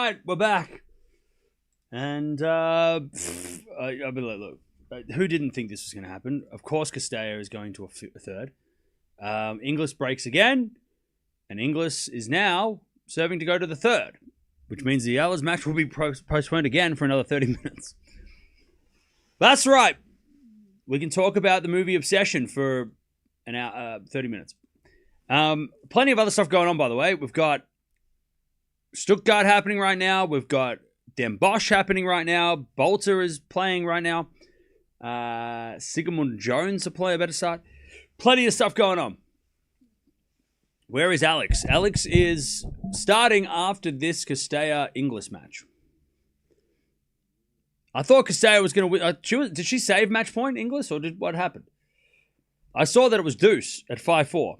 right, we're back. And I mean, look, who didn't think this was going to happen? Of course, Castella is going to a third. Inglis breaks again, and Inglis is now serving to go to the third, which means the Eala's match will be postponed again for another 30 minutes. That's right. We can talk about the movie Obsession for an hour, 30 minutes. Plenty of other stuff going on, by the way. We've got Stuttgart happening right now. We've got Den Bosch happening right now. Bolter is playing right now. Sigmund Jones, a player, better start. Plenty of stuff going on. Where is Alex? Alex is starting after this Castella-Inglis match. I thought Castella was going to win. Did she save match point, Inglis, or what happened? I saw that it was deuce at 5-4.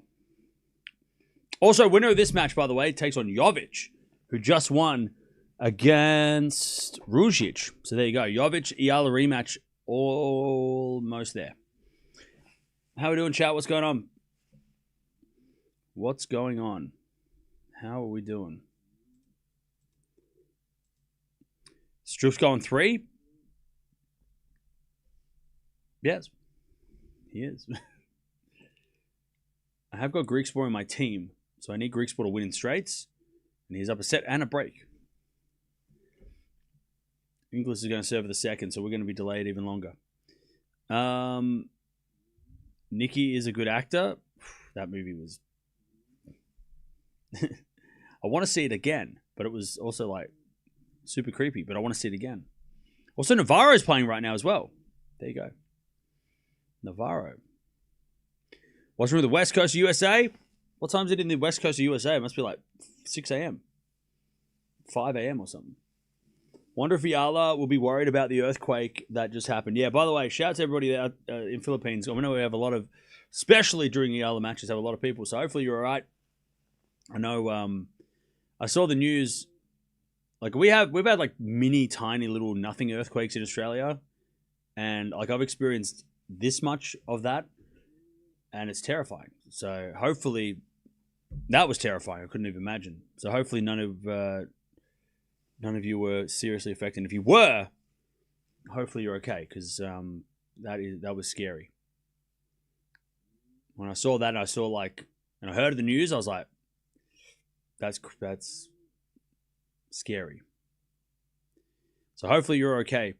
Also, winner of this match, by the way, takes on Jovic, who just won against Rujic. So there you go. Jovic, Eala rematch, almost there. How are we doing, chat? What's going on? What's going on? How are we doing? Struff's going 3. Yes, he is. I have got Greek Sport in my team, so I need Greek Sport to win in straights. And he's up a set and a break. Inglis is going to serve for the second, so we're going to be delayed even longer. Nikki is a good actor. That movie was... I want to see it again, but it was also like super creepy, but I want to see it again. Also, Navarro's playing right now as well. There you go. Navarro. What's wrong with the West Coast of USA? What time is it in the West Coast of USA? It must be like 6 a.m. 5 a.m. or something. Wonder if Eala will be worried about the earthquake that just happened. Yeah, by the way, shout out to everybody out in Philippines. I know we have a lot of, especially during the Eala matches, have a lot of people. So hopefully you're all right. I know I saw the news. Like we've had like mini tiny little nothing earthquakes in Australia. And like I've experienced this much of that. And it's terrifying. So hopefully that was terrifying. I couldn't even imagine. So hopefully none of you were seriously affected. If you were, hopefully you're okay, because that was scary. When I saw that, and I heard the news, I was like, that's scary. So hopefully you're okay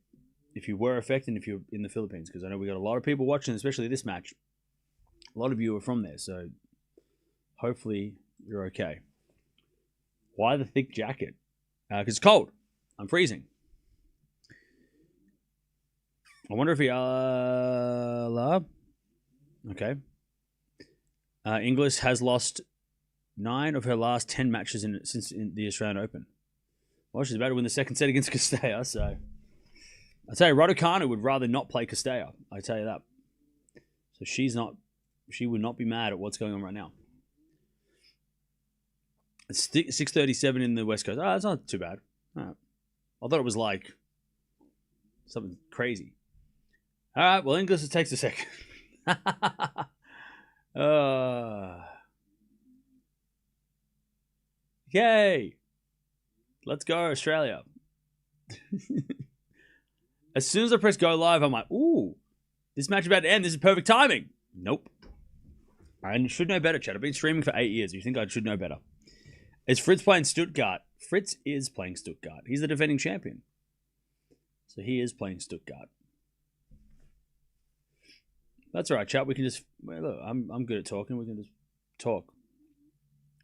if you were affected, and if you're in the Philippines, because I know we got a lot of people watching, especially this match. A lot of you are from there, so hopefully you're okay. Why the thick jacket? Because it's cold. I'm freezing. I wonder if Eala... Okay. Inglis has lost 9 of her last 10 matches since the Australian Open. Well, she's about to win the second set against Castella, so... I'll tell you, Raducanu would rather not play Castella. I tell you that. So she would not be mad at what's going on right now. It's 6:37 in the West Coast. Oh, that's not too bad. Right. I thought it was like something crazy. All right, well, Inglis takes a second. Yay! Let's go, Australia. As soon as I press go live, I'm like, ooh, this match is about to end. This is perfect timing. Nope. I should know better, Chad. I've been streaming for 8 years. You think I should know better? Is Fritz playing Stuttgart? Fritz is playing Stuttgart. He's the defending champion. So he is playing Stuttgart. That's all right, chat. We can just... Well, look, I'm good at talking. We can just talk.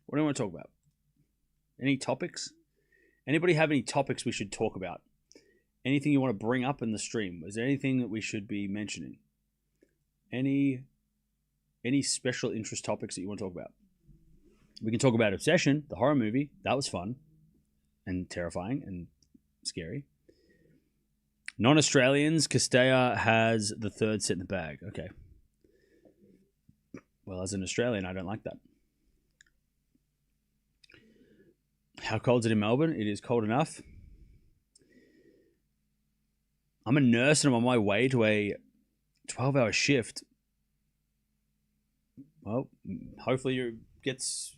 What do you want to talk about? Any topics? Anybody have any topics we should talk about? Anything you want to bring up in the stream? Is there anything that we should be mentioning? Any special interest topics that you want to talk about? We can talk about Obsession, the horror movie. That was fun and terrifying and scary. Non-Australians, Castella has the third set in the bag. Okay. Well, as an Australian, I don't like that. How cold is it in Melbourne? It is cold enough. I'm a nurse and I'm on my way to a 12-hour shift. Well, hopefully it's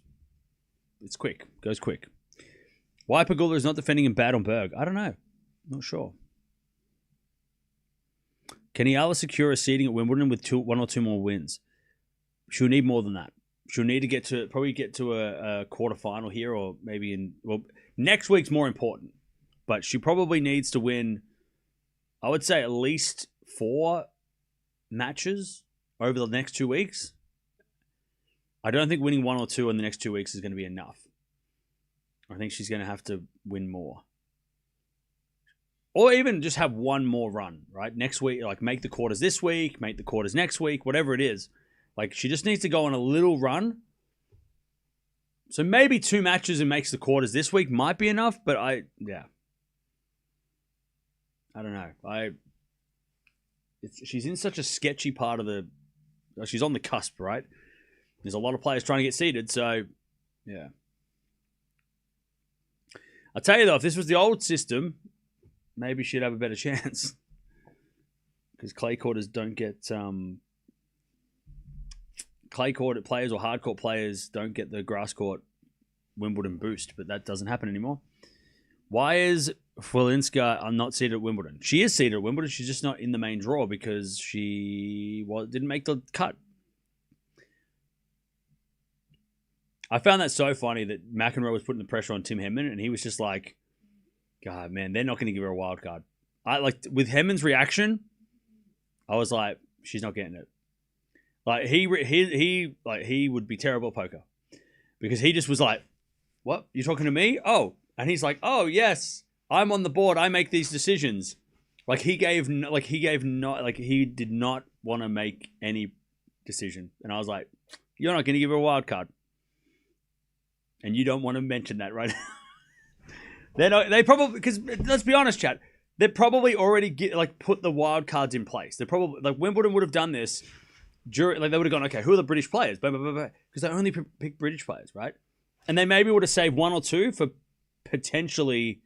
quick. Goes quick. Why Pegula is not defending him bad on Berg? I don't know. Not sure. Can Eala secure a seeding at Wimbledon with one or two more wins? She'll need more than that. She'll need to probably get to a quarterfinal here, or maybe next week's more important. But she probably needs to win, I would say, at least 4 matches over the next 2 weeks. I don't think winning 1 or 2 in the next 2 weeks is going to be enough. I think she's going to have to win more. Or even just have one more run, right? Next week, like make the quarters this week, make the quarters next week, whatever it is. Like she just needs to go on a little run. So maybe 2 matches and makes the quarters this week might be enough, but I don't know. She's in such a sketchy part of the... She's on the cusp, right? There's a lot of players trying to get seeded, so yeah. I'll tell you though, if this was the old system, maybe she'd have a better chance. Because clay courters don't get... clay court players or hard court players don't get the grass court Wimbledon boost, but that doesn't happen anymore. Why is Fulinska not seated at Wimbledon? She is seated at Wimbledon. She's just not in the main draw because she didn't make the cut. I found that so funny that McEnroe was putting the pressure on Tim Henman, and he was just like, God, man, they're not going to give her a wild card. With Henman's reaction, I was like, she's not getting it. Like he would be terrible at poker because he just was like, "What? You talking to me? Oh," and he's like, "Oh yes, I'm on the board. I make these decisions." He did not want to make any decision, and I was like, "You're not going to give her a wild card, and you don't want to mention that, right?" They probably, because let's be honest, chat. They probably already put the wild cards in place. They probably Wimbledon would have done this. They would have gone, okay, who are the British players? Because they only pick British players, right? And they maybe would have saved 1 or 2 for potentially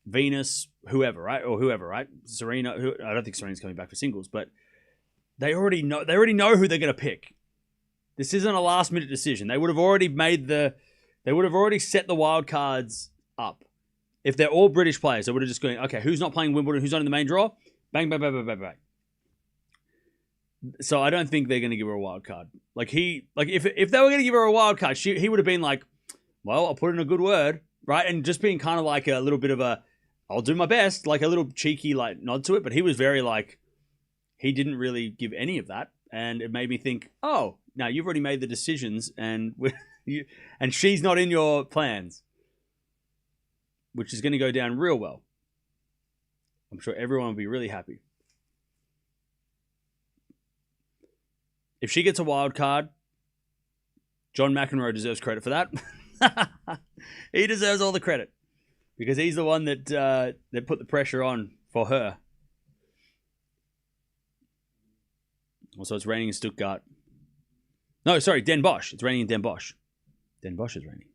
Venus, whoever, right? Or whoever, right? Serena. I don't think Serena's coming back for singles, but they already know who they're going to pick. This isn't a last minute decision. They would have already set the wild cards up. If they're all British players, they would have just gone, okay, who's not playing Wimbledon? Who's not in the main draw? Bang, bang, bang, bang, bang, bang. So I don't think they're going to give her a wild card. If they were going to give her a wild card, he would have been like, well, I'll put in a good word, right? And just being kind of like a little bit of I'll do my best, like a little cheeky nod to it. But he was very he didn't really give any of that. And it made me think, oh, now you've already made the decisions and and she's not in your plans, which is going to go down real well. I'm sure everyone will be really happy. If she gets a wild card, John McEnroe deserves credit for that. He deserves all the credit because he's the one that put the pressure on for her. Also, it's raining in Stuttgart. No, sorry, Den Bosch. It's raining in Den Bosch. Den Bosch is raining.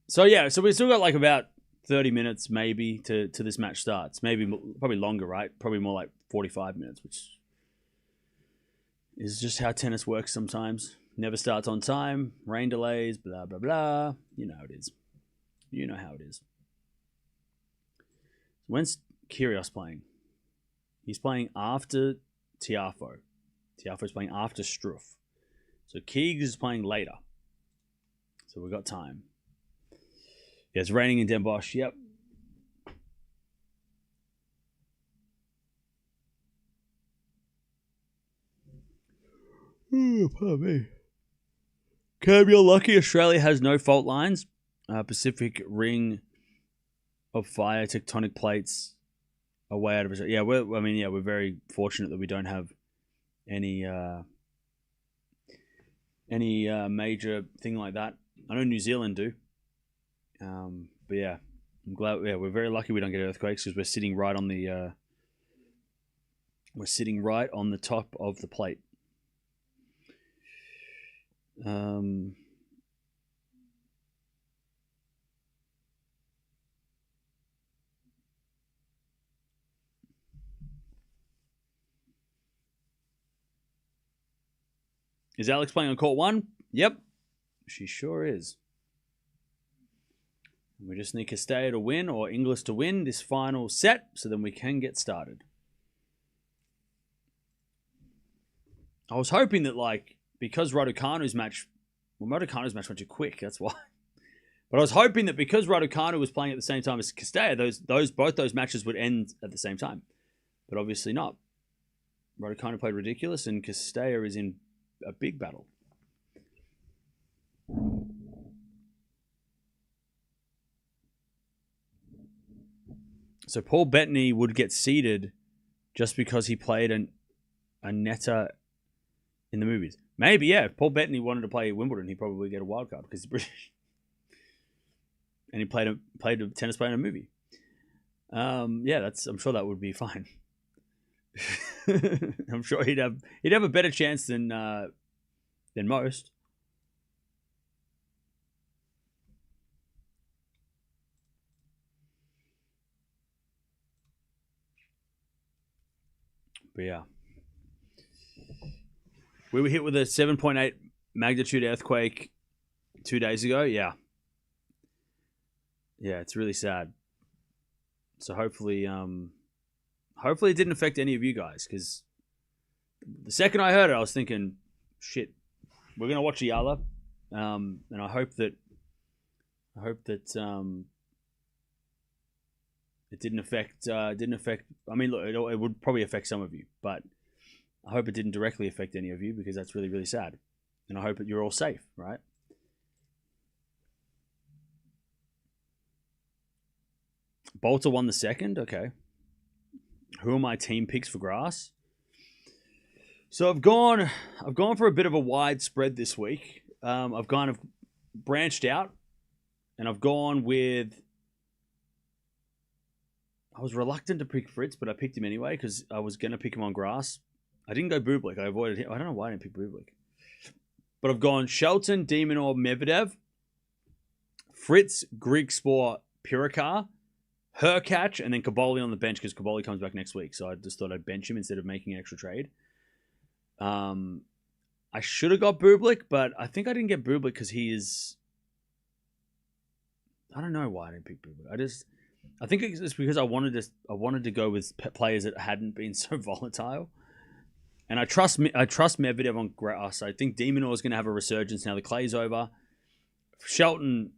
So we've still got about 30 minutes maybe to this match starts. Probably longer, right? Probably more like 45 minutes, which is just how tennis works sometimes. Never starts on time, rain delays, blah, blah, blah. You know how it is. You know how it is. When's Kyrgios playing? He's playing after Tiafoe. Tiafoe's playing after Struff. So Keegs is playing later. So we've got time. Yeah, it's raining in Den Bosch. Yep. Pardon me. Kerb, you're lucky Australia has no fault lines. Pacific ring of fire, tectonic plates are way out of Australia. Yeah, we're very fortunate that we don't have any major thing like that. I know New Zealand do. But yeah, I'm glad. Yeah, we're very lucky we don't get earthquakes because we're sitting right on the top of the plate. Is Alex playing on court 1? Yep, she sure is. We just need Castella to win or Inglis to win this final set so then we can get started. I was hoping that, like, because Raducanu's match went too quick, that's why. But I was hoping that because Raducanu was playing at the same time as Castella, both those matches would end at the same time. But obviously not. Raducanu played ridiculous and Castella is in a big battle. So Paul Bettany would get seeded just because he played a netter in the movies. Maybe, yeah. If Paul Bettany wanted to play Wimbledon, he'd probably get a wild card because he's British. And he played a tennis player in a movie. Yeah, I'm sure that would be fine. I'm sure he'd have a better chance than most. But yeah. We were hit with a 7.8 magnitude earthquake 2 days ago. Yeah. Yeah, it's really sad. So hopefully it didn't affect any of you guys, because the second I heard it, I was thinking, shit, we're gonna watch Eala, and I hope that it didn't affect. I mean, look, it would probably affect some of you, but I hope it didn't directly affect any of you, because that's really, really sad. And I hope that you're all safe, right? Bolter won the second. Okay. Who are my team picks for grass? So I've gone for a bit of a wide spread this week. I've kind of branched out, and I've gone with. I was reluctant to pick Fritz, but I picked him anyway because I was going to pick him on grass. I didn't go Bublik. I avoided him. I don't know why I didn't pick Bublik. But I've gone Shelton, Demonor, Medvedev, Fritz, Griekspoor, Pirikar, Hurkacz, and then Kaboli on the bench because Kaboli comes back next week. So I just thought I'd bench him instead of making an extra trade. I should have got Bublik, but I think I didn't get Bublik because he is... I don't know why I didn't pick Bublik. I think it's because I wanted to go with players that hadn't been so volatile. And I trust Medvedev on grass. I think Demonor is going to have a resurgence now the clay's over. Shelton,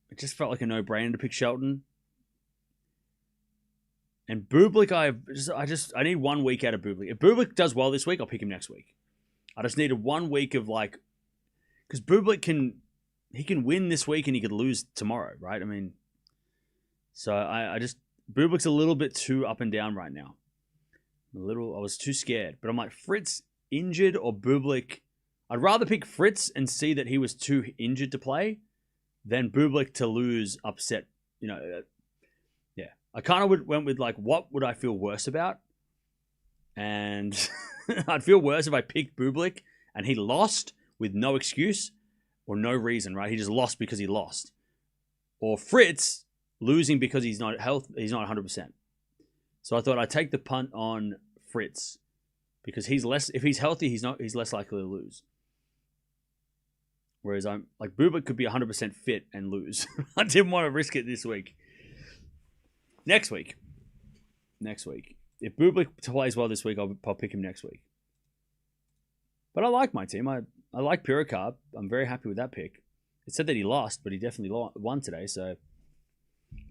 it just felt like a no-brainer to pick Shelton. And Bublik, I need 1 week out of Bublik. If Bublik does well this week, I'll pick him next week. I just needed 1 week of like, because Bublik can win this week and he could lose tomorrow, right? I mean, so Bublik's a little bit too up and down right now. I was too scared, but I'm like, Fritz injured or Bublik? I'd rather pick Fritz and see that he was too injured to play than Bublik to lose, upset. Yeah. I kind of went with like, what would I feel worse about? And I'd feel worse if I picked Bublik and he lost with no excuse or no reason, right? He just lost because he lost. Or Fritz losing because he's not 100%. So I thought I'd take the punt on Fritz because if he's healthy, he's less likely to lose. Whereas I'm like, Bublik could be 100% fit and lose. I didn't want to risk it this week. Next week. If Bublik plays well this week, I'll pick him next week. But I like my team. I like Pirikar. I'm very happy with that pick. It said that he lost, but he definitely won today. So,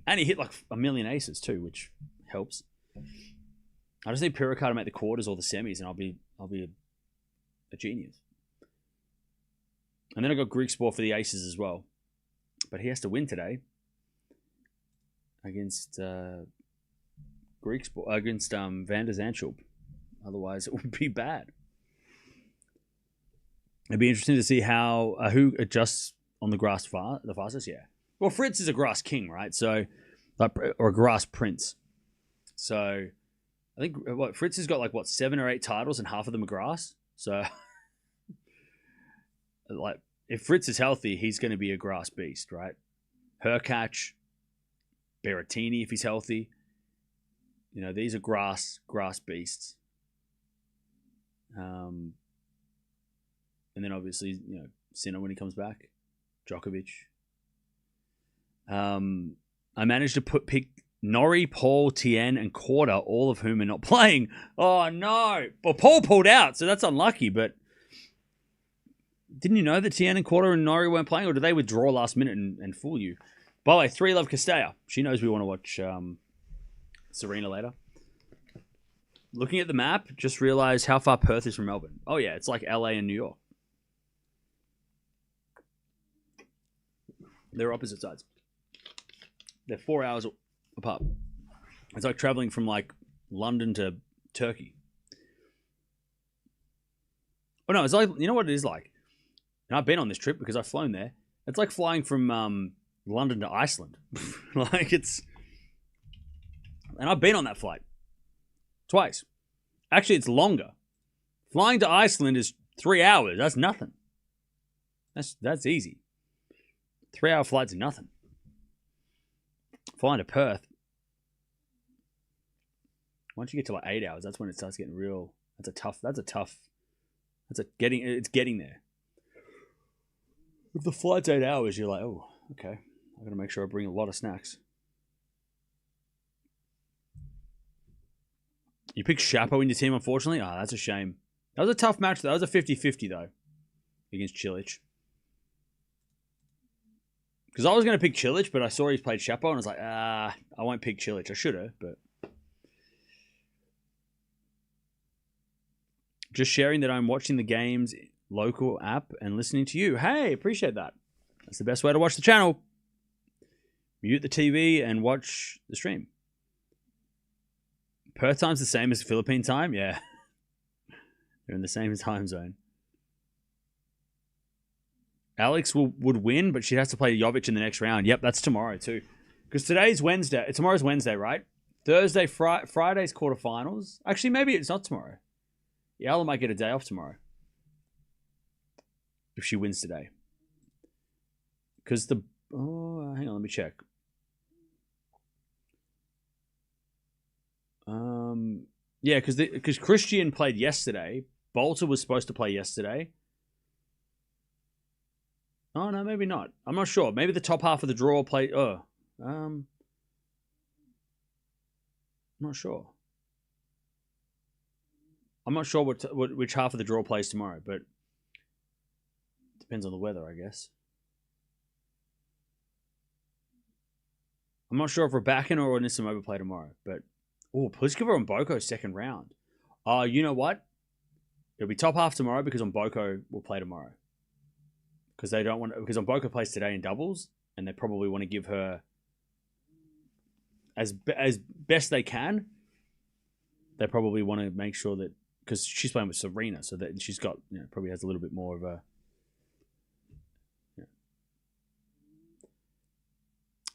and he hit like a million aces too, which helps. I just need Pirikar to make the quarters or the semis, and I'll be a genius. And then I got Griekspoor for the aces as well, but he has to win today against Griekspoor against Van der Zandschulp. Otherwise, it would be bad. It'd be interesting to see how who adjusts on the grass the fastest. Yeah, well, Fritz is a grass king, right? So, or a grass prince. So, I think Fritz has got 7 or 8 titles, and half of them are grass. So, like, if Fritz is healthy, he's going to be a grass beast, right? Hurkacz, Berrettini, if he's healthy. These are grass beasts. And then obviously, Sinner when he comes back, Djokovic. I managed to pick Norrie, Paul, Tien, and Korda, all of whom are not playing. Oh, no. Well, Paul pulled out, so that's unlucky, but didn't you know that Tien and Korda and Norrie weren't playing, or did they withdraw last minute and fool you? By the way, 3-Love Castella. She knows we want to watch Serena later. Looking at the map, just realized how far Perth is from Melbourne. Oh, yeah, it's like LA and New York. They're opposite sides. They're 4 hours apart. It's like traveling from like London to Turkey. Oh no, it's like, you know what it is like? And I've been on this trip because I've flown there. It's like flying from London to Iceland. Like it's... And I've been on that flight. Twice. Actually, it's longer. Flying to Iceland is 3 hours. That's nothing. That's easy. 3-hour flights are nothing. Flying to Perth. Once you get to like 8 hours, that's when it starts getting real. It's getting there. If the flight's 8 hours, you're like, oh, okay. I'm gonna make sure I bring a lot of snacks. You picked Chapo in your team, unfortunately. Ah, that's a shame. That was a tough match, though. That was a 50-50, though, against Cilic. Because I was going to pick Cilic, but I saw he's played Chapo, and I was like, I won't pick Cilic. I should have, but... Just sharing that I'm watching the game's local app and listening to you. Hey, appreciate that. That's the best way to watch the channel. Mute the TV and watch the stream. Perth time's the same as Philippine time? Yeah. They're in the same time zone. Alex would win, but she has to play Jovic in the next round. Yep, that's tomorrow too. Because today's Wednesday. Tomorrow's Wednesday, right? Thursday, Friday's quarterfinals. Actually, maybe it's not tomorrow. Eala might get a day off tomorrow. If she wins today. Because hang on, let me check. Yeah, because Christian played yesterday. Bolter was supposed to play yesterday. Oh, no, maybe not. I'm not sure. Maybe the top half of the draw played... I'm not sure. I'm not sure which half of the draw plays tomorrow, but... Depends on the weather, I guess. I'm not sure if Raducanu or Anisimova play tomorrow, but... Oh, Pliskova and Boko second round. You know what? It'll be top half tomorrow because Mboko will play tomorrow. Because they don't want to, because Mboko plays today in doubles, and they probably want to give her as best they can. They probably want to make sure that, because she's playing with Serena, so that she's got, probably has a little bit more of a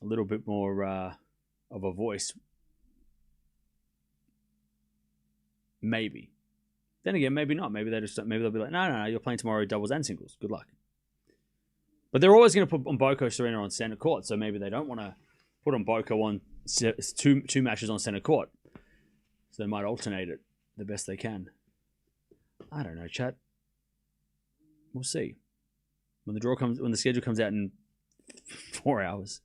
little bit more of a voice. Maybe. Then again, maybe not. Maybe they'll be like, no, you're playing tomorrow doubles and singles. Good luck. But they're always going to put Mboko Serena on center court, so maybe they don't want to put Mboko on two matches on center court. So they might alternate it the best they can. I don't know, chat. We'll see. When the schedule comes out in 4 hours.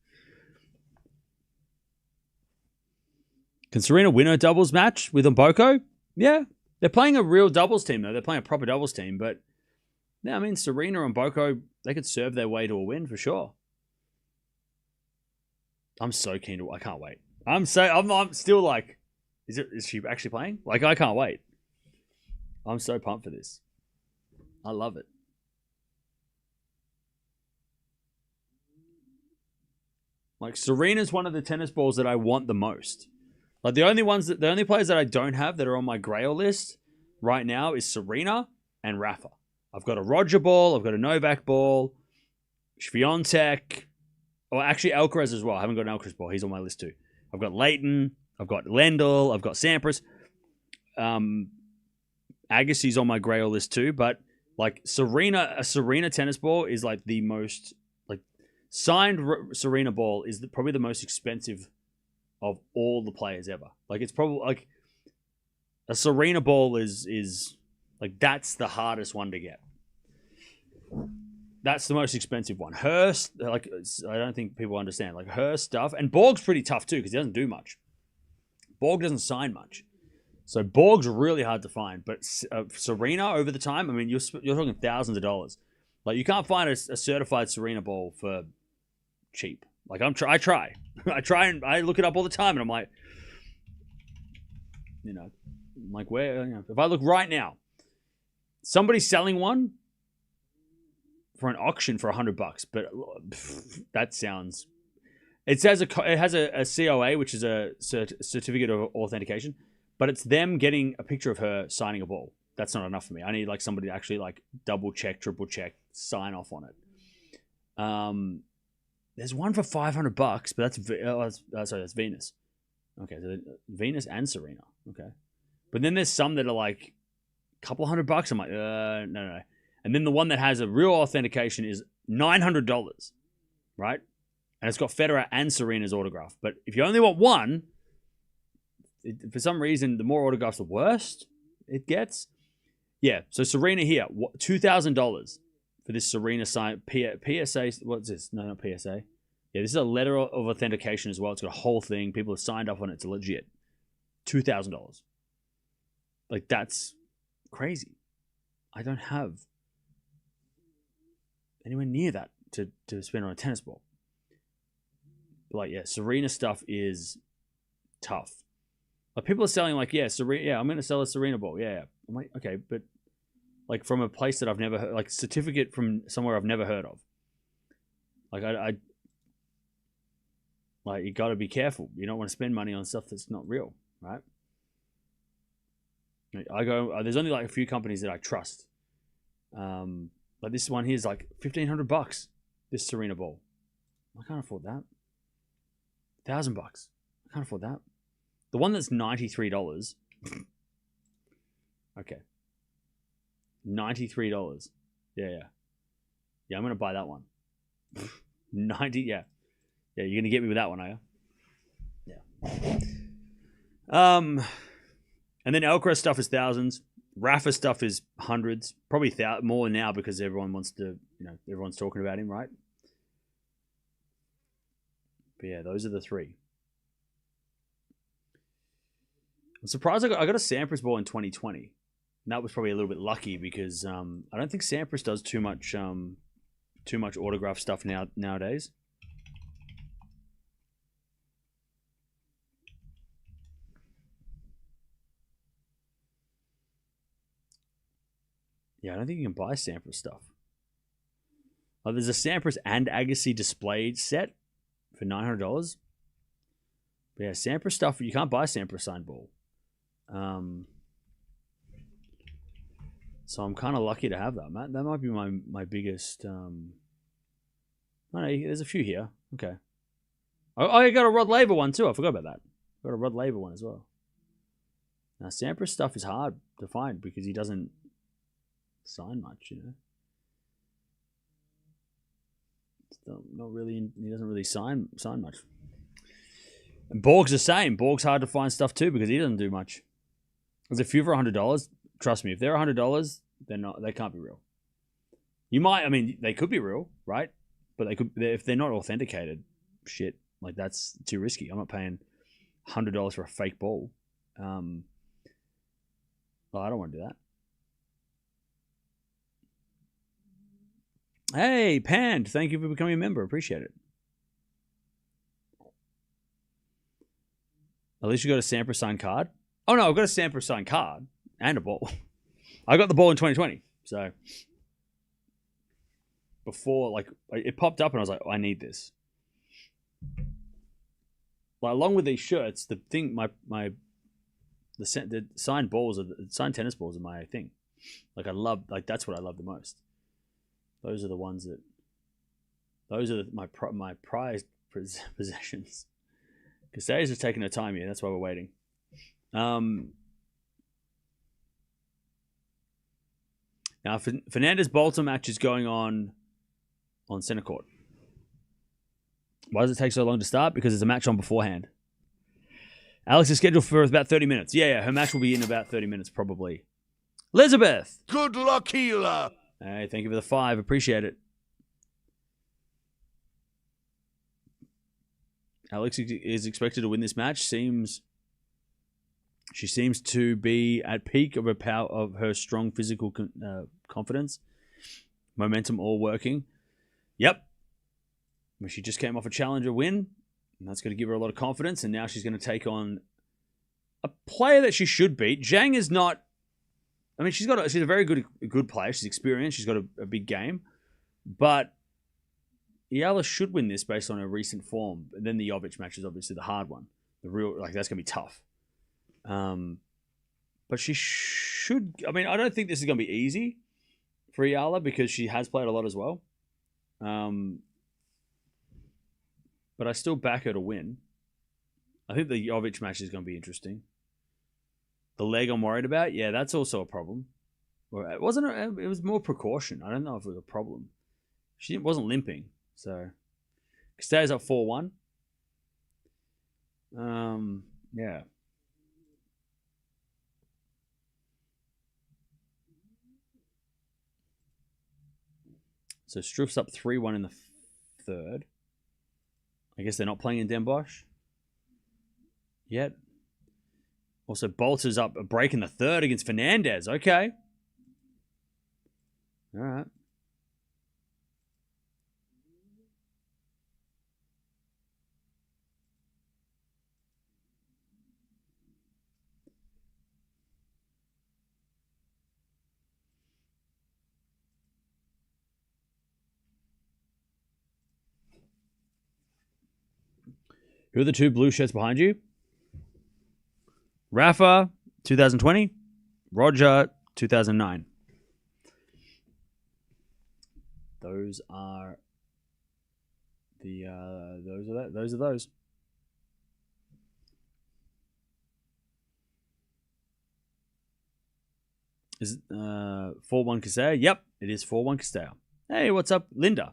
Can Serena win her doubles match with Mboko? Yeah. They're playing a real doubles team, though. They're playing a proper doubles team, but yeah, I mean, Serena and Mboko, they could serve their way to a win for sure. I'm so keen to... I can't wait. I'm still like... Is she actually playing? Like, I can't wait. I'm so pumped for this. I love it. Like, Serena's one of the tennis balls that I want the most. Like, the only players that I don't have that are on my Grail list right now is Serena and Rafa. I've got a Roger ball. I've got a Novak ball. Swiatek. Oh, actually, Alcaraz as well. I haven't got an Alcaraz ball. He's on my list too. I've got Leighton. I've got Lendl. I've got Sampras. Agassi's on my Grail list too. But like a Serena tennis ball is like the most signed Serena ball is probably the most expensive of all the players ever. Like it's probably like a Serena ball is like that's the hardest one to get. that's the most expensive one. Her, like, I don't think people understand. Like, her stuff. And Borg's pretty tough, too, because he doesn't do much. Borg doesn't sign much. So Borg's really hard to find. But Serena, over the time, I mean, you're talking thousands of dollars. Like, you can't find a certified Serena ball for cheap. Like, I try. I try and I look it up all the time, and I'm like, where, if I look right now, somebody's selling one for an auction for $100, but that sounds. It has a COA, which is a certificate of authentication, but it's them getting a picture of her signing a ball. That's not enough for me. I need like somebody to actually like double check, triple check, sign off on it. There's one for $500, but that's Venus. Okay, so Venus and Serena. Okay, but then there's some that are like a couple $100. I'm like, no. And then the one that has a real authentication is $900, right? And it's got Federer and Serena's autograph. But if you only want one, for some reason, the more autographs, the worse it gets. Yeah, so Serena here, $2,000 for this Serena sign. PSA, what's this? No, not PSA. Yeah, this is a letter of authentication as well. It's got a whole thing. People have signed up on it. It's legit. $2,000. Like, that's crazy. I don't have anywhere near that to spend on a tennis ball. But like, yeah, Serena stuff is tough. Like, people are selling like, Serena, I'm going to sell a Serena ball. Yeah. I'm like, okay, but like from a place that I've never heard, like certificate from somewhere I've never heard of. Like, I like, you got to be careful. You don't want to spend money on stuff that's not real, right? There's only like a few companies that I trust. Like this one here is like $1,500. This Serena ball, I can't afford that. $1,000, I can't afford that. The one that's $93. Okay, $93. Yeah. I'm gonna buy that one. 90. Yeah. You're gonna get me with that one, are you? Yeah. And then Alcaraz stuff is thousands. Rafa stuff is hundreds. Probably more now because everyone wants to, everyone's talking about him, right? But yeah, those are the three. I'm surprised I got a Sampras ball in 2020. And that was probably a little bit lucky because I don't think Sampras does too much autograph stuff nowadays. Yeah, I don't think you can buy Sampras stuff. Oh, there's a Sampras and Agassi displayed set for $900. But yeah, Sampras stuff, you can't buy Sampras signed ball. So I'm kind of lucky to have that. That might be my biggest. Oh no, there's a few here. Okay. I got a Rod Laver one too. I forgot about that. Got a Rod Laver one as well. Now Sampras stuff is hard to find because he doesn't sign much, Not really. He doesn't really sign much. And Borg's the same. Borg's hard to find stuff too because he doesn't do much. There's a few for $100. Trust me, if they're $100, they're not. They can't be real. You might. I mean, they could be real, right? But if they're not authenticated. Shit, like that's too risky. I'm not paying $100 for a fake ball. Well, I don't want to do that. Hey, Pand, thank you for becoming a member. Appreciate it. At least you got a Sampras signed card. Oh, no, I've got a Sampras signed card and a ball. I got the ball in 2020. So, before, like, it popped up and I was like, I need this. Like, along with these shirts, the thing, the signed balls, signed tennis balls are my thing. Like, that's what I love the most. Those are the ones that. Those are my prized possessions. Casellas is taking her time here. That's why we're waiting. Now, Fernandez-Bolton match is going on center court. Why does it take so long to start? Because there's a match on beforehand. Alex is scheduled for about 30 minutes. Yeah, her match will be in about 30 minutes probably. Elizabeth! Good luck, Eala! Hey, thank you for the 5. Appreciate it. Alex is expected to win this match. She seems to be at peak of her strong physical confidence, momentum all working. Yep. She just came off a challenger win, and that's going to give her a lot of confidence. And now she's going to take on a player that she should beat. Zhang is not. I mean, she's a very good player. She's experienced. She's got a big game, but Eala should win this based on her recent form. And then the Jovic match is obviously the hard one. That's going to be tough. But she should. I mean, I don't think this is going to be easy for Eala because she has played a lot as well. But I still back her to win. I think the Jovic match is going to be interesting. The leg I'm worried about, yeah, that's also a problem. It wasn't. It was more precaution. I don't know if it was a problem. She wasn't limping, so Castella's up 4-1. Yeah. So Struff's up 3-1 in the third. I guess they're not playing in Den Bosch yet. Also, Bolter's up a break in the third against Fernandez. Okay. All right. Who are the two blue shirts behind you? Rafa, 2020. Roger, 2009. Those are those. Is it 4-1 Castell? Yep, it is 4-1 Castell. Hey, what's up, Linda?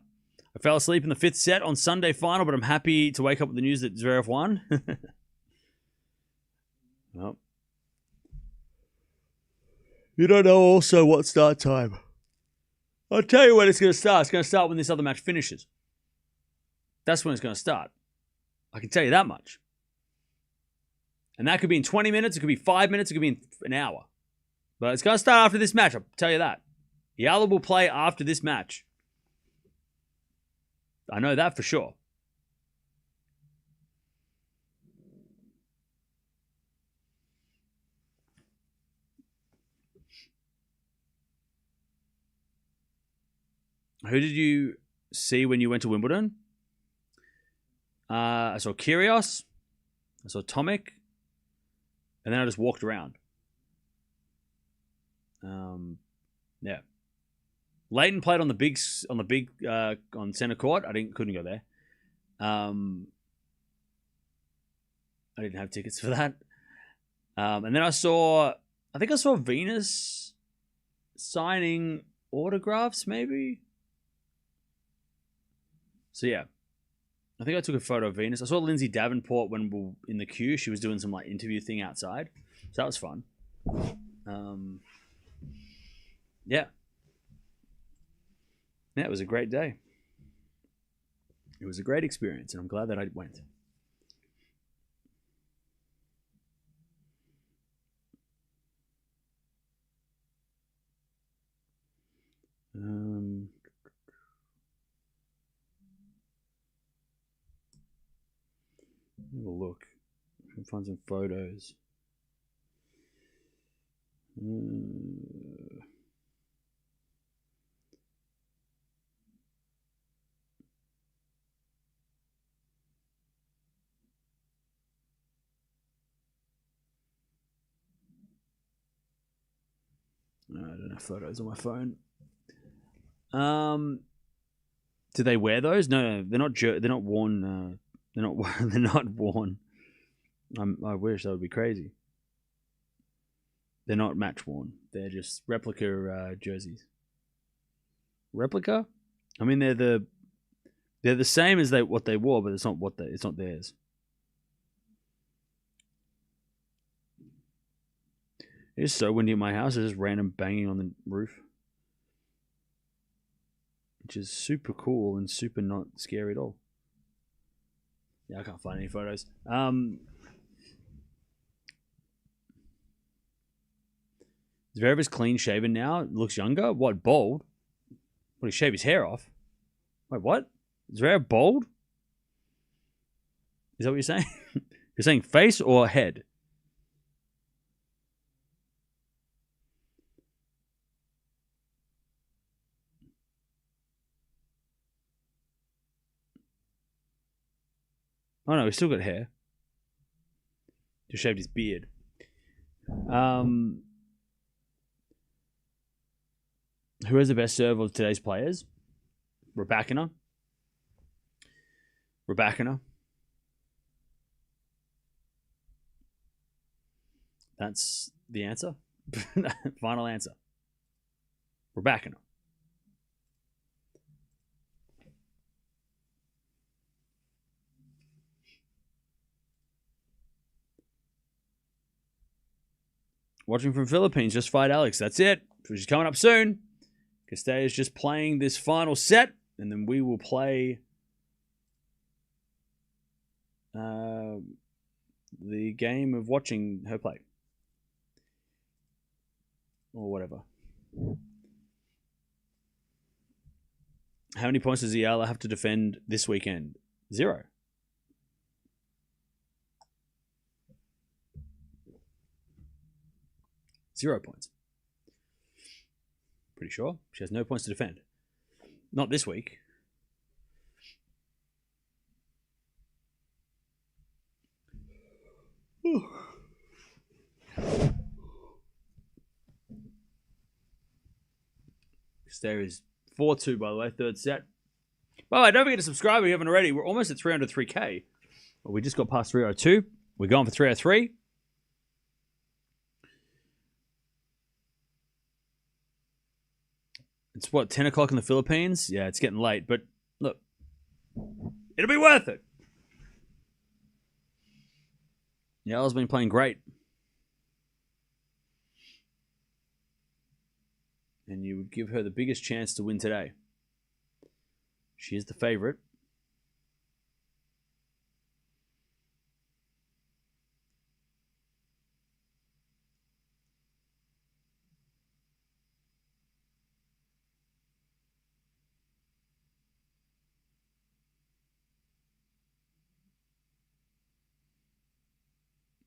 I fell asleep in the 5th set on Sunday final, but I'm happy to wake up with the news that Zverev won. Well, you don't know also what start time. I'll tell you when it's going to start. It's going to start when this other match finishes. That's when it's going to start. I can tell you that much. And that could be in 20 minutes. It could be 5 minutes. It could be in an hour. But it's going to start after this match. I'll tell you that. Eala will play after this match. I know that for sure. Who did you see when you went to Wimbledon? I saw Kyrgios. I saw Tomic. And then I just walked around. Yeah. Leighton played on on center court. Couldn't go there. I didn't have tickets for that. And then I think I saw Venus signing autographs, maybe. So yeah, I think I took a photo of Venus. I saw Lindsay Davenport when we were in the queue. She was doing some interview thing outside, so that was fun. Yeah. Yeah, it was a great day. It was a great experience, and I'm glad that I went. Have a look. I can find some photos. No, I don't have photos on my phone. Do they wear those? No, they're not. They're not worn. They're not. They're not worn. I wish that would be crazy. They're not match worn. They're just replica jerseys. Replica? I mean, they're the same as what they wore, but it's not theirs. It is so windy in my house. There's just random banging on the roof, which is super cool and super not scary at all. Yeah, I can't find any photos. Zverev's clean shaven now. Looks younger. What, bald? What, he shaved his hair off? Wait, what? Zverev bald? Is that what you're saying? You're saying face or head? Oh no, he's still got hair. Just shaved his beard. Who has the best serve of today's players? Raducanu. That's the answer. Final answer. Raducanu. Watching from Philippines, just fight Alex. That's it. Which is coming up soon. Castella is just playing this final set, and then we will play the game of watching her play. Or whatever. How many points does Eala have to defend this weekend? 0. Zero points. Pretty sure. She has no points to defend. Not this week. There is 4-2, by the way, third set. By the way, don't forget to subscribe if you haven't already. We're almost at 303k. Well, we just got past 302. We're going for 303. It's what, 10 o'clock in the Philippines? Yeah, it's getting late, but look, it'll be worth it. Eala's been playing great. And you would give her the biggest chance to win today. She is the favorite.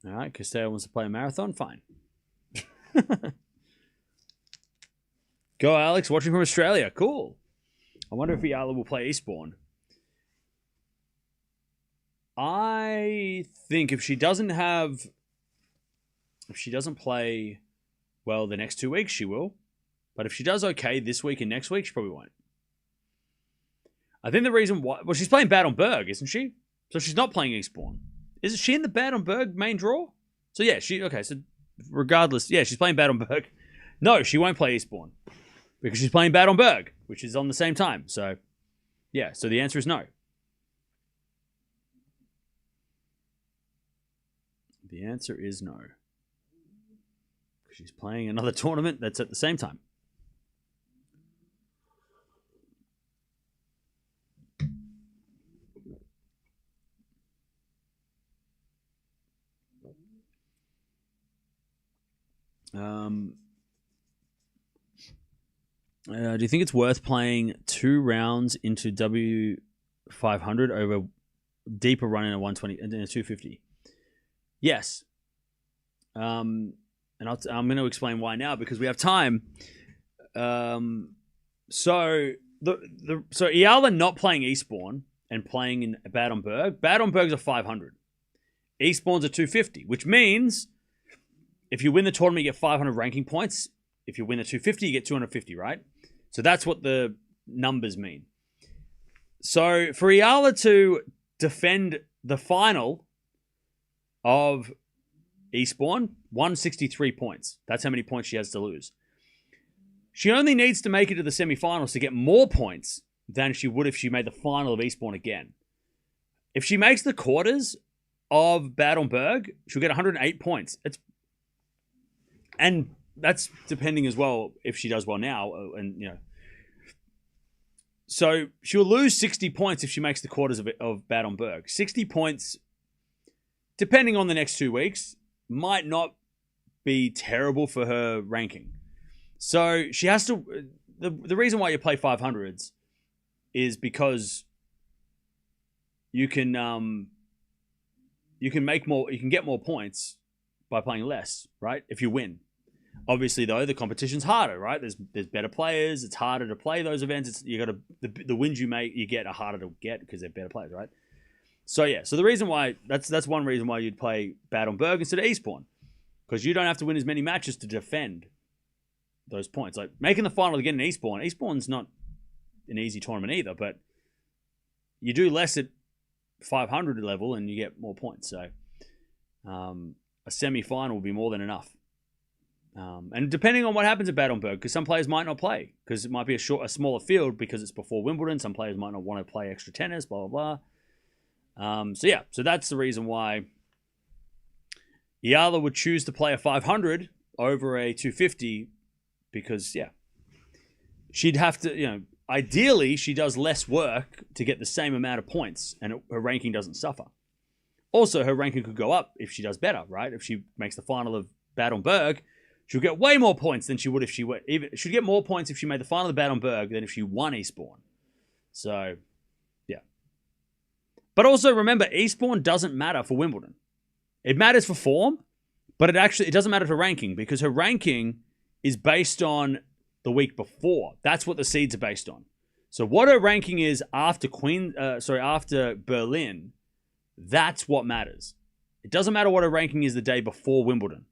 All right, Castella wants to play a marathon. Fine. Go, Alex. Watching from Australia. Cool. I wonder if Eala will play Eastbourne. I think if she doesn't play well the next 2 weeks, she will. But if she does okay this week and next week, she probably won't. I think the reason why... Well, she's playing Bad on Berg, isn't she? So she's not playing Eastbourne. Is she in the Bad on Berg main draw? So yeah, okay, so regardless, yeah, she's playing Bad on Berg. No, she won't play Eastbourne. Because she's playing Bad on Berg, which is on the same time. So, yeah, so the answer is no. The answer is no. She's playing another tournament that's at the same time. Do you think it's worth playing 2 rounds into W500 over deeper run in a 120 and in a 250? Yes. And I'm going to explain why now because we have time. So Eala not playing Eastbourne and playing in Bad on Berg. Bad on Berg's a 500. Eastbourne's a 250, which means if you win the tournament, you get 500 ranking points. If you win the 250, you get 250, right? So that's what the numbers mean. So for Eala to defend the final of Eastbourne, 163 points. That's how many points she has to lose. She only needs to make it to the semifinals to get more points than she would if she made the final of Eastbourne again. If she makes the quarters of Bad on Berg, she'll get 108 points. And that's depending as well if she does well now, and So she'll lose 60 points if she makes the quarters of Bad on Berg. 60 points, depending on the next 2 weeks, might not be terrible for her ranking. So she has to... The reason why you play 500s is because you can get more points by playing less, right? If you win. Obviously, though, the competition's harder, right? There's better players. It's harder to play those events. The wins you get are harder to get because they're better players, right? So yeah. So the reason why that's one reason why you'd play Bad on Berg instead of Eastbourne, because you don't have to win as many matches to defend those points. Like making the final again in Eastbourne. Eastbourne's not an easy tournament either, but you do less at 500 level and you get more points. So a semi-final will be more than enough. And depending on what happens at Bad on Berg, because some players might not play, because it might be a smaller field because it's before Wimbledon. Some players might not want to play extra tennis, blah, blah, blah. So that's the reason why Eala would choose to play a 500 over a 250, because, yeah, she'd have to, ideally she does less work to get the same amount of points and her ranking doesn't suffer. Also, her ranking could go up if she does better, right? If she makes the final of Bad on Berg, she'll get way more points than she would if she were... She'd get more points if she made the final of Bad on Berg than if she won Eastbourne. So, yeah. But also, remember, Eastbourne doesn't matter for Wimbledon. It matters for form, but it doesn't matter for ranking, because her ranking is based on the week before. That's what the seeds are based on. So what her ranking is after after Berlin, that's what matters. It doesn't matter what her ranking is the day before Wimbledon,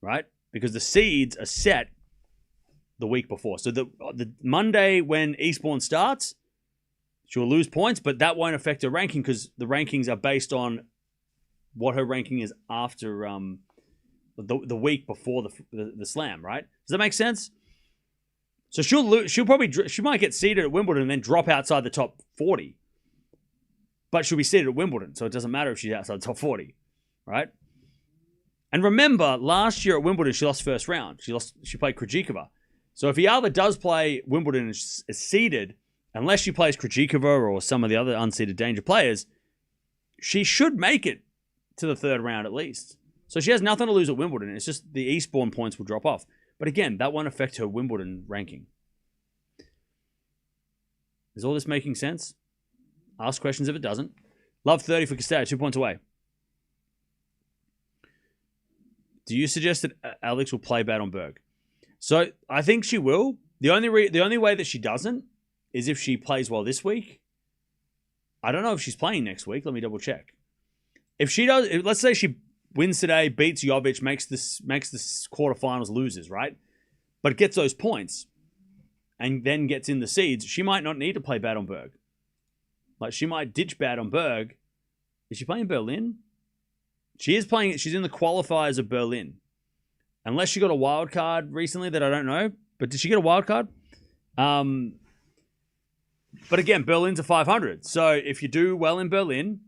right? Because the seeds are set the week before. So the Monday when Eastbourne starts, she'll lose points, but that won't affect her ranking because the rankings are based on what her ranking is after the week before the slam, right? Does that make sense? So she might get seeded at Wimbledon and then drop outside the top 40. But she'll be seeded at Wimbledon, so it doesn't matter if she's outside the top 40, right? And remember, last year at Wimbledon, she lost first round. She played Krejcikova. So if Eala does play Wimbledon and is seeded, unless she plays Krejcikova or some of the other unseeded danger players, she should make it to the third round at least. So she has nothing to lose at Wimbledon. It's just the Eastbourne points will drop off. But again, that won't affect her Wimbledon ranking. Is all this making sense? Ask questions if it doesn't. Love 30 for Castello, 2 points away. Do you suggest that Alex will play Bad on Berg? So I think she will. The only way that she doesn't is if she plays well this week. I don't know if she's playing next week. Let me double check. If she does, let's say she wins today, beats Jovic, makes this quarterfinals, loses, right? But gets those points and then gets in the seeds, she might not need to play Bad on Berg. Like, she might ditch Bad on Berg. Is she playing Berlin? She is playing. She's in the qualifiers of Berlin. Unless she got a wild card recently that I don't know. But did she get a wild card? But again, Berlin's a 500. So if you do well in Berlin,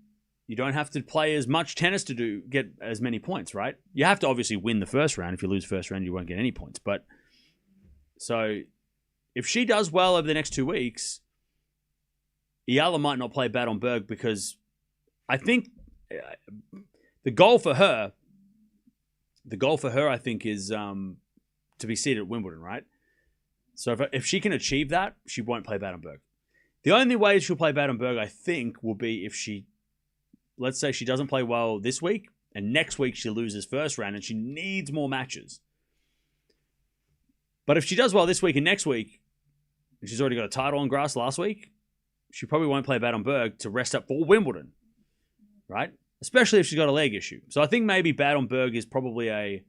you don't have to play as much tennis to get as many points, right? You have to obviously win the first round. If you lose first round, you won't get any points. But so if she does well over the next 2 weeks, Eala might not play Bad on Berg, because I think the goal for her, I think, is to be seated at Wimbledon, right? So if she can achieve that, she won't play Bad on Berg. The only way she'll play Bad on Berg, I think, will be if she, let's say she doesn't play well this week, and next week she loses first round and she needs more matches. But if she does well this week and next week, and she's already got a title on grass last week, she probably won't play Bad on Berg to rest up for Wimbledon, right? Especially if she's got a leg issue. So I think maybe Bad on Berg is probably a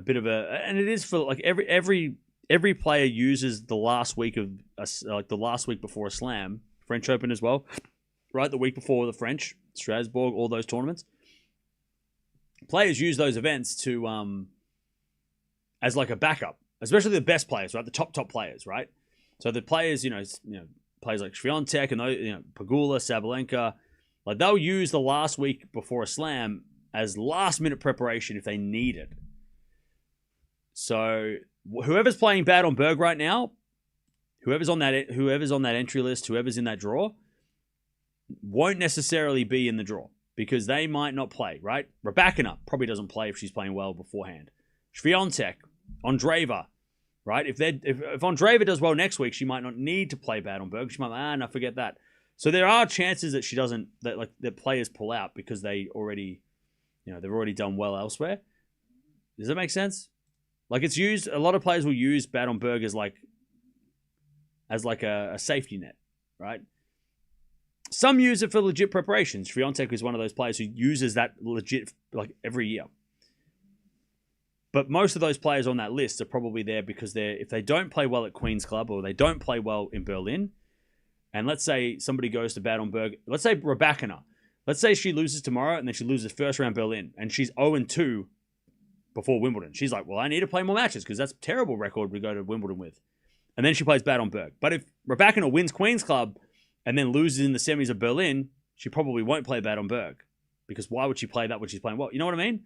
bit of and it is for like every player uses the last week of the last week before a slam, French Open as well, right? The week before the French, Strasbourg, all those tournaments. Players use those events to as like a backup, especially the best players, right? The top players, right? So the players, players like Swiatek and those, Pegula, Sabalenka, like they'll use the last week before a slam as last minute preparation if they need it. So whoever's playing Bad on Berg right now, whoever's on that entry list, whoever's in that draw, won't necessarily be in the draw because they might not play, right? Raducanu probably doesn't play if she's playing well beforehand. Swiatek, Andreeva, right? If Andreeva does well next week, she might not need to play bad on Berg. She might, no, forget that. So there are chances that she doesn't, that players pull out because they already, they've already done well elsewhere. Does that make sense? Like it's used, a lot of players will use bad on Berg as like a safety net, right? Some use it for legit preparations. Swiatek is one of those players who uses that legit like every year. But most of those players on that list are probably there because if they don't play well at Queen's Club or they don't play well in Berlin, and let's say somebody goes to bad on Berg, let's say Raducanu, let's say she loses tomorrow and then she loses first round Berlin and she's 0-2 before Wimbledon. She's like, well, I need to play more matches because that's a terrible record we go to Wimbledon with. And then she plays bad on Berg. But if Raducanu wins Queen's Club and then loses in the semis of Berlin, she probably won't play bad on Berg because why would she play that when she's playing well? You know what I mean?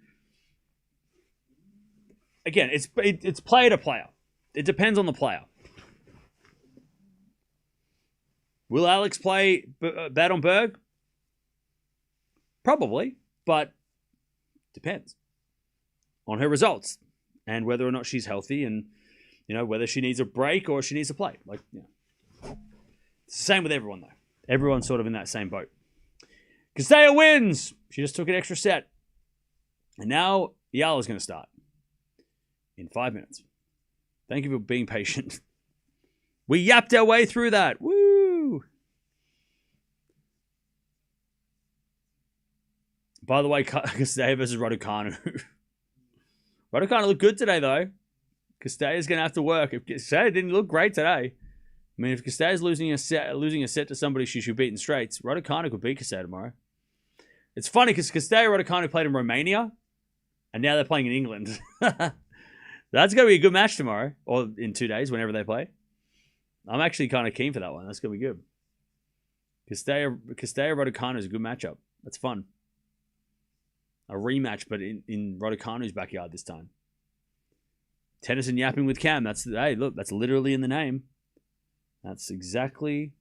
Again, it's player to player. It depends on the player. Will Alex play bad on Berg? Probably, but depends on her results and whether or not she's healthy and, whether she needs a break or she needs to play. It's the same with everyone, though. Everyone's sort of in that same boat. Castella wins. She just took an extra set. And now Eala's going to start in 5 minutes. Thank you for being patient. We yapped our way through that. Woo! By the way, Castella versus Raducanu. Raducanu looked good today, though. Castella's going to have to work. If Castella didn't look great today. I mean, if Castella's losing a set to somebody she should beat in straights, Raducanu could beat Castella tomorrow. It's funny because Castella and Raducanu played in Romania, and now they're playing in England. That's going to be a good match tomorrow, or in 2 days, whenever they play. I'm actually kind of keen for that one. That's going to be good. Castella Raducanu is a good matchup. That's fun. A rematch, but in Raducanu's backyard this time. Tennis and yapping with Cam. That's literally in the name. That's exactly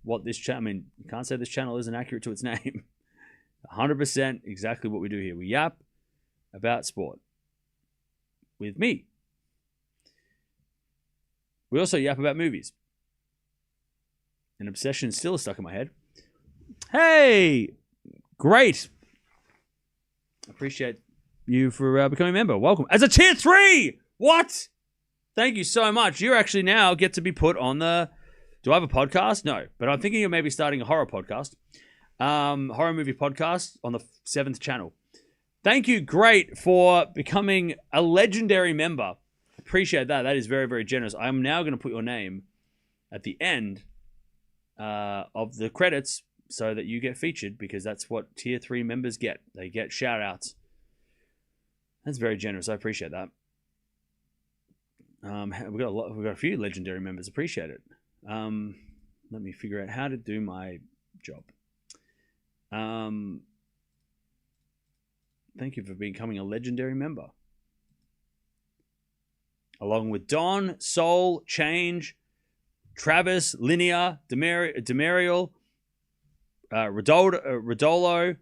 what this channel... I mean, you can't say this channel isn't accurate to its name. 100% exactly what we do here. We yap about sport. With me. We also yap about movies. An obsession still stuck in my head. Hey! Great! Appreciate you for becoming a member. Welcome. As a tier 3! What? Thank you so much. You actually now get to be put on the... Do I have a podcast? No. But I'm thinking of maybe starting a horror podcast. Horror movie podcast on the 7th channel. Thank you, Great, for becoming a legendary member. Appreciate that. That is very, very generous. I am now going to put your name at the end of the credits so that you get featured because that's what tier 3 members get. They get shout outs. That's very generous. I appreciate that. We've got a few legendary members. Appreciate it. Let me figure out how to do my job. Thank you for becoming a legendary member. Along with Don, Soul, Change, Travis, Linear, Demariel, Rodolo,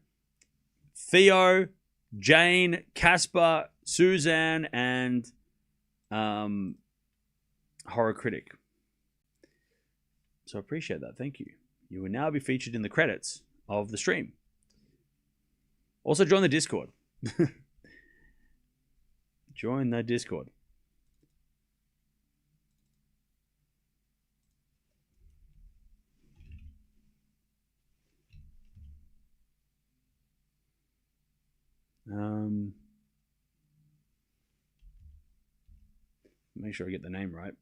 Theo, Jane, Casper, Suzanne, and Horror Critic. So I appreciate that. Thank you. You will now be featured in the credits of the stream. Also join the Discord. Join the Discord. Make sure I get the name right.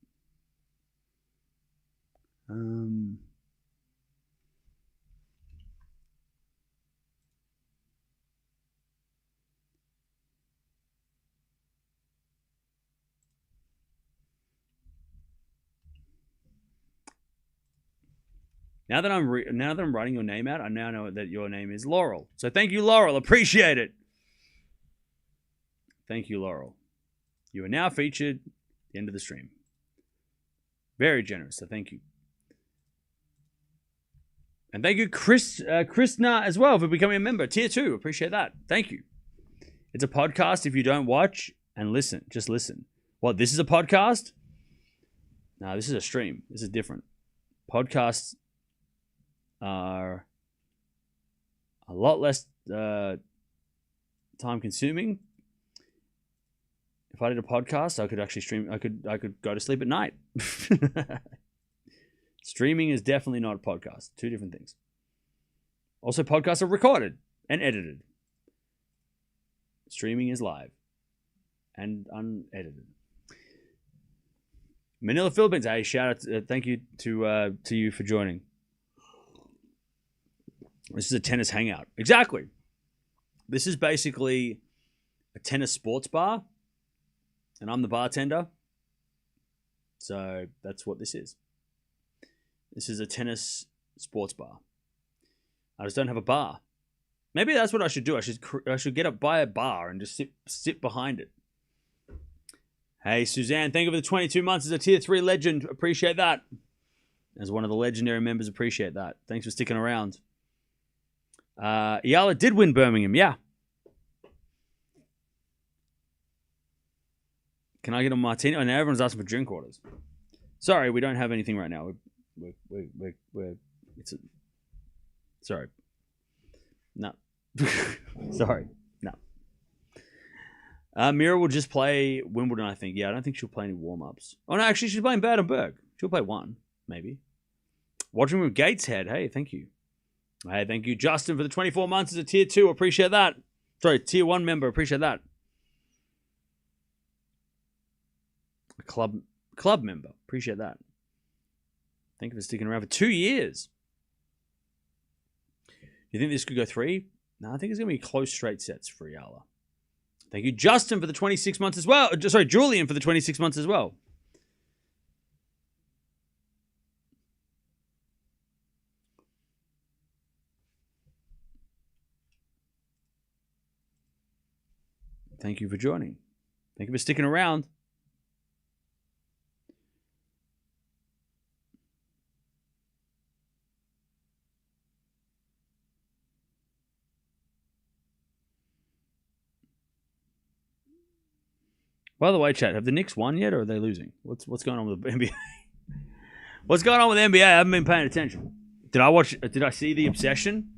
Now that I'm writing your name out, I now know that your name is Laurel. So thank you, Laurel. Appreciate it. Thank you, Laurel. You are now featured at the end of the stream. Very generous, so thank you. And thank you, Krishna, as well, for becoming a member. Tier 2, appreciate that. Thank you. It's a podcast. If you don't watch and listen, just listen. What, this is a podcast? No, this is a stream. This is different. Podcasts are a lot less time consuming. If I did a podcast, I could actually stream. I could go to sleep at night. Streaming is definitely not a podcast. Two different things. Also, podcasts are recorded and edited. Streaming is live and unedited. Manila Philippines. Hey, shout out! Thank you to you for joining. This is a tennis hangout. Exactly. This is basically a tennis sports bar, and I'm the bartender. So that's what this is. This is a tennis sports bar. I just don't have a bar. Maybe that's what I should do. I should buy a bar and just sit behind it. Hey, Suzanne, thank you for the 22 months as a Tier 3 legend. Appreciate that. As one of the legendary members, appreciate that. Thanks for sticking around. Eala did win Birmingham, yeah. Can I get a martini? Oh, now everyone's asking for drink orders. Sorry, we don't have anything right now. Sorry. No. Sorry. No. Mirra will just play Wimbledon, I think. Yeah, I don't think she'll play any warm-ups. Oh, no, actually, she's playing Baden-Berg. She'll play one, maybe. Watching with Gateshead. Hey, thank you. Hey, thank you, Justin, for the 24 months as a Tier 2. Appreciate that. Sorry, Tier 1 member. Appreciate that. A club member. Appreciate that. Thank you for sticking around for 2 years. You think this could go 3? No, I think it's going to be close straight sets for Eala. Thank you, Justin, for the 26 months as well. Sorry, Julian for the 26 months as well. Thank you for joining. Thank you for sticking around. By the way, chat, have the Knicks won yet, or are they losing? What's going on with the NBA? What's going on with the NBA? I haven't been paying attention. Did I see The Obsession?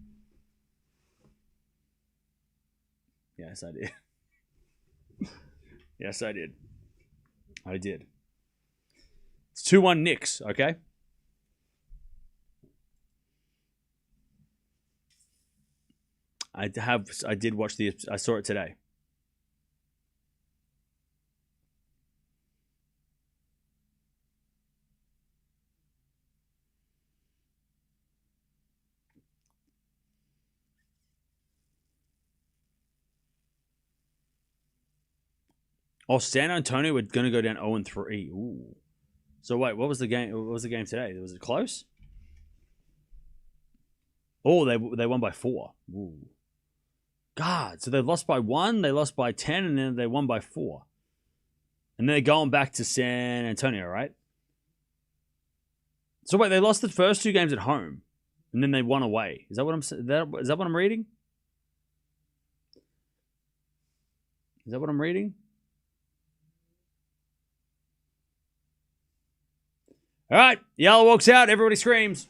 Yes, I did. Yes, I did. I did. It's 2-1 Knicks, okay? I did watch I saw it today. Oh, San Antonio were going to go down 0-3. Ooh. So wait, what was the game? What was the game today? Was it close? Oh, they won by 4. Ooh. God, so they lost by 1, they lost by 10, and then they won by 4. And then they're going back to San Antonio, right? So wait, they lost the first 2 games at home, and then they won away. Is that what is that what I'm reading? Is that what I'm reading? All right, Eala walks out. Everybody screams.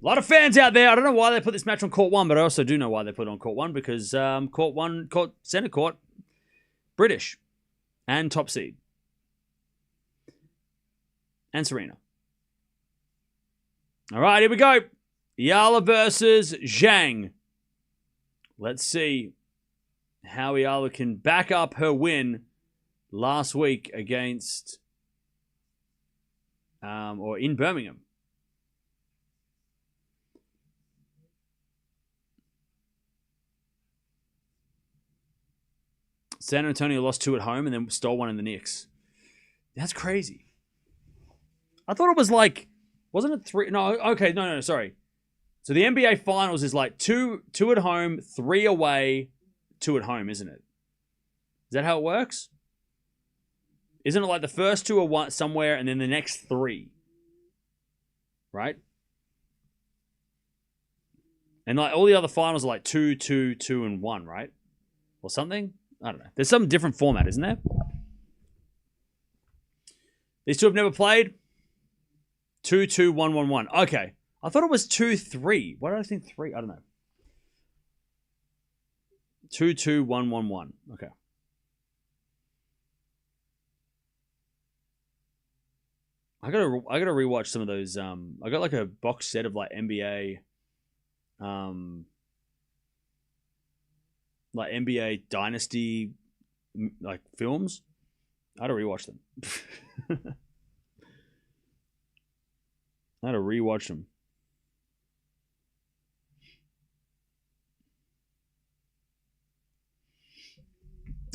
A lot of fans out there. I don't know why they put this match on court 1, but I also do know why they put it on court 1 because center court, British, and top seed, and Serena. All right, here we go. Eala versus Zhang. Let's see how Eala can back up her win last week against, or in Birmingham. San Antonio lost 2 at home and then stole 1 in the Knicks. That's crazy. I thought it was like, wasn't it 3? No, okay, no, sorry. So the NBA Finals is like 2 at home, 3 away, 2 at home, isn't it? Is that how it works? Isn't it like the first 2 are one somewhere and then the next 3 right? And like all the other finals are like 2, 2, 2, and 1, right? Or something? I don't know. There's some different format, isn't there? These two have never played. 2, 2, 1, 1, 1. Okay. I thought it was 2, 3. Why did I think 3? I don't know. 2, 2, 1, 1, 1. Okay. I gotta rewatch some of those. I got like a box set of like NBA, like NBA Dynasty, like films. I gotta rewatch them. I gotta rewatch them.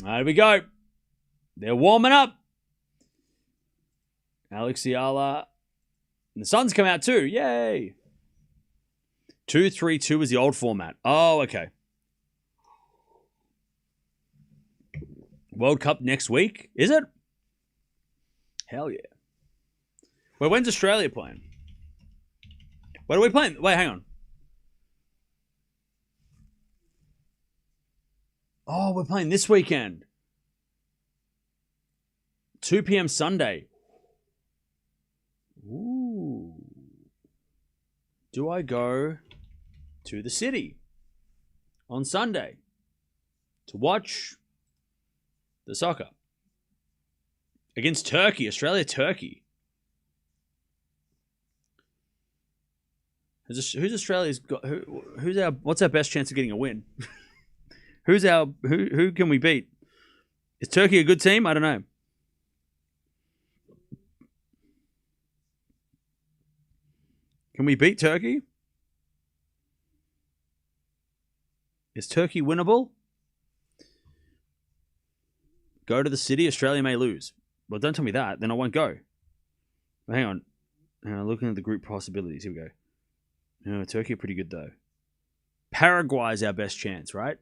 There we go. They're warming up. Alexandra Eala. And the sun's come out too. Yay. 2-3-2 is the old format. Oh, okay. World Cup next week, is it? Hell yeah. Well, when's Australia playing? What are we playing? Wait, hang on. Oh, we're playing this weekend. 2 p.m. Sunday. Ooh. Do I go to the city on Sunday to watch the soccer against Turkey, Australia-Turkey? Who's Australia's got? What's our best chance of getting a win? Who can we beat? Is Turkey a good team? I don't know. Can we beat Turkey? Is Turkey winnable? Go to the city. Australia may lose. Well, don't tell me that. Then I won't go. Hang on. Looking at the group possibilities. Here we go. No, Turkey are pretty good though. Paraguay is our best chance, right?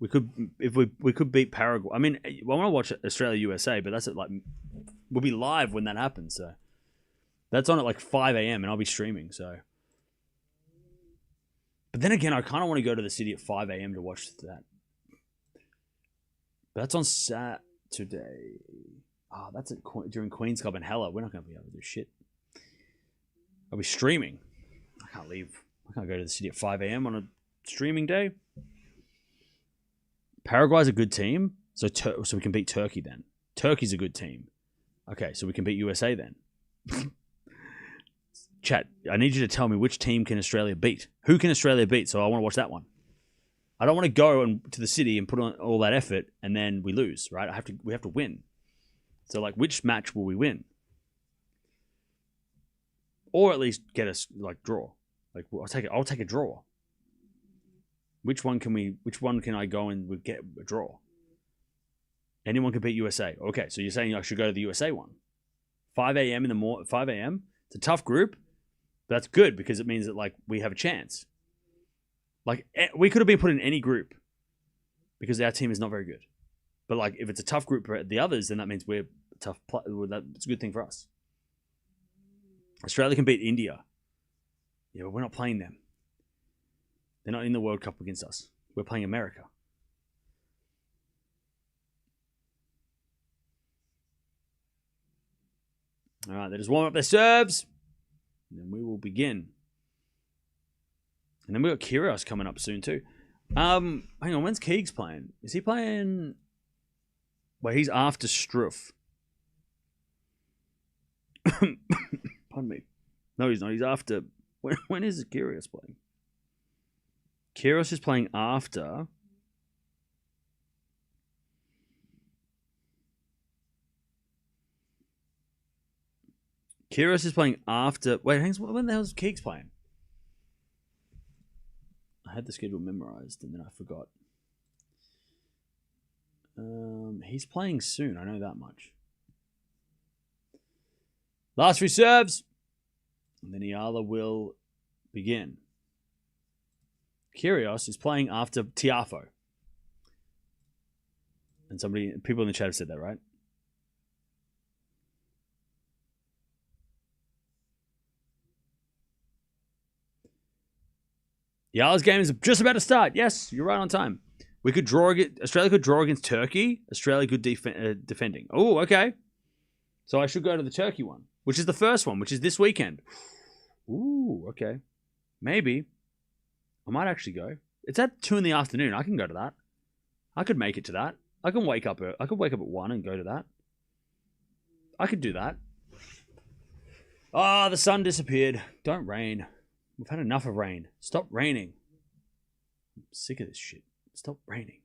We could beat Paraguay. I mean, I want to watch Australia USA, but that's like we'll be live when that happens. So that's on at like 5 a.m. and I'll be streaming. So, but then again, I kind of want to go to the city at 5 a.m. to watch that. But that's on Saturday. Oh, that's during Queen's Cup in Hella. We're not going to be able to do shit. I'll be streaming. I can't leave. I can't go to the city at 5 a.m. on a streaming day. Paraguay's a good team, so we can beat Turkey then. Turkey's a good team. Okay, so we can beat USA then. Chat, I need you to tell me which team can Australia beat. Who can Australia beat? So I want to watch that one. I don't want to go to the city and put on all that effort and then we lose, right? We have to win. So like, which match will we win? Or at least get us like draw. Like I'll take a draw. Which one can I go and we get a draw? Anyone can beat USA. Okay, so you're saying I should go to the USA one. 5 a.m. in the morning. 5 a.m. It's a tough group. But that's good because it means that like we have a chance. Like we could have been put in any group because our team is not very good. But like if it's a tough group for the others, then that means we're tough. That's a good thing for us. Australia can beat India. Yeah, but we're not playing them. They're not in the World Cup against us. We're playing America. All right, they just warm up their serves. And then we will begin. And then we got Kyrgios coming up soon too. Hang on, when's Keegs playing? Is he playing? Well, he's after Struff. Pardon me. No, he's not. He's after. When is Kyrgios playing? Kyrgios is playing after. Kyrgios is playing after. Wait, when the hell is Keegs playing? I had the schedule memorized and then I forgot. He's playing soon. I know that much. Last three serves. And then Eala will begin. Kyrgios is playing after Tiafoe. And people in the chat have said that, right? Eala's game is just about to start. Yes, you're right on time. We could draw. Australia could draw against Turkey. Australia could defending. Oh, okay. So I should go to the Turkey one, which is the first one, which is this weekend. Ooh, okay. Maybe. I might actually go. It's at 2 PM. I can go to that. I could make it to that. I could wake up at 1 and go to that. I could do that. Ah, the sun disappeared. Don't rain. We've had enough of rain. Stop raining. I'm sick of this shit. Stop raining.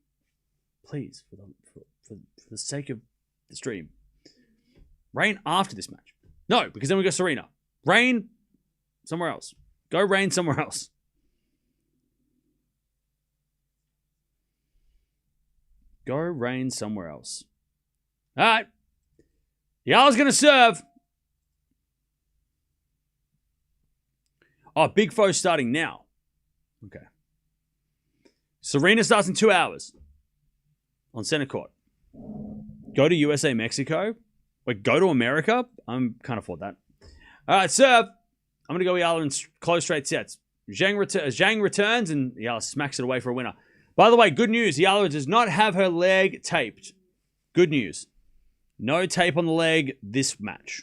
Please, for the sake of the stream. Rain after this match. No, because then we go Serena. Rain somewhere else. Go rain somewhere else. Go rain somewhere else. All right. Eala's going to serve. Oh, Big Foe starting now. Okay. Serena starts in 2 hours on center court. Go to USA, Mexico. Wait, go to America? I can't afford that. All right, serve. I'm going to go Eala in close straight sets. Zhang returns and Eala smacks it away for a winner. By the way, good news. Eala does not have her leg taped. Good news. No tape on the leg this match.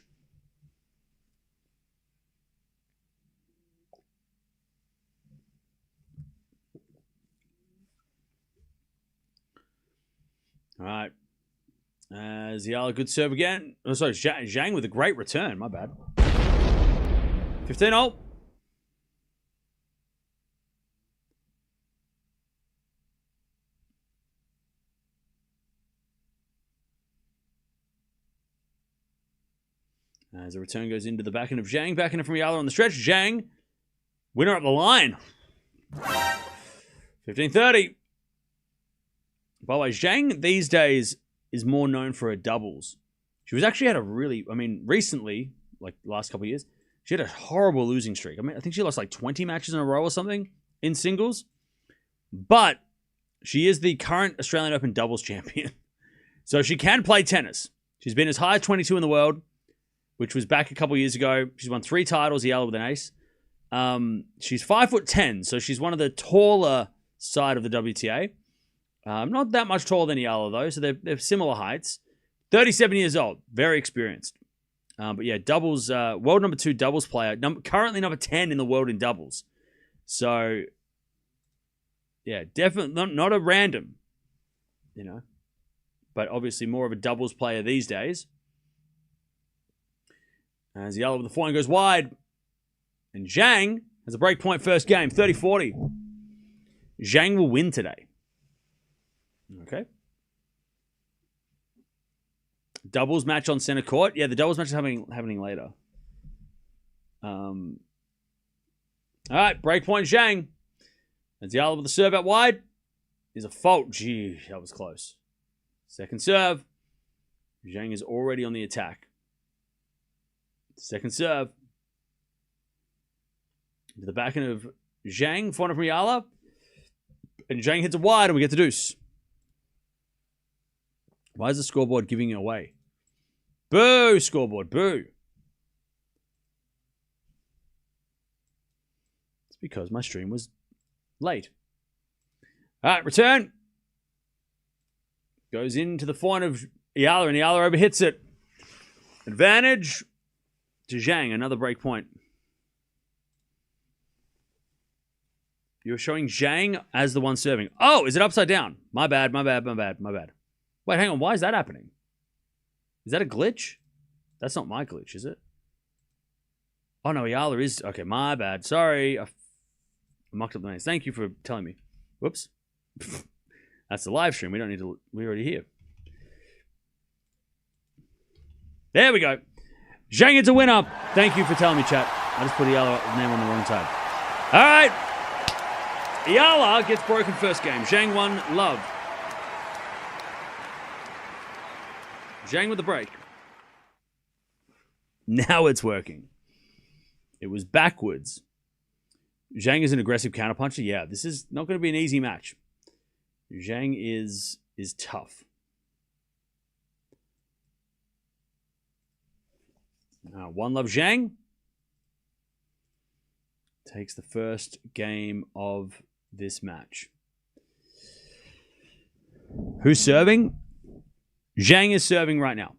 All right. Eala, good serve again. Oh, sorry, Zhang with a great return. My bad. 15-0. As the return goes into the backhand of Zhang. Backhand from Eala on the stretch. Zhang, winner up the line. 15-30. By the way, Zhang these days is more known for her doubles. She was actually had a really, recently, like the last couple of years, she had a horrible losing streak. I think she lost like 20 matches in a row or something in singles. But she is the current Australian Open doubles champion. So she can play tennis. She's been as high as 22 in the world, which was back a couple of years ago. She's won 3 titles, Eala with an ace. She's 5'10", so she's one of the taller side of the WTA. Not that much taller than Eala, though, so they're similar heights. 37 years old, very experienced. But yeah, doubles, world number 2 doubles player, currently number 10 in the world in doubles. So, yeah, definitely not a random, but obviously more of a doubles player these days. As Eala with the forehand goes wide. And Zhang has a break point first game, 30-40. Zhang will win today. Okay. Doubles match on center court. Yeah, the doubles match is happening later. All right, break point Zhang. As Eala with the serve out wide. Is a fault. Gee, that was close. Second serve. Zhang is already on the attack. Second serve. To the backhand of Zhang, forehand from Eala. And Zhang hits it wide and we get the deuce. Why is the scoreboard giving it away? Boo, scoreboard, boo. It's because my stream was late. All right, return. Goes into the forehand of Eala and Eala overhits it. Advantage to Zhang, another break point. You're showing Zhang as the one serving. Oh, is it upside down? My bad. Wait, hang on. Why is that happening? Is that a glitch? That's not my glitch, is it? Oh, no, Eala is... Okay, my bad. Sorry. I mucked up the names. Thank you for telling me. Whoops. That's the live stream. We don't need to... We're already here. There we go. Zhang is a winner. Thank you for telling me, chat. I just put Eala's name on the wrong side. All right. Eala gets broken first game. Zhang won. Love. Zhang with the break. Now it's working. It was backwards. Zhang is an aggressive counterpuncher. Yeah, this is not going to be an easy match. Zhang is tough. One love Zhang. takes the first game of this match. Who's serving? Zhang is serving right now.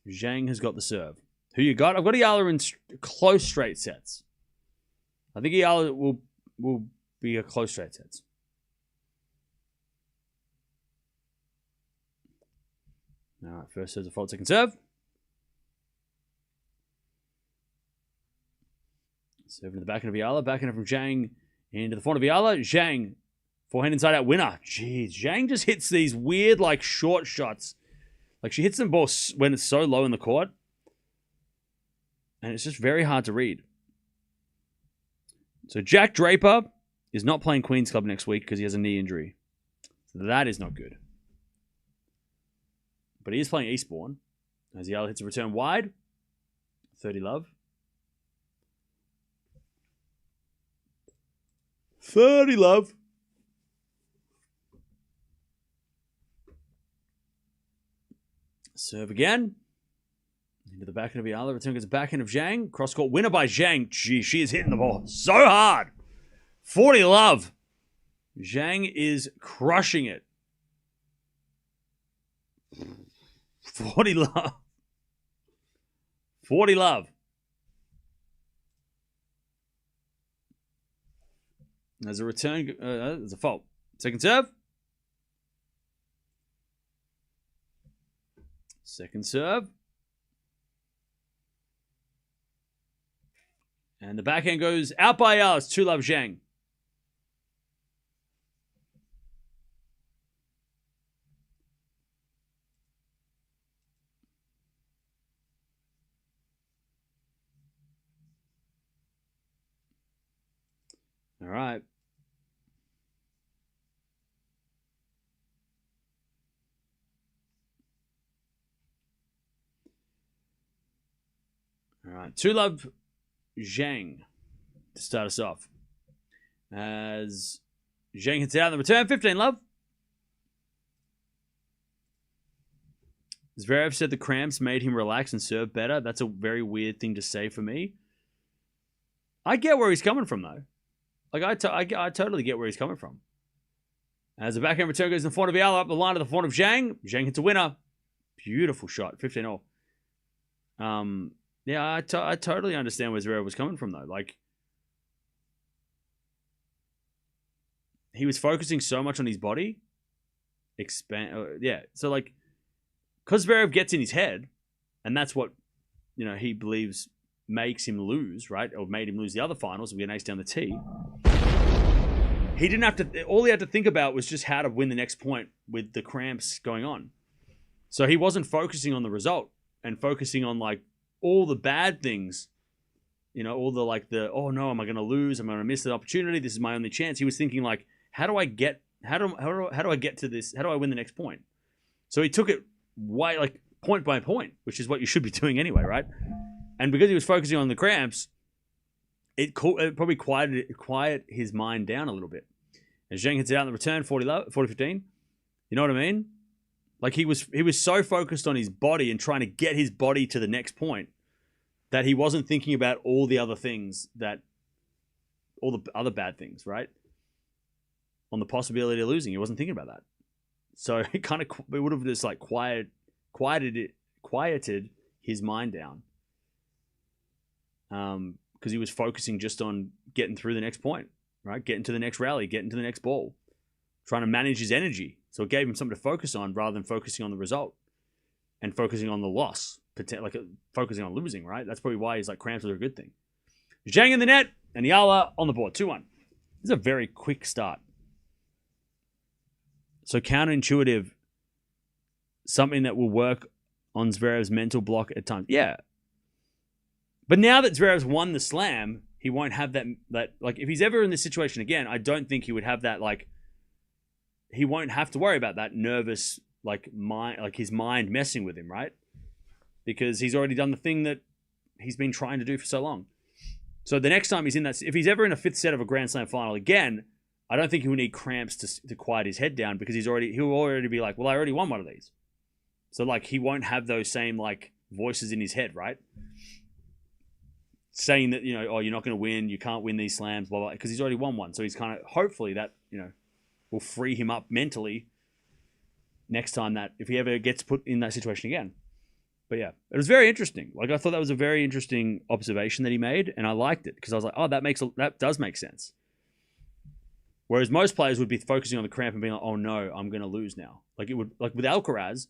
Zhang has got the serve. Who you got? I've got Eala in close straight sets. I think Eala will be a close straight sets. All right, first serve's a fault, second serve. Serving to the backhand of Eala, backhand from Zhang into the front of Eala. Zhang, forehand inside out winner. Jeez, Zhang just hits these weird, like, short shots. Like, she hits them ball when it's so low in the court. And it's just very hard to read. So Jack Draper is not playing Queen's Club next week because he has a knee injury. So that is not good. But he is playing Eastbourne. As Eala hits a return wide. 30 love. 30 love. Serve again. Into the backhand of Eala. Return gets a backhand of Zhang. Cross court winner by Zhang. Gee, she is hitting the ball so hard. 40 love. Zhang is crushing it. 40 love. 40 love. There's a return. There's a fault. Second serve. Second serve. And the backhand goes out by Eala. It's 2 love Zhang. All right. All right. 2 love Zhang to start us off. As Zhang hits it out in the return. 15 love. Zverev said the cramps made him relax and serve better. That's a very weird thing to say for me. I get where he's coming from, though. Like, I totally get where he's coming from. As the backhand return goes in the front of Eala, up the line of the front of Zhang. Zhang hits a winner. Beautiful shot. 15-all. Yeah, I totally understand where Zverev was coming from, though. Like, he was focusing so much on his body. So, like, because Zverev gets in his head, and that's what, he believes makes him lose, right? Or made him lose the other finals. We get an ace down the tee. He didn't have to... All he had to think about was just how to win the next point with the cramps going on. So he wasn't focusing on the result and focusing on, like, all the bad things. All the, oh no, am I going to lose? Am I going to miss the opportunity? This is my only chance. He was thinking, like, how do I get to this? How do I win the next point? So he took it point by point, which is what you should be doing anyway, right? And because he was focusing on the cramps, it probably quieted his mind down a little bit. As Zhang hits it out in the return, 40-15. You know what I mean? Like, he was so focused on his body and trying to get his body to the next point that he wasn't thinking about all the other things all the other bad things, right? On the possibility of losing, he wasn't thinking about that. So it would have just like quieted his mind down. Because he was focusing just on getting through the next point, right? Getting to the next rally, getting to the next ball, trying to manage his energy. So it gave him something to focus on rather than focusing on the result and focusing on the loss, focusing on losing, right? That's probably why he's like, cramps are a good thing. Zhang in the net and Eala on the board, 2-1. This is a very quick start. So counterintuitive, something that will work on Zverev's mental block at times. Yeah. But now that Zverev's won the slam, he won't have that like, if he's ever in this situation again, I don't think he would have that, like, he won't have to worry about that nervous, like, his mind messing with him, right? Because he's already done the thing that he's been trying to do for so long. So the next time he's in that, if he's ever in a fifth set of a Grand Slam final again, I don't think he'll need cramps to quiet his head down, because he'll already be like, well, I already won one of these. So, like, he won't have those same, like, voices in his head, right? saying that, oh, you're not going to win, you can't win these slams, blah, blah, because he's already won one. So he's kind of, hopefully that, will free him up mentally next time that if he ever gets put in that situation again. But yeah, it was very interesting. Like, I thought that was a very interesting observation that he made, and I liked it because I was like, oh, that does make sense. Whereas most players would be focusing on the cramp and being like, oh no, I'm going to lose now. Like it would, like with Alcaraz,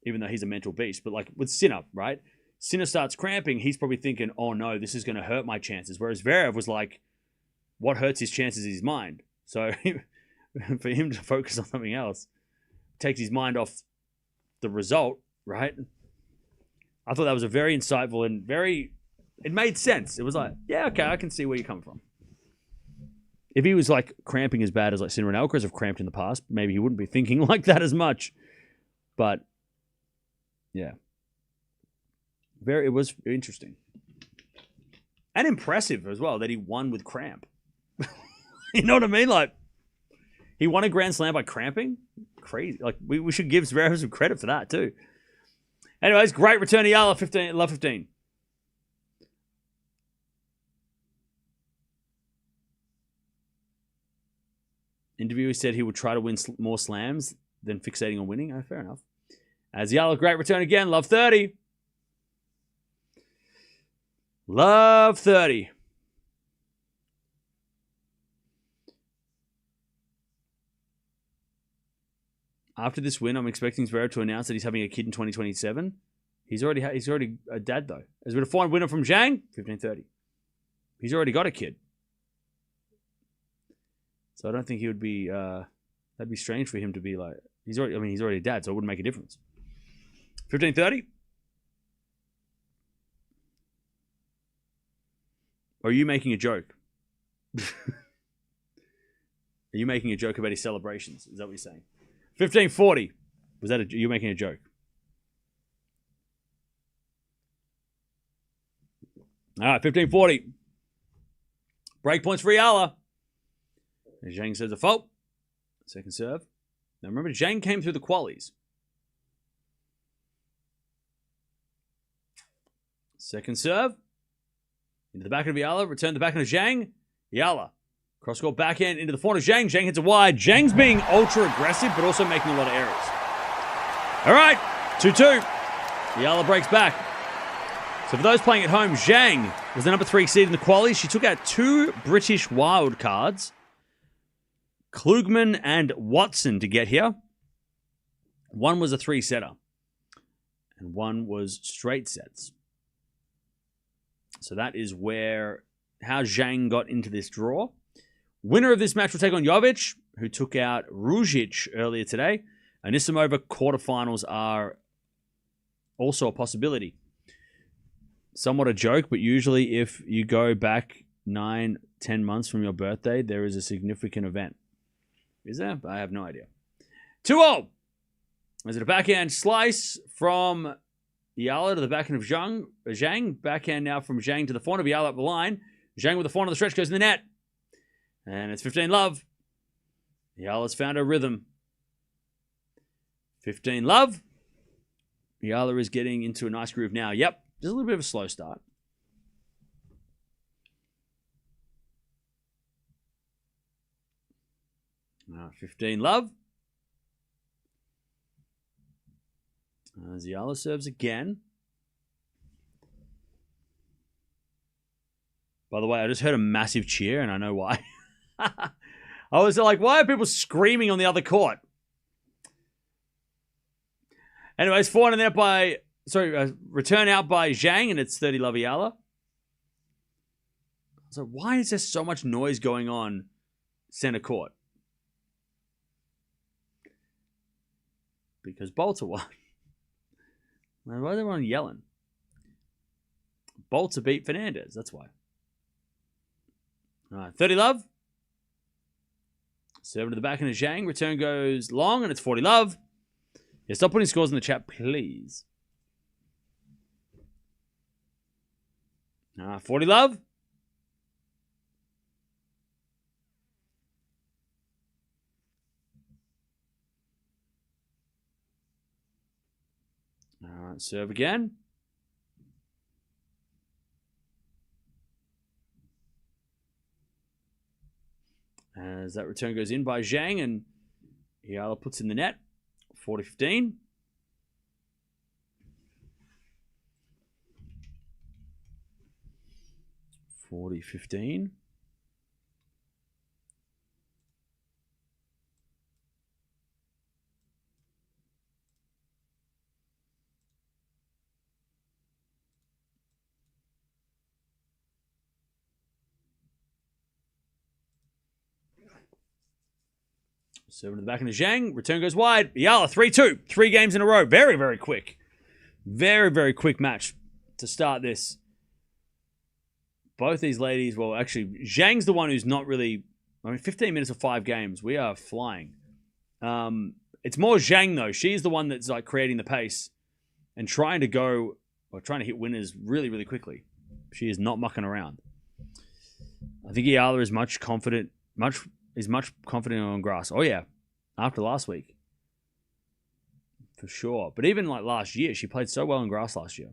even though he's a mental beast, but like with Sinner, right? Sinner starts cramping, he's probably thinking, oh no, this is going to hurt my chances. Whereas Zverev was like, what hurts his chances is his mind. So for him to focus on something else takes his mind off the result, right? I thought that was a very insightful and it made sense. It was like, yeah, okay, I can see where you come from. If he was like cramping as bad as like Sinner and Alcaraz have cramped in the past, maybe he wouldn't be thinking like that as much. But yeah, it was interesting and impressive as well that he won with cramp. You know what I mean? Like, he won a Grand Slam by cramping. Crazy. Like, we should give Zverev some credit for that too. Anyways, great return to Eala, 15, love 15. Interviewer said he would try to win more slams than fixating on winning. Oh, fair enough. As Eala, great return again, love 30. Love 30. After this win, I'm expecting Zverev to announce that he's having a kid in 2027. He's already a dad, though. As with a fine winner from Zhang, 15-30. He's already got a kid. So I don't think he would be... that'd be strange for him to be like... He's already a dad, so it wouldn't make a difference. 15-30. Or are you making a joke? Are you making a joke about his celebrations? Is that what you're saying? 15-40. Was that you making a joke? All right, 15-40. Break points for Eala. Zhang says a fault. Second serve. Now remember, Zhang came through the qualies. Second serve. Into the back of Eala. Return to the back of Zhang. Eala. Cross-court backhand into the front of Zhang. Zhang hits it wide. Zhang's being ultra-aggressive, but also making a lot of errors. All right, 2-2. Eala breaks back. So for those playing at home, Zhang was the number 3 seed in the qualies. She took out 2 British wild cards, Klugman and Watson, to get here. One was a 3-setter, and one was straight sets. So that is how Zhang got into this draw. Winner of this match will take on Jovic, who took out Ružić earlier today. Anisimova quarterfinals are also a possibility. Somewhat a joke, but usually if you go back 9-10 months from your birthday, there is a significant event. Is there? I have no idea. 2-0. Is it a backhand slice from Eala to the backhand of Zhang. Backhand now from Zhang to the front of Eala up the line. Zhang with the front of the stretch goes in the net. And it's 15-love. Eala's found her rhythm. 15-love. Eala is getting into a nice groove now. Yep, just a little bit of a slow start. All right, 15-love. As Eala serves again. By the way, I just heard a massive cheer, and I know why. I was like, why are people screaming on the other court? Anyways, return out by Zhang, and it's 30-love Eala. So why is there so much noise going on center court? Because Bolter won. Why is everyone yelling? Bolter beat Fernandez, that's why. All right, 30-love. Serve to the back end of Zhang. Return goes long, and it's 40-love. Yeah, stop putting scores in the chat, please. 40-love. All right, serve again. As that return goes in by Zhang, and Eala puts in the net. 40-15. Serving to the back of the Zhang. Return goes wide. Eala, 3-2. 3 games in a row. Very, very quick. Very, very quick match to start this. Both these ladies, well, actually, Zhang's the one who's not really... 15 minutes of 5 games. We are flying. It's more Zhang, though. She's the one that's like creating the pace and trying to go... or trying to hit winners really, really quickly. She is not mucking around. I think Eala is much confident on grass. Oh, yeah. After last week. For sure. But even like last year, she played so well on grass last year.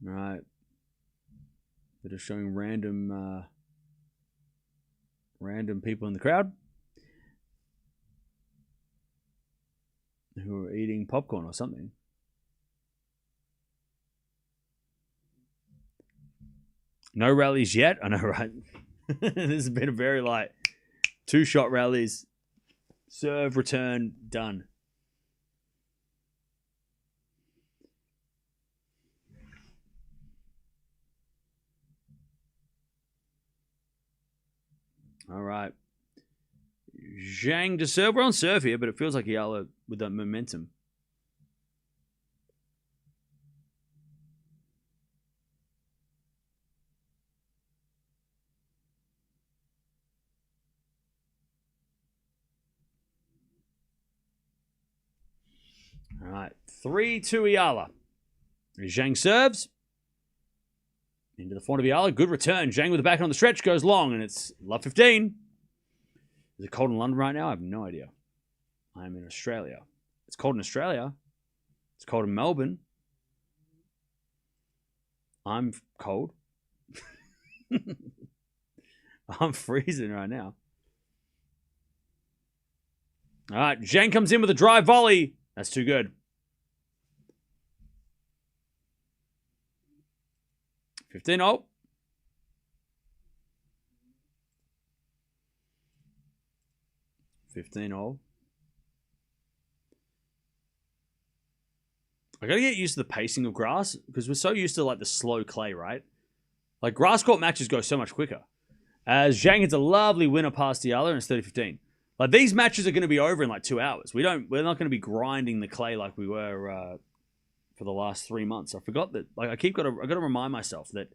All right. They're just showing random people in the crowd who are eating popcorn or something. No rallies yet. I know, right? This has been a very light 2-shot rallies. Serve, return, done. All right. Zhang to serve. We're on serve here, but it feels like Eala with that momentum. All right. 3-2 Eala. Zhang serves. Into the front of Eala. Good return. Zhang with the back on the stretch goes long, and it's love 15. Is it cold in London right now? I have no idea. I'm in Australia. It's cold in Australia. It's cold in Melbourne. I'm cold. I'm freezing right now. All right. Zhang comes in with a drive volley. That's too good. 15-0. I gotta get used to the pacing of grass because we're so used to like the slow clay, right? Like grass court matches go so much quicker. As Zhang hits a lovely winner past Eala and it's 30-15. Like these matches are going to be over in like 2 hours. We're not going to be grinding the clay like we were for the last 3 months. I forgot that. Like I got to remind myself that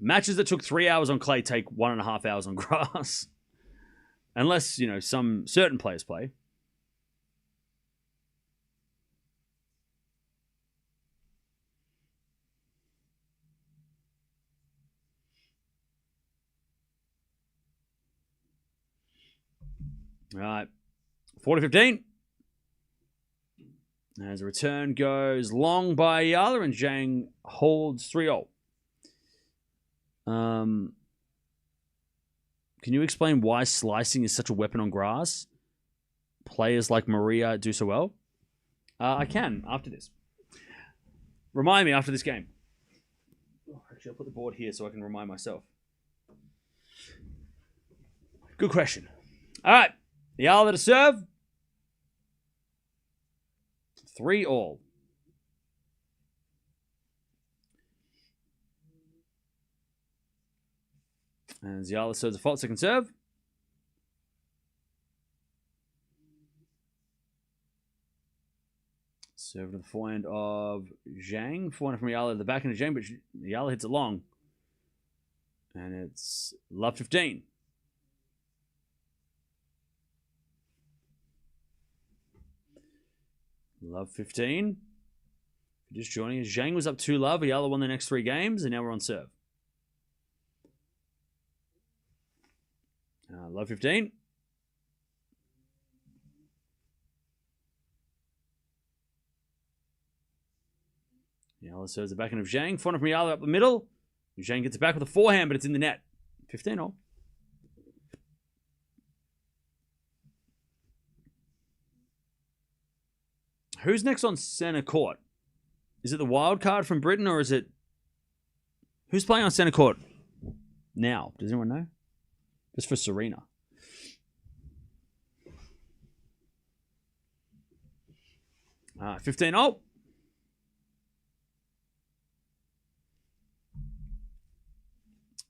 matches that took 3 hours on clay take 1.5 hours on grass, unless some certain players play. All right, 40-15. As a return goes long by Eala and Zhang holds 3-0. Can you explain why slicing is such a weapon on grass? Players like Maria do so well? I can after this. Remind me after this game. Actually, I'll put the board here so I can remind myself. Good question. All right. Eala to serve. 3-3. And Eala serves a fault second serve. Serve to the forehand of Zhang. Forehand from Eala at the back end of Zhang, but Eala hits it long. And it's love 15. Love 15. If you're just joining us, Zhang was up 2-love. Eala won the next 3 games, and now we're on serve. Love 15. Eala serves the backhand of Zhang. Forehand from Eala up the middle. Zhang gets it back with a forehand, but it's in the net. 15-all. Who's next on center court? Is it the wild card from Britain, or is it... Who's playing on center court now? Does anyone know? Just for Serena. All right, 15-all.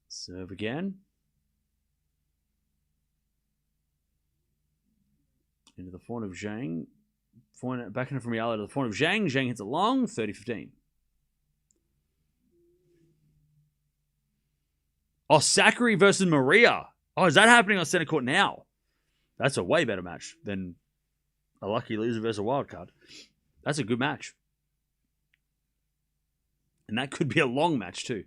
Serve again. Into the forehand of Zhang. Backhand from Eala to the forehand of Zhang. Zhang hits it long. 30-15. Oh, Sakkari versus Maria. Oh, is that happening on center court now? That's a way better match than a lucky loser versus a wild card. That's a good match. And that could be a long match too.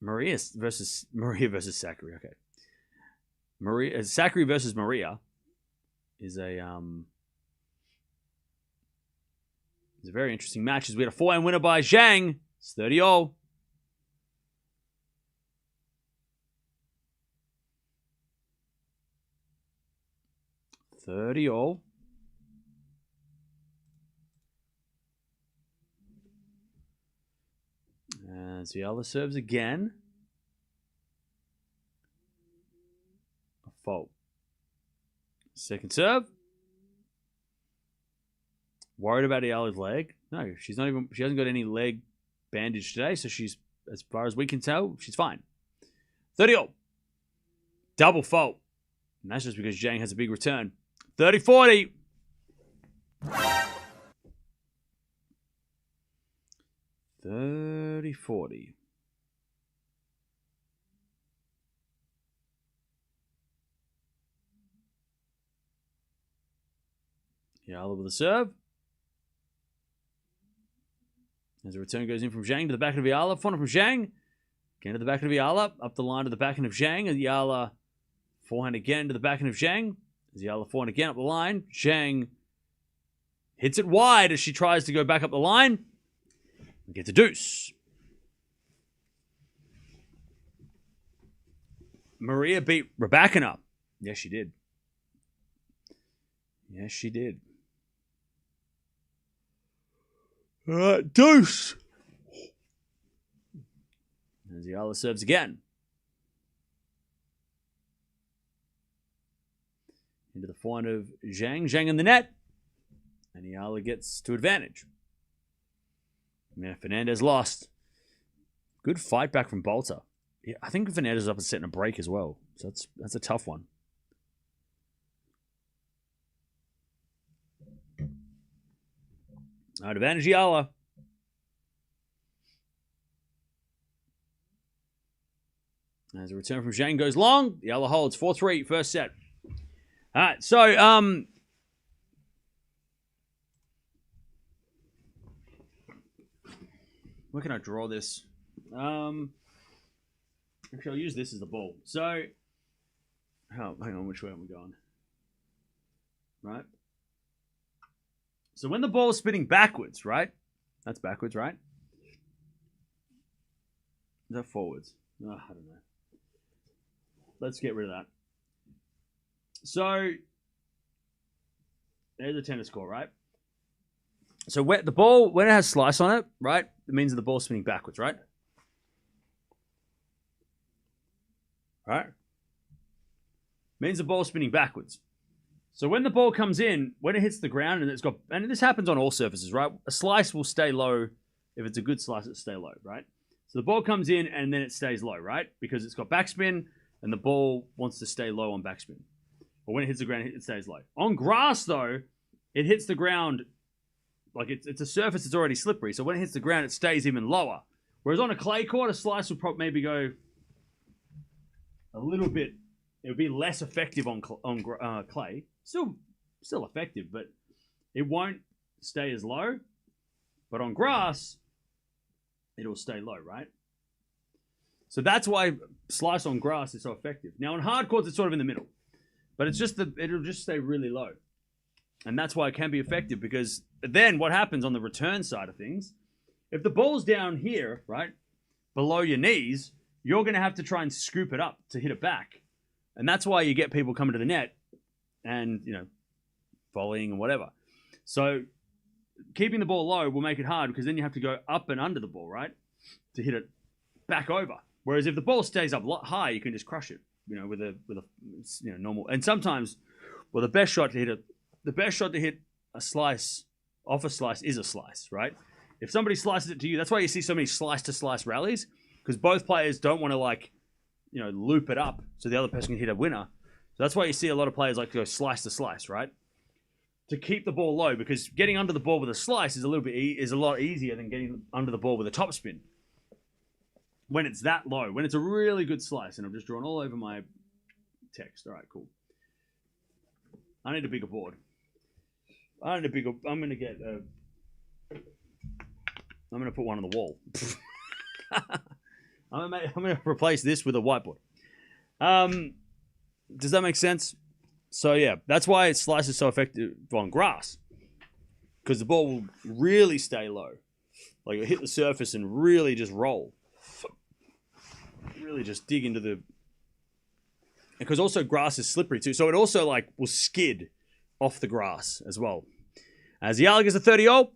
Maria versus Sakkari. Okay. Sakkari versus Maria is a very interesting match. As we had a 4-hand winner by Zhang. It's 30-all. And Eala serves again. A fault. Second serve. Worried about Eala's leg? No, she hasn't got any leg bandage today, so she's, as far as we can tell, she's fine. 30-all. Double fault. And that's just because Zhang has a big return. 30-40. 30-40. Eala with a serve. As the return goes in from Zhang to the back of Eala. Forehand from Zhang. Again to the back of Eala. Up the line to the backhand of Zhang. And Eala forehand again to the backhand of Zhang. As Eala forehand again up the line. Zhang hits it wide as she tries to go back up the line. And gets a deuce. Maria beat Raducanu. Yes, she did. Yes, she did. All right, deuce. As Eala serves again. Into the forehand of Zhang. Zhang in the net. And Eala gets to advantage. Yeah, Fernandez lost. Good fight back from Bolter. Yeah, I think Fernandez is up and setting a break as well. So that's a tough one. All right, advantage Eala. As a return from Zhang goes long, Eala holds 4-3, first set. All right, so where can I draw this? Actually, I'll use this as the ball. So, hang on, which way are we going? Right. So when the ball is spinning backwards, right? That's backwards, right? Is that forwards? Oh, I don't know. Let's get rid of that. So there's a tennis court, right? So when the ball, when it has slice on it, right? It means the ball's spinning backwards, right? Right? Means the ball's spinning backwards. So when the ball comes in, when it hits the ground and this happens on all surfaces, right? A slice will stay low. If it's a good slice, it'll stay low, right? So the ball comes in and then it stays low, right? Because it's got backspin and the ball wants to stay low on backspin. But when it hits the ground, it stays low. On grass, though, it hits the ground like it's a surface that's already slippery. So when it hits the ground, it stays even lower. Whereas on a clay court, a slice would probably maybe go a little bit. It would be less effective on clay. Still effective, but it won't stay as low. But on grass, it'll stay low, right? So that's why slice on grass is so effective. Now on hard courts, it's sort of in the middle, but it'll just stay really low, and that's why it can be effective. Because then what happens on the return side of things If the ball's down here, right, below your knees, you're going to have to try and scoop it up to hit it back. And that's why you get people coming to the net and, volleying and whatever. So keeping the ball low will make it hard because then you have to go up and under the ball, right, to hit it back over. Whereas if the ball stays up high, you can just crush it, with a normal. And sometimes, the best shot to hit a slice off a slice is a slice, right? If somebody slices it to you, that's why you see so many slice-to-slice rallies, because both players don't want to, loop it up so the other person can hit a winner. So that's why you see a lot of players like to go slice-to-slice, right? To keep the ball low, because getting under the ball with a slice is a lot easier than getting under the ball with a topspin. When it's that low, when it's a really good slice, and I'm just drawing all over my text. All right, cool. I need a bigger board. I'm going to put one on the wall. I'm going to replace this with a whiteboard. Does that make sense? So, yeah, that's why slice is so effective on grass. Because the ball will really stay low. Like, it'll hit the surface and really just roll. Really just dig into the... Because also grass is slippery too. So it also, will skid off the grass as well. As Eala gets a 30-0.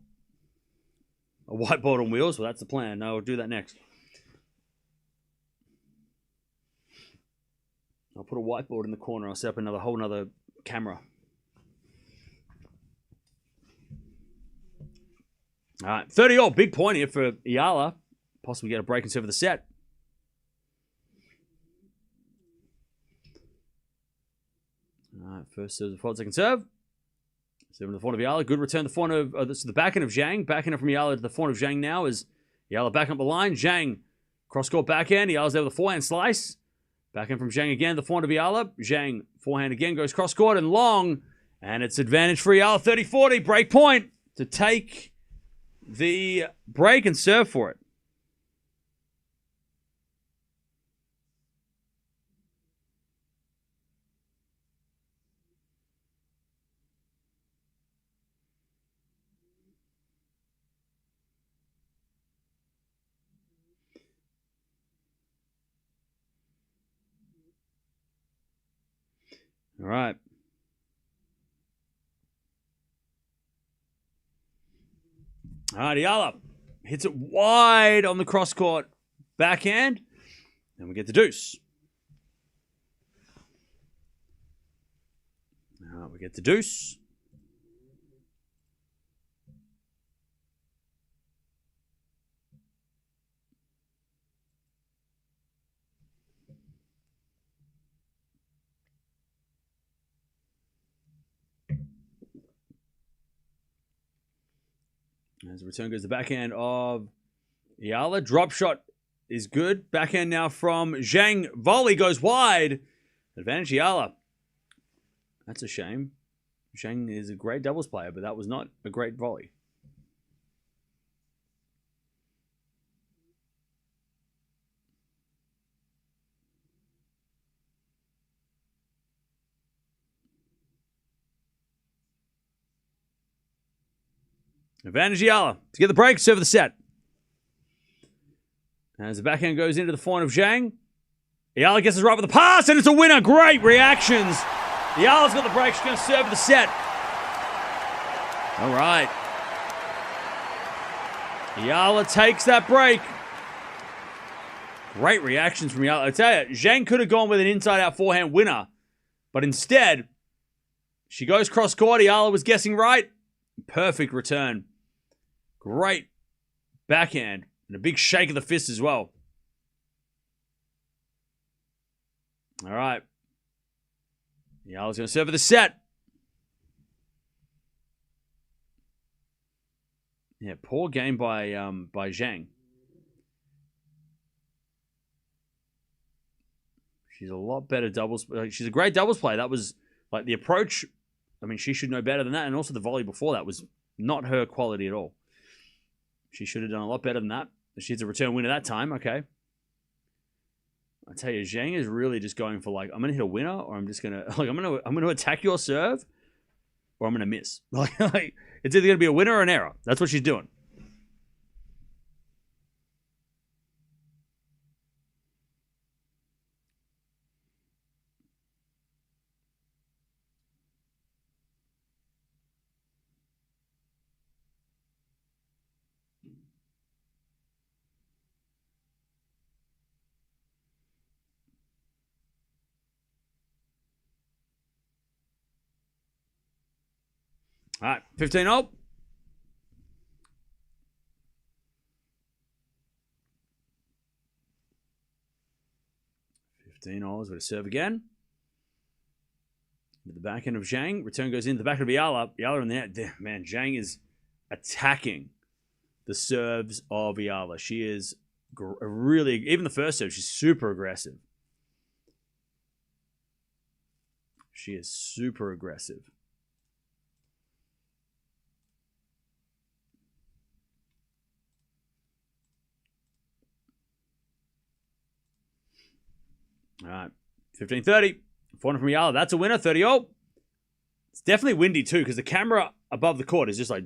A whiteboard on wheels. Well, that's the plan. No, we'll do that next. I'll put a whiteboard in the corner. I'll set up a whole nother camera. All right, 30-0. Big point here for Eala. Possibly get a break and serve of the set. All right, first serve, the forward, second serve. Serving to the forehand of Eala. Good return to the forehand of... this is the backhand of Zhang. Backhand from Eala to the forehand of Zhang now as Eala back up the line. Zhang, cross-court backhand. Eala's there with a forehand slice. Backhand from Zhang again, the forehand of Eala. Zhang, forehand again, goes cross-court and long. And it's advantage for Eala. 30-40, break point to take the break and serve for it. All right. All right, Eala hits it wide on the cross-court backhand. And we get the deuce. All right, we get the deuce. As the return goes to the backhand of Eala. Drop shot is good. Backhand now from Zhang. Volley goes wide. Advantage Eala. That's a shame. Zhang is a great doubles player, but that was not a great volley. Advantage Eala to get the break, serve the set. As the backhand goes into the forehand of Zhang. Eala gets us right with the pass, and it's a winner. Great reactions. Eala's got the break. She's going to serve the set. All right. Eala takes that break. Great reactions from Eala. I tell you, Zhang could have gone with an inside-out forehand winner, but instead, she goes cross-court. Eala was guessing right. Perfect return. Great backhand. And a big shake of the fist as well. All right. Eala's going to serve for the set. Yeah, poor game by Zhang. She's a lot better doubles. She's a great doubles player. That was the approach. I mean, she should know better than that. And also the volley before that was not her quality at all. She should have done a lot better than that. She hits a return winner that time. Okay. I tell you, Zhang is really just going for I'm going to hit a winner, or I'm just going to I'm going to attack your serve, or I'm going to miss. It's either going to be a winner or an error. That's what she's doing. All right, 15-0. $15 with a serve again. With the back end of Zhang. Return goes in the back of Eala. Eala in the net. Man, Zhang is attacking the serves of Eala. She is really, even the first serve, she's super aggressive. She is super aggressive. All right, 15-30. Forehand from Eala. That's a winner, 30-0. It's definitely windy too because the camera above the court is just like,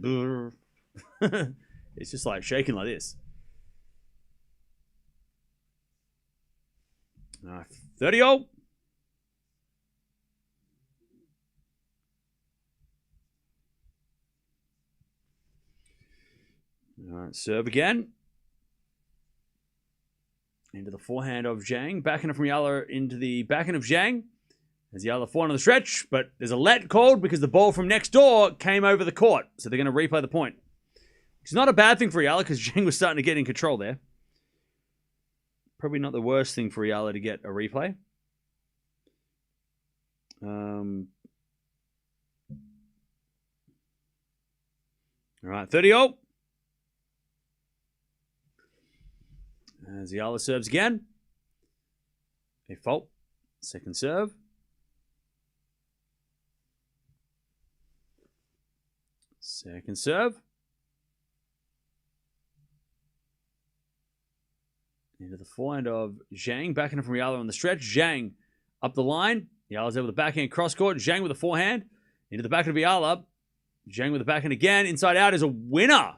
it's just like shaking like this. All right, 30-0. All right, serve again. Into the forehand of Zhang. Backhand from Eala into the backhand of Zhang. There's Eala forehand on the stretch, but there's a let called because the ball from next door came over the court. So they're going to replay the point. Which is not a bad thing for Eala because Zhang was starting to get in control there. Probably not the worst thing for Eala to get a replay. All right, 30-0. As Eala serves again. A fault. Second serve. Second serve. Into the forehand of Zhang. Backhand from Eala on the stretch. Zhang up the line. Eala's there with the backhand cross court. Zhang with the forehand. Into the backhand of Eala. Zhang with the backhand again. Inside out is a winner.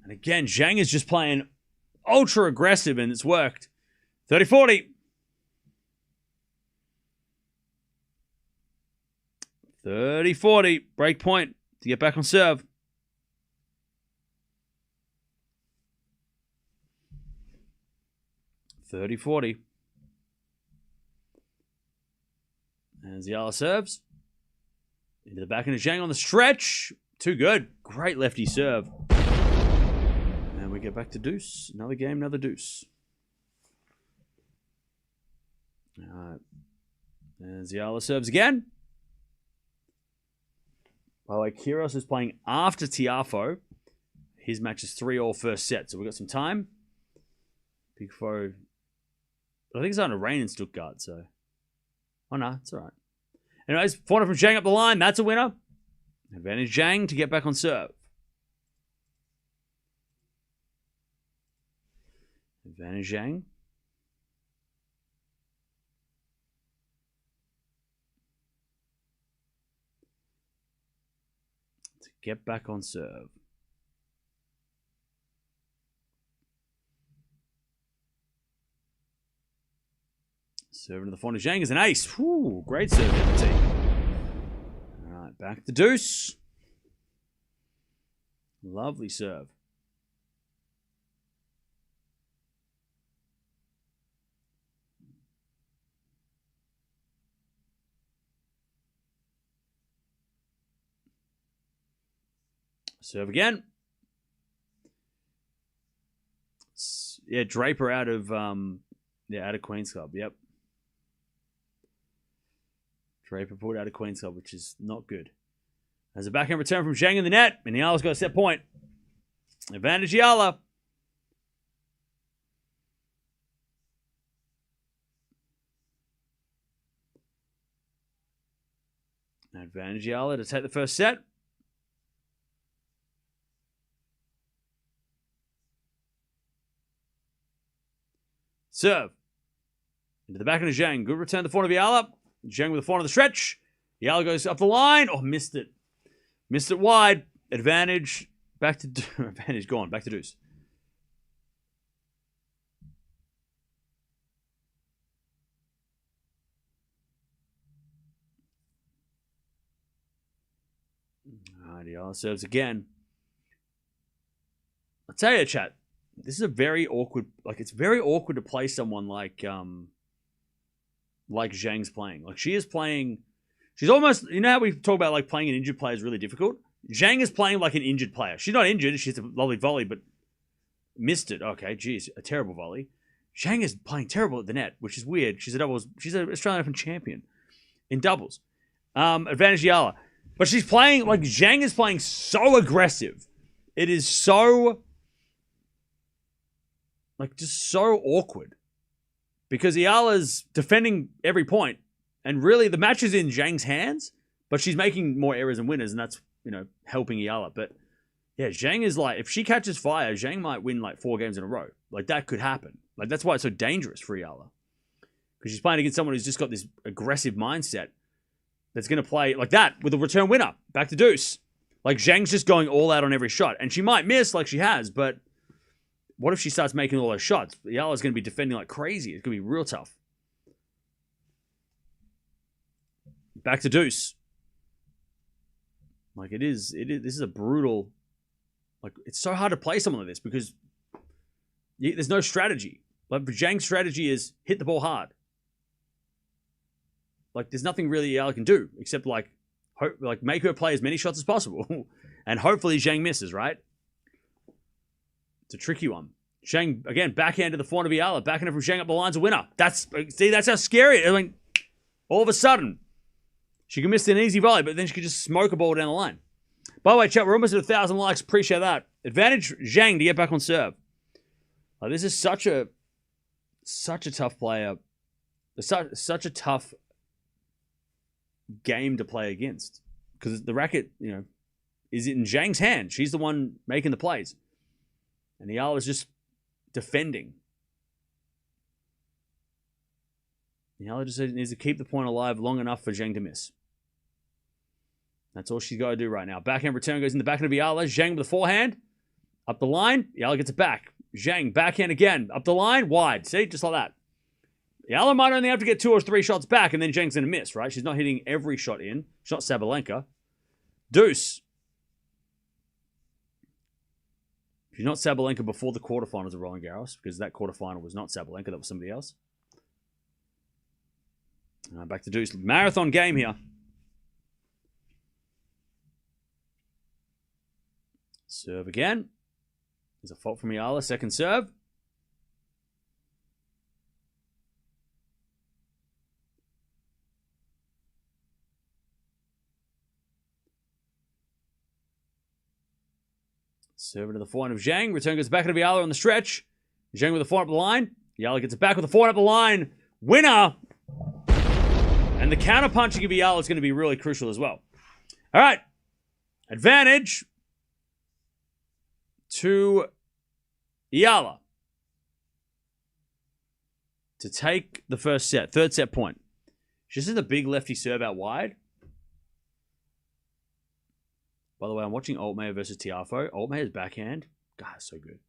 And again, Zhang is just playing ultra aggressive and it's worked. 30-40. 30-40. Break point to get back on serve. $30-40. As Eala serves. Into the back end of Zhang on the stretch. Too good. Great lefty serve. And we get back to deuce. Another game, another deuce. All right. As Eala serves again. By the way, Kyrgios is playing after Tiafoe. His match is 3-all first set, so we've got some time. Big foe. But I think it's starting to rain in Stuttgart, so. Oh no, it's all right. Anyways, forehand from Zhang up the line. That's a winner. Advantage Zhang to get back on serve. Advantage Zhang. To get back on serve. Serving to the forehand of Zhang is an ace. Whew, great serve to the team. All right, back to deuce. Lovely serve. Serve again. Yeah, Draper out of Queen's Club. Yep. Draper pulled out of Queen's Club, which is not good. There's a backhand return from Zhang in the net, and Eala's got a set point. Advantage Eala. Advantage Eala to take the first set. Serve. Into the backhand of Zhang. Good return to the forehand of Eala. Zhang with the forehand of the stretch. Eala goes up the line. Oh, missed it. Missed it wide. Advantage. Back to advantage gone. Back to deuce. All right, Eala serves again. I'll tell you, chat. This is a very awkward. Like it's very awkward to play someone like Zhang's playing. Like she is playing. She's almost. You know how we talk about like playing an injured player is really difficult. Zhang is playing like an injured player. She's not injured. She's a lovely volley, but missed it. Okay, geez, a terrible volley. Zhang is playing terrible at the net, which is weird. She's an Australian Open champion in doubles. Advantage Eala. But she's playing, like, Zhang is playing so aggressive. It is so, like, just so awkward. Because Eala's defending every point. And really, the match is in Zhang's hands. But she's making more errors and winners. And that's, helping Eala. But, yeah, Zhang is like, if she catches fire, Zhang might win, like, 4 games in a row. Like, that could happen. Like, that's why it's so dangerous for Eala. Because she's playing against someone who's just got this aggressive mindset that's going to play like that with a return winner. Back to deuce. Like, Zhang's just going all out on every shot. And she might miss like she has, but what if she starts making all those shots? Eala's going to be defending like crazy. It's going to be real tough. Back to deuce. Like, this is a brutal... Like, it's so hard to play someone like this because there's no strategy. Like, Zhang's strategy is hit the ball hard. Like, there's nothing really Eala can do except, like, make her play as many shots as possible. And hopefully Zhang misses, right? It's a tricky one. Zhang, again, backhand to the forehand of Eala. Backhand from Zhang up the line's a winner. That's how scary it is. I mean, all of a sudden, she can miss an easy volley, but then she could just smoke a ball down the line. By the way, chat, we're almost at 1,000 likes. Appreciate that. Advantage Zhang to get back on serve. Like, this is such a tough player. Such a tough game to play against because the racket, is in Zhang's hand. She's the one making the plays, and Eala is just defending. Eala just needs to keep the point alive long enough for Zhang to miss. That's all she's got to do right now. Backhand return goes in the backhand of Eala. Zhang with the forehand up the line. Eala gets it back. Zhang backhand again up the line wide. See, just like that. Eala might only have to get 2 or 3 shots back, and then Zhang's going to miss, right? She's not hitting every shot in. She's not Sabalenka. Deuce. She's not Sabalenka before the quarterfinals of Roland Garros, because that quarterfinal was not Sabalenka. That was somebody else. Back to deuce. Marathon game here. Serve again. There's a fault from Eala. Second serve. Serve to the forehand of Zhang. Return goes back to Eala on the stretch. Zhang with the forehand up the line. Eala gets it back with the forehand up the line. Winner! And the counter-punching of Eala is going to be really crucial as well. All right. Advantage to Eala to take the first set. Third set point. She just has a big lefty serve out wide. By the way, I'm watching Altmaier versus Tiafoe. Altmaier's backhand. God, so good.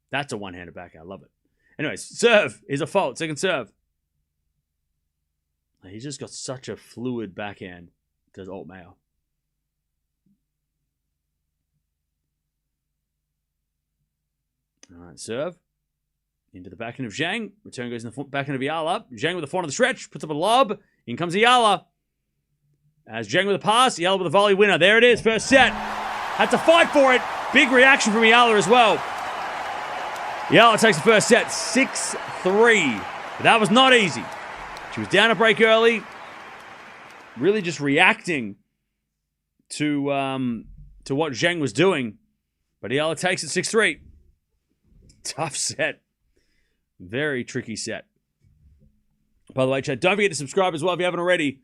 That's a one-handed backhand. I love it. Anyways, serve is a fault. Second serve. He's just got such a fluid backhand, does Altmaier. All right, serve. Into the backhand of Zhang. Return goes in the backhand of Eala. Zhang with the forehand of the stretch. Puts up a lob. In comes Eala. As Zhang with a pass. Eala with a volley winner. There it is. First set. Had to fight for it. Big reaction from Eala as well. Eala takes the first set. 6-3. But that was not easy. She was down a break early. Really just reacting to what Zhang was doing. But Eala takes it 6-3. Tough set. Very tricky set. By the way, chat, don't forget to subscribe as well if you haven't already.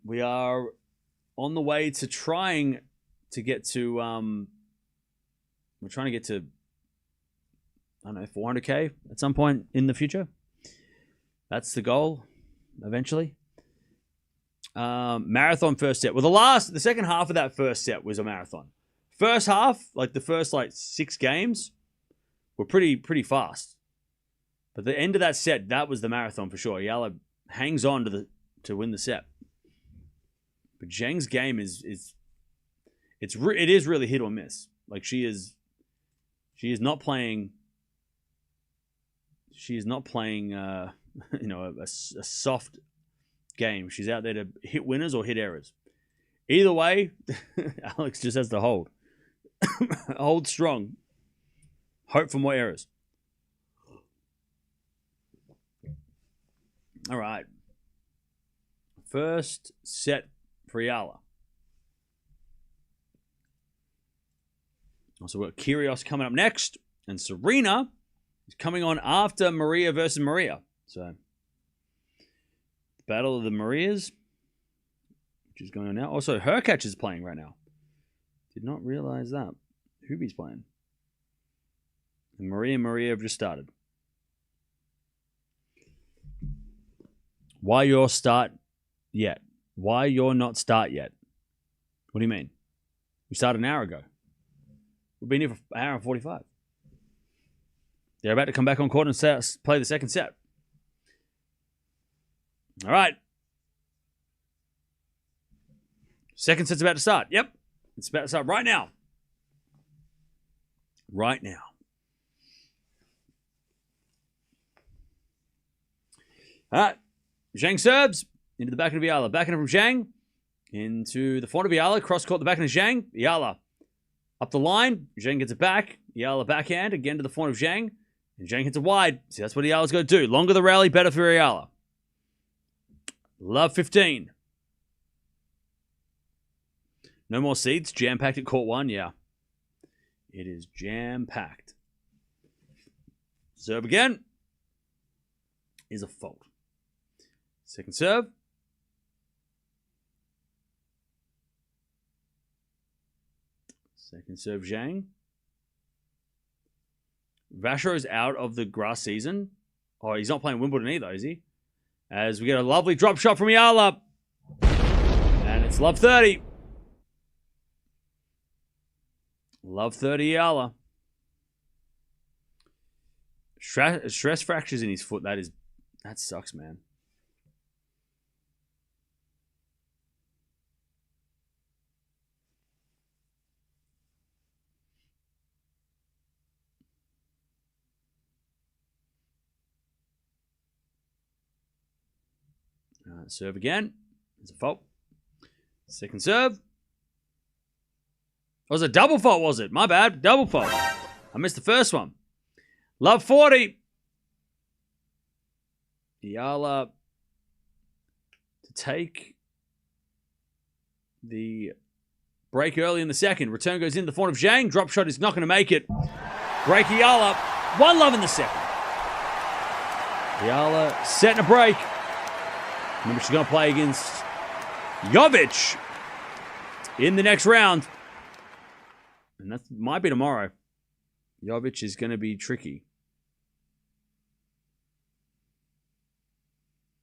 We are on the way to trying to get to, we're trying to get to, I don't know, 400K at some point in the future. That's the goal, eventually. Marathon first set. Well, the second half of that first set was a marathon. First half, like the first 6 games, were pretty fast. But the end of that set, that was the marathon for sure. Eala hangs on to win the set. But Zhang's game it is really hit or miss. Like she is not playing a soft game. She's out there to hit winners or hit errors. Either way, Alex just has to hold. Hold strong. Hope for more errors. All right. First set for Eala. Also, we've got Kyrgios coming up next. And Serena is coming on after Maria versus Maria. So, Battle of the Marias, which is going on now. Also, Hurkacz is playing right now. Did not realize that. Hubi's playing. And Maria have just started. Why your start yet? Why your not start yet? What do you mean? We started an hour ago. We've been here for an hour and 45. They're about to come back on court and play the second set. All right. Second set's about to start. Yep. It's about to start right now. Right now. All right. Zhang serves into the back of Eala. Backhand from Zhang into the front of Eala. Cross court, the backhand of Zhang. Eala up the line. Zhang gets it back. Eala backhand again to the front of Zhang. And Zhang hits it wide. See, that's what Eala's going to do. Longer the rally, better for Eala. Love 15. No more seats. Jam-packed at court 1. Yeah. It is jam-packed. Serve again. Is a fault. Second serve. Second serve, Zhang. Vasher is out of the grass season. Oh, he's not playing Wimbledon either, is he? As we get a lovely drop shot from Eala. And it's love 30. Love 30 Eala. Stress fractures in his foot. That sucks, man. Serve again. It's a fault. Second serve. It was a double fault, was it? My bad. Double fault. I missed the first one. Love 40. Eala to take the break early in the second. Return goes into the front of Zhang. Drop shot is not going to make it. Break Eala. 1-love in the second. Eala setting a break. Remember, she's going to play against Jovic in the next round. And that might be tomorrow. Jovic is going to be tricky.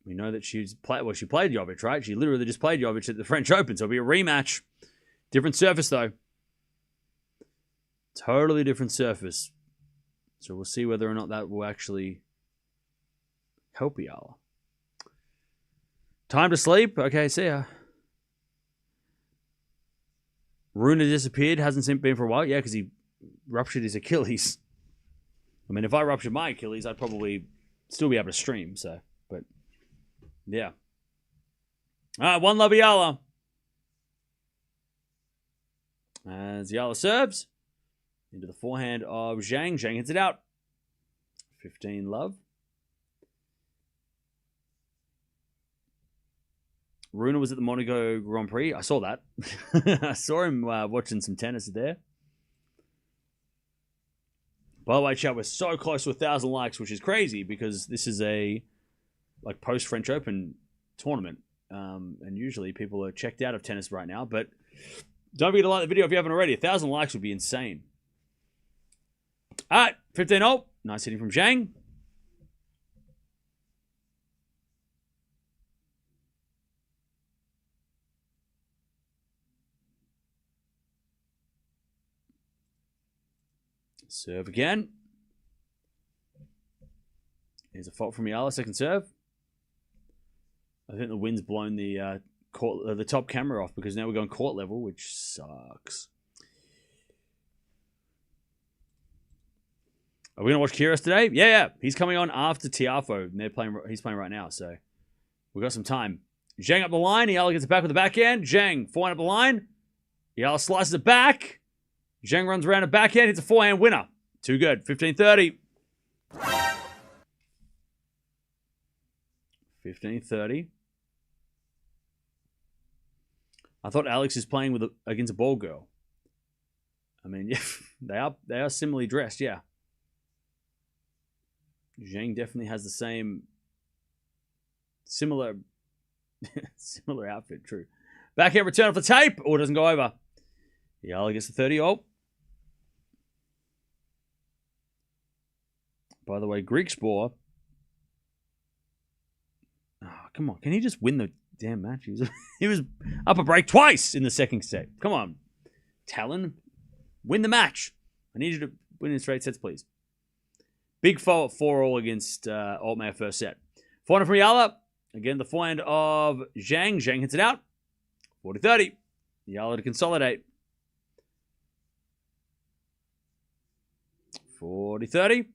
We know that she played Jovic, right? She literally just played Jovic at the French Open, so it'll be a rematch. Different surface, though. Totally different surface. So we'll see whether or not that will actually help Eala. Time to sleep. Okay, see ya. Rune disappeared. Hasn't been for a while. Yeah, because he ruptured his Achilles. I mean, if I ruptured my Achilles, I'd probably still be able to stream. So, but yeah. All right, 1-love Eala. As Eala serves into the forehand of Zhang. Zhang hits it out. 15-love. Rune was at the Monaco Grand Prix. I saw that. I saw him watching some tennis there. By the way, chat, we're so close to 1,000 likes, which is crazy because this is a post-French Open tournament. And usually people are checked out of tennis right now. But don't forget to like the video if you haven't already. 1,000 likes would be insane. All right, 15-0. Nice hitting from Zhang. Serve again. Here's a fault from Eala. Second serve. I think the wind's blown the the top camera off because now we're going court level, which sucks. Are we gonna watch Kyrgios today? Yeah. He's coming on after Tiafoe, and he's playing right now, so we've got some time. Zhang up the line. Eala gets it back with the backhand. Zhang, forehand up the line. Eala slices it back. Zhang runs around a backhand. Hits a forehand winner. Too good. 15-30. 15-30. I thought Alex is playing against a ball girl. I mean, yeah, they are similarly dressed, yeah. Zhang definitely has the same similar outfit, true. Backhand return off the tape. Oh, it doesn't go over. Eala gets the 30. Oh. By the way, Greek Spore. Oh, come on. Can he just win the damn match? He was up a break twice in the second set. Come on. Talon, win the match. I need you to win in straight sets, please. Big 4-all against Altmaier first set. Forehand from Eala. Again, the forehand of Zhang. Zhang hits it out. 40-30. Eala to consolidate. 40-30.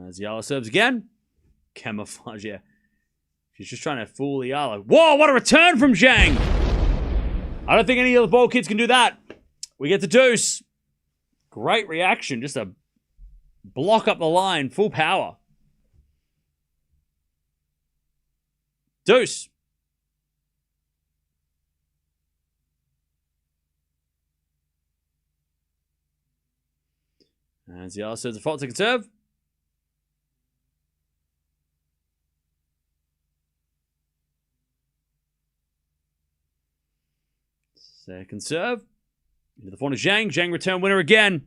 As Eala serves again. Camouflage, yeah. She's just trying to fool Eala. Whoa, what a return from Zhang! I don't think any of the ball kids can do that. We get the deuce. Great reaction. Just a block up the line. Full power. Deuce. And Eala serves a fault second serve. Second serve. Into the forehand of Zhang. Zhang return winner again.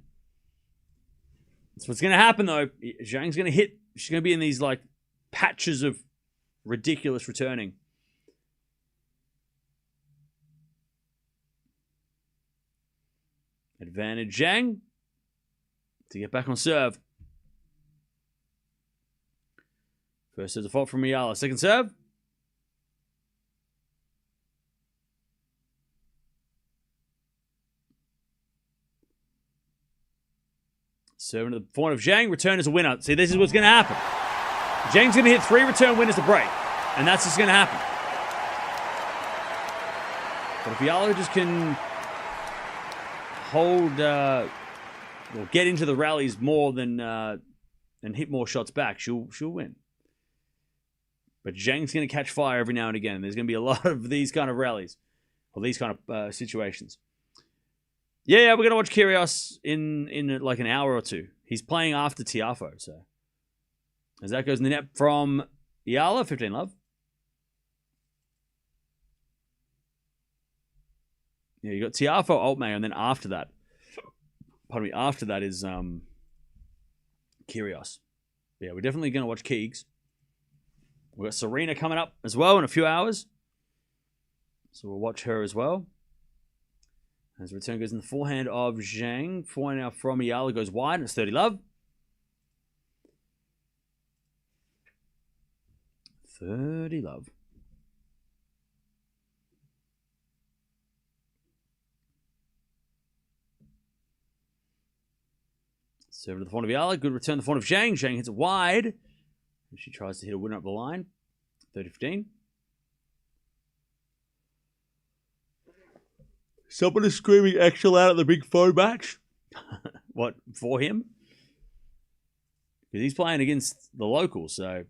That's what's going to happen, though. Zhang's going to hit. She's going to be in these, like, patches of ridiculous returning. Advantage Zhang to get back on serve. First serve fault from Eala. Second serve. Serving to the forehand of Zhang. Return is a winner. See, this is what's going to happen. Zhang's going to hit 3 return winners to break. And that's just going to happen. But if Eala just can hold, or get into the rallies more than, and hit more shots back, she'll win. But Zhang's going to catch fire every now and again. There's going to be a lot of these kind of rallies. Or these kind of situations. Yeah, we're going to watch Kyrgios in like an hour or two. He's playing after Tiafoe, so. As that goes in the net from Eala, 15 love. Yeah, you got Tiafoe, Altmaier, and then after that, after that is Kyrgios. Yeah, we're definitely going to watch Keegs. We've got Serena coming up as well in a few hours. So we'll watch her as well. As the return goes in the forehand of Zhang. Forehand now from Eala goes wide, and it's 30 love. 30 love. Serve to the forehand of Eala. Good return to the forehand of Zhang. Zhang hits it wide. And she tries to hit a winner up the line. 30-15. Someone is screaming extra loud at the big phone match. What, for him? Because he's playing against the locals, so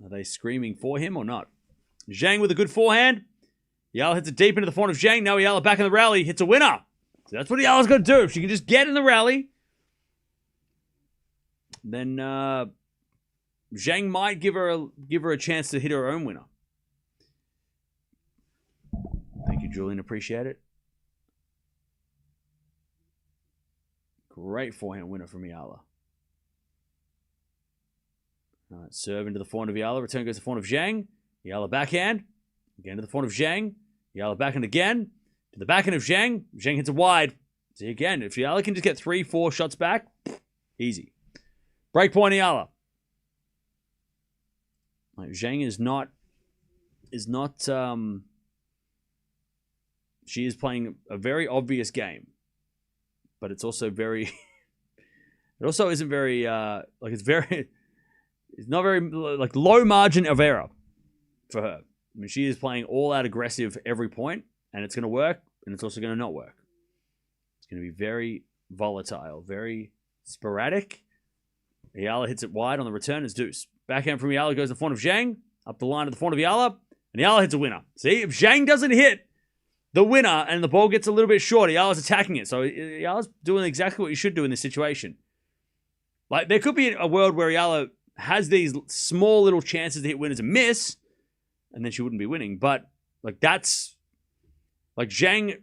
are they screaming for him or not? Zhang with a good forehand. Eala hits it deep into the forehand of Zhang. Now Eala back in the rally, hits a winner. So that's what Eala's got to do. If she can just get in the rally, then Zhang might give her a chance to hit her own winner. Thank you, Julian. Appreciate it. Great forehand winner from Eala. All right, serve into the forehand of Eala. Return goes to the forehand of Zhang. Eala backhand. Again to the forehand of Zhang. Eala backhand again. To the backhand of Zhang. Zhang hits it wide. See again, if Eala can just get 3-4 shots back, easy. Break point Eala. Like, Zhang is not she is playing a very obvious game. But it's also very, It also isn't very, it's not very, like, low margin of error for her. I mean, she is playing all out aggressive every point, and it's going to work, and it's also going to not work. It's going to be very volatile, very sporadic. Eala hits it wide on the return. It's deuce. Backhand from Eala goes in front of Zhang, up the line to the front of Eala, and Eala hits a winner. See, if Zhang doesn't hit the winner and the ball gets a little bit short, Eala's attacking it. So Eala's doing exactly what you should do in this situation. Like, there could be a world where Eala has these small little chances to hit winners and miss, and then she wouldn't be winning. But, like, that's... Like, Zhang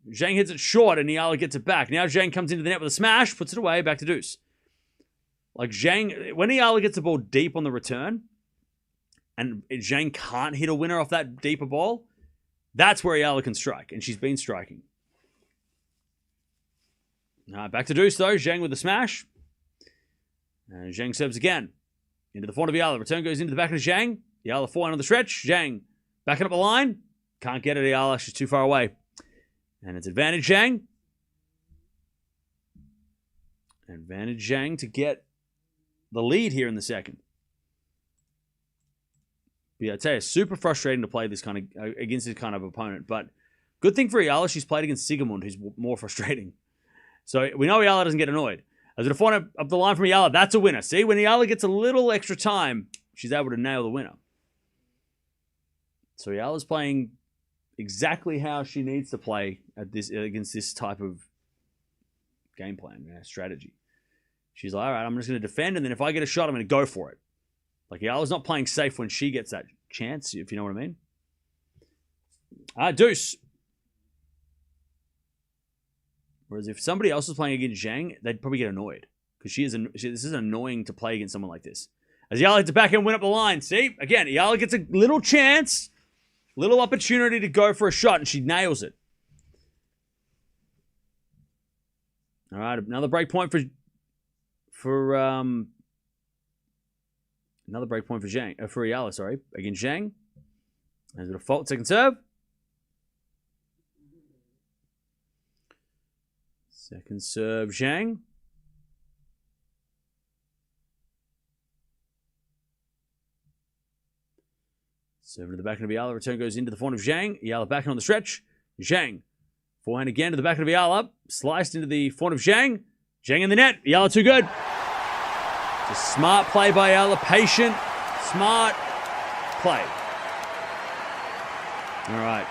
hits it short, and Eala gets it back. Now Zhang comes into the net with a smash, puts it away, back to deuce. Like, Zhang... When Eala gets the ball deep on the return, and Zhang can't hit a winner off that deeper ball, that's where Eala can strike, and she's been striking. Back to deuce, though. Zhang with the smash. And Zhang serves again. Into the front of Eala. Return goes into the back of Zhang. Eala forehand on the stretch. Zhang backing up the line. Can't get it, Eala. She's too far away. And it's advantage Zhang. Advantage Zhang to get the lead here in the second. But yeah, I tell you, super frustrating to play this kind of against this kind of opponent. But good thing for Eala, she's played against Sigemund, who's more frustrating. So we know Eala doesn't get annoyed. As a forehand up the line from Eala, that's a winner. See, when Eala gets a little extra time, she's able to nail the winner. So Eala's playing exactly how she needs to play against this type of game plan, strategy. She's like, all right, I'm just going to defend, and then if I get a shot, I'm going to go for it. Like, Eala's not playing safe when she gets that chance, if you know what I mean. Deuce. Whereas if somebody else was playing against Zhang, they'd probably get annoyed. Because this is annoying to play against someone like this. As Eala hits the backhand, win up the line. See? Again, Eala gets a little chance, little opportunity to go for a shot, and she nails it. All right, another break point for Eala, sorry, against Zhang. There's a fault, second serve. Second serve, Zhang. Serve to the back of Eala. Return goes into the front of Zhang. Eala back on the stretch. Zhang. Forehand again to the back of Eala. Sliced into the front of Zhang. Zhang in the net. Eala too good. It's a smart play by Eala. Patient. Smart play. All right.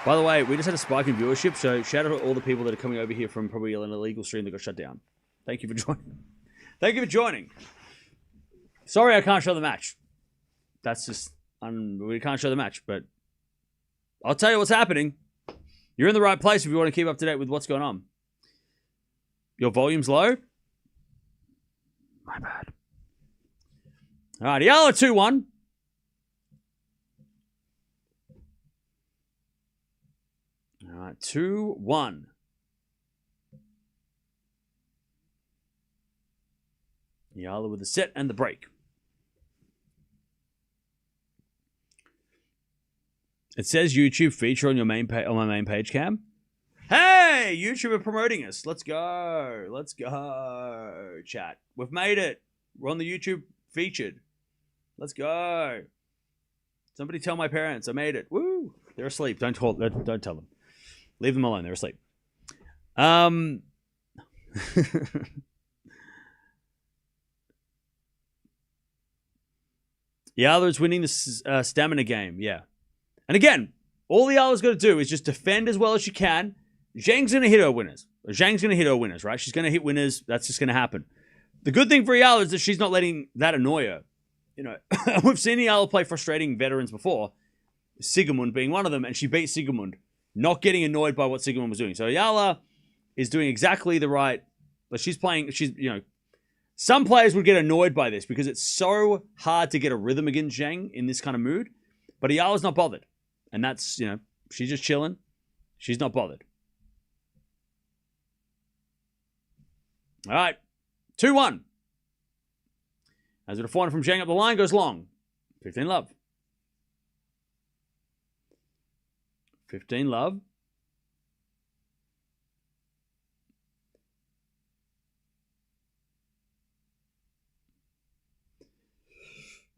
By the way, we just had a spike in viewership, so shout out to all the people that are coming over here from probably an illegal stream that got shut down. Thank you for joining. Thank you for joining. Sorry I can't show the match. That's just... we can't show the match, but I'll tell you what's happening. You're in the right place if you want to keep up to date with what's going on. Your volume's low? My bad. All right, Eala 2-1. All right, 2-1. Eala with the set and the break. It says YouTube feature on your main on my main page, Cam. Hey, YouTube are promoting us. Let's go. Let's go, chat. We've made it. We're on the YouTube featured. Let's go. Somebody tell my parents I made it. Woo. They're asleep. Don't tell them. Leave them alone. They're asleep. Eala's winning the stamina game. Yeah. And again, all Eala's got to do is just defend as well as she can. Zhang's going to hit her winners. Zhang's going to hit her winners, right? She's going to hit winners. That's just going to happen. The good thing for Eala is that she's not letting that annoy her. You know, we've seen Eala play frustrating veterans before, Sigemund being one of them, and she beat Sigemund, not getting annoyed by what Sigemund was doing. So Eala is doing exactly the right... But she's, you know... Some players would get annoyed by this because it's so hard to get a rhythm against Zhang in this kind of mood. But Eala's not bothered. And that's, you know, she's just chilling. She's not bothered. All right. 2-1. As with a forehand from Zhang up the line, goes long. 15 love. 15 love.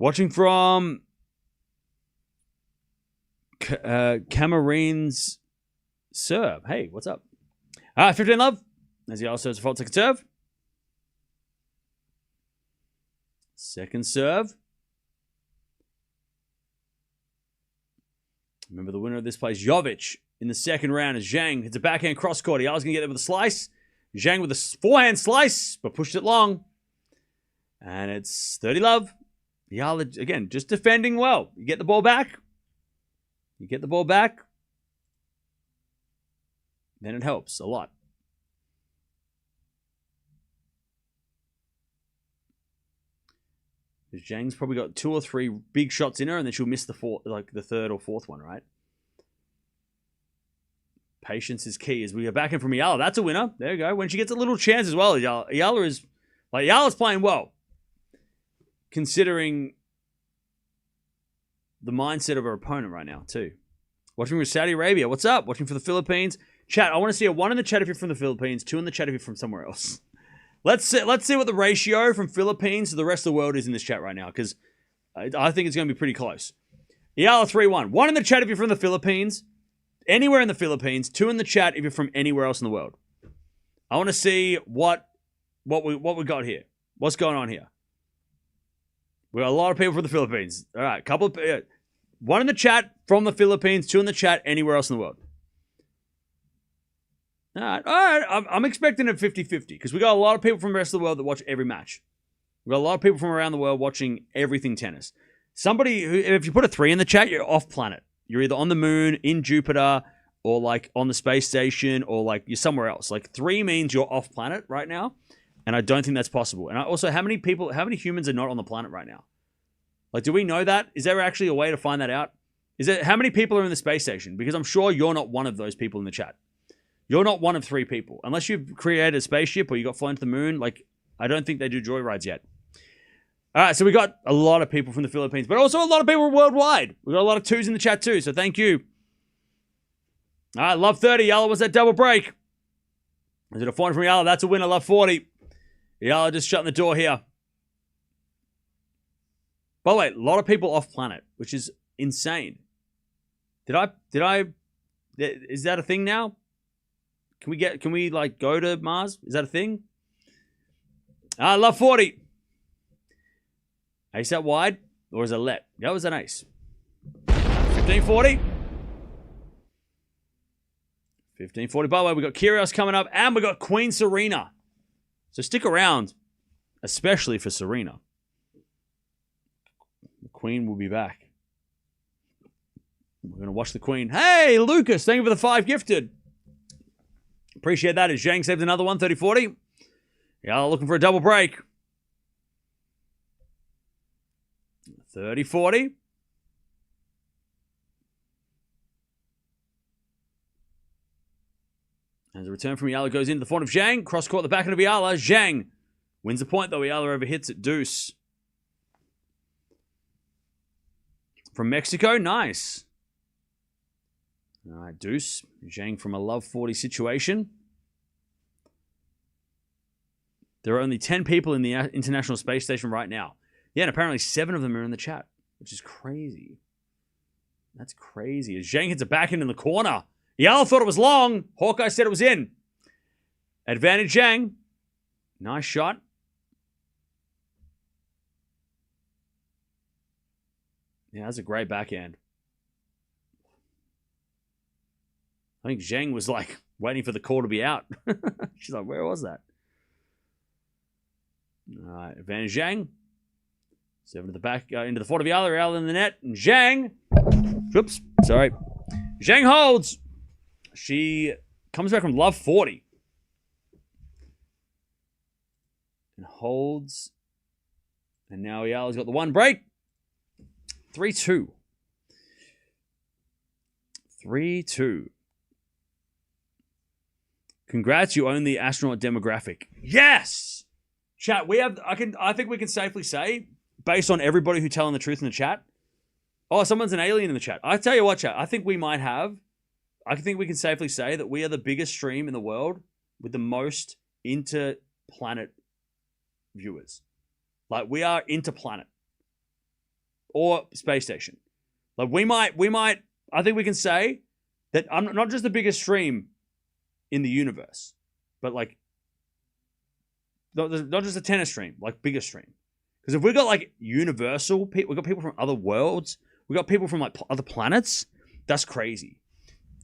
Watching from Cameroon's serve. Hey, what's up? 15 love. As he also has a fault second serve. Second serve. Remember the winner of this plays Jovic in the second round as Zhang hits a backhand cross court. Eala's going to get there with a slice. Zhang with a forehand slice, but pushed it long. And it's 30 love. Eala, again, just defending well. You get the ball back. Then it helps a lot. Because Zhang's probably got 2 or 3 big shots in her, and then she'll miss the third or fourth one, right? Patience is key. As we go back in from Eala, that's a winner. There you go. When she gets a little chance as well, Eala's playing well, considering the mindset of her opponent right now too. Watching from Saudi Arabia. What's up? Watching for the Philippines. Chat. I want to see a 1 in the chat if you're from the Philippines, 2 in the chat if you're from somewhere else. Let's see what the ratio from Philippines to the rest of the world is in this chat right now, because I think it's going to be pretty close. Eala 3-1. 1 in the chat if you're from the Philippines, anywhere in the Philippines. 2 in the chat if you're from anywhere else in the world. I want to see what we got here. What's going on here? We got a lot of people from the Philippines. All right, 1 in the chat from the Philippines, 2 in the chat anywhere else in the world. All right. I'm expecting a 50-50 because we got a lot of people from the rest of the world that watch every match. We got a lot of people from around the world watching everything tennis. Somebody who, if you put a 3 in the chat, you're off planet. You're either on the moon, in Jupiter, or like on the space station, or like you're somewhere else. Like 3 means you're off planet right now, and I don't think that's possible. And also, how many humans are not on the planet right now? Like, do we know that? Is there actually a way to find that out? How many people are in the space station? Because I'm sure you're not one of those people in the chat. You're not one of 3 people. Unless you've created a spaceship or you got flown to the moon. Like, I don't think they do joyrides yet. All right, so we got a lot of people from the Philippines, but also a lot of people worldwide. We got a lot of 2s in the chat too, so thank you. All right, love 30. Eala was that double break. Is it a 4 from Eala? That's a winner. Love 40. Eala just shutting the door here. By the way, a lot of people off planet, which is insane. Is that a thing now? Can we like go to Mars? Is that a thing? Love 40. Ace out wide, or is it let? That was an ace. 15-40. 15-40. By the way, we got Kyrgios coming up, and we got Queen Serena. So stick around, especially for Serena. The Queen will be back. We're going to watch the Queen. Hey, Lucas, thank you for the 5 gifted. Appreciate that. As Zhang saved another one, 30-40. Eala looking for a double break. 30-40. As a return from Eala goes into the front of Zhang. Cross court the back end of Eala. Zhang wins the point, though. Eala overhits it. Deuce. From Mexico. Nice. All right, deuce. Zhang from a love 40 situation. There are only 10 people in the International Space Station right now. Yeah, and apparently 7 of them are in the chat, which is crazy. That's crazy. As Zhang hits a backhand in the corner. Eala thought it was long. Hawkeye said it was in. Advantage Zhang. Nice shot. Yeah, that's a great backhand. I think Zhang was like waiting for the call to be out. She's like, where was that? All right, advantage Zhang. 7 to the back, into the fort of Eala. Eala in the net. And Zhang. Oops, sorry. Zhang holds. She comes back from love 40. And holds. And now Eala's got the 1 break. 3-2. 3-2. Congrats, you own the astronaut demographic. Yes! Chat, I think we can safely say, based on everybody who's telling the truth in the chat. Oh, someone's an alien in the chat. I tell you what, chat, I think we can safely say that we are the biggest stream in the world with the most interplanet viewers. Like, we are interplanet. or space station. Like we might. I think we can say that I'm not just the biggest stream in the universe, but like not just a tennis stream, like biggest stream. Because if we got like universal people, we got people from other worlds, we got people from like other planets. That's crazy.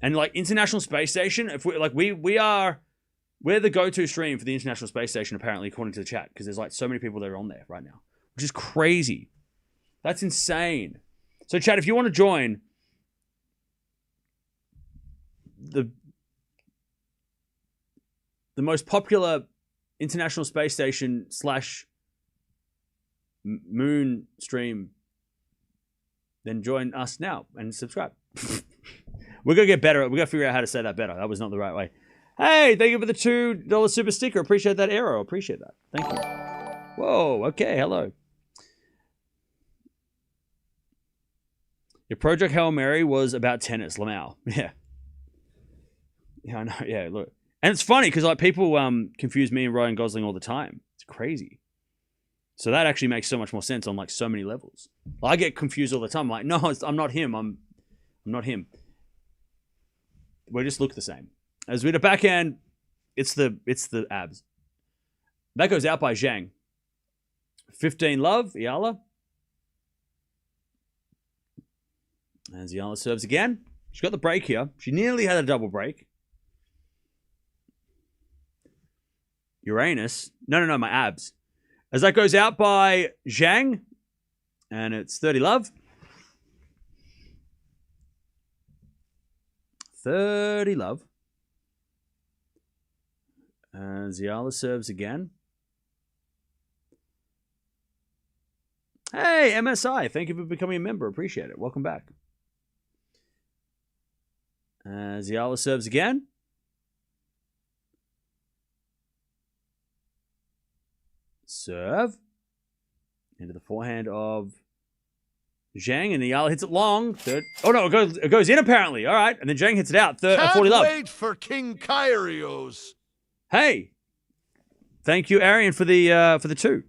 And like International Space Station, if we like we're the go-to stream for the International Space Station, apparently, according to the chat, because there's like so many people that are on there right now, which is crazy. That's insane. So, chat, if you want to join the most popular International Space Station / moon stream, then join us now and subscribe. We're going to get better. We're going to figure out how to say that better. That was not the right way. Hey, thank you for the $2 super sticker. Appreciate that, Arrow. Appreciate that. Thank you. Whoa, okay, hello. Your Project Hail Mary was about tennis, Lamau. Yeah. Yeah, I know. Yeah, look. And it's funny because like people confuse me and Ryan Gosling all the time. It's crazy. So that actually makes so much more sense on like so many levels. I get confused all the time. I'm like, no, I'm not him. I'm not him. We just look the same. As we the backhand, it's the abs. That goes out by Zhang. 15 love, Eala. As Eala serves again. She's got the break here. She nearly had a double break. Uranus. No, my abs. As that goes out by Zhang. And it's 30 love. 30 love. As Eala serves again. Hey, MSI. Thank you for becoming a member. Appreciate it. Welcome back. As Eala serves again. Serve. Into the forehand of Zhang, and Eala hits it long. Third. Oh no, it goes in apparently. All right, and then Zhang hits it out. 40 love. Wait for King Kyrios. Hey, thank you, Arian, for the 2,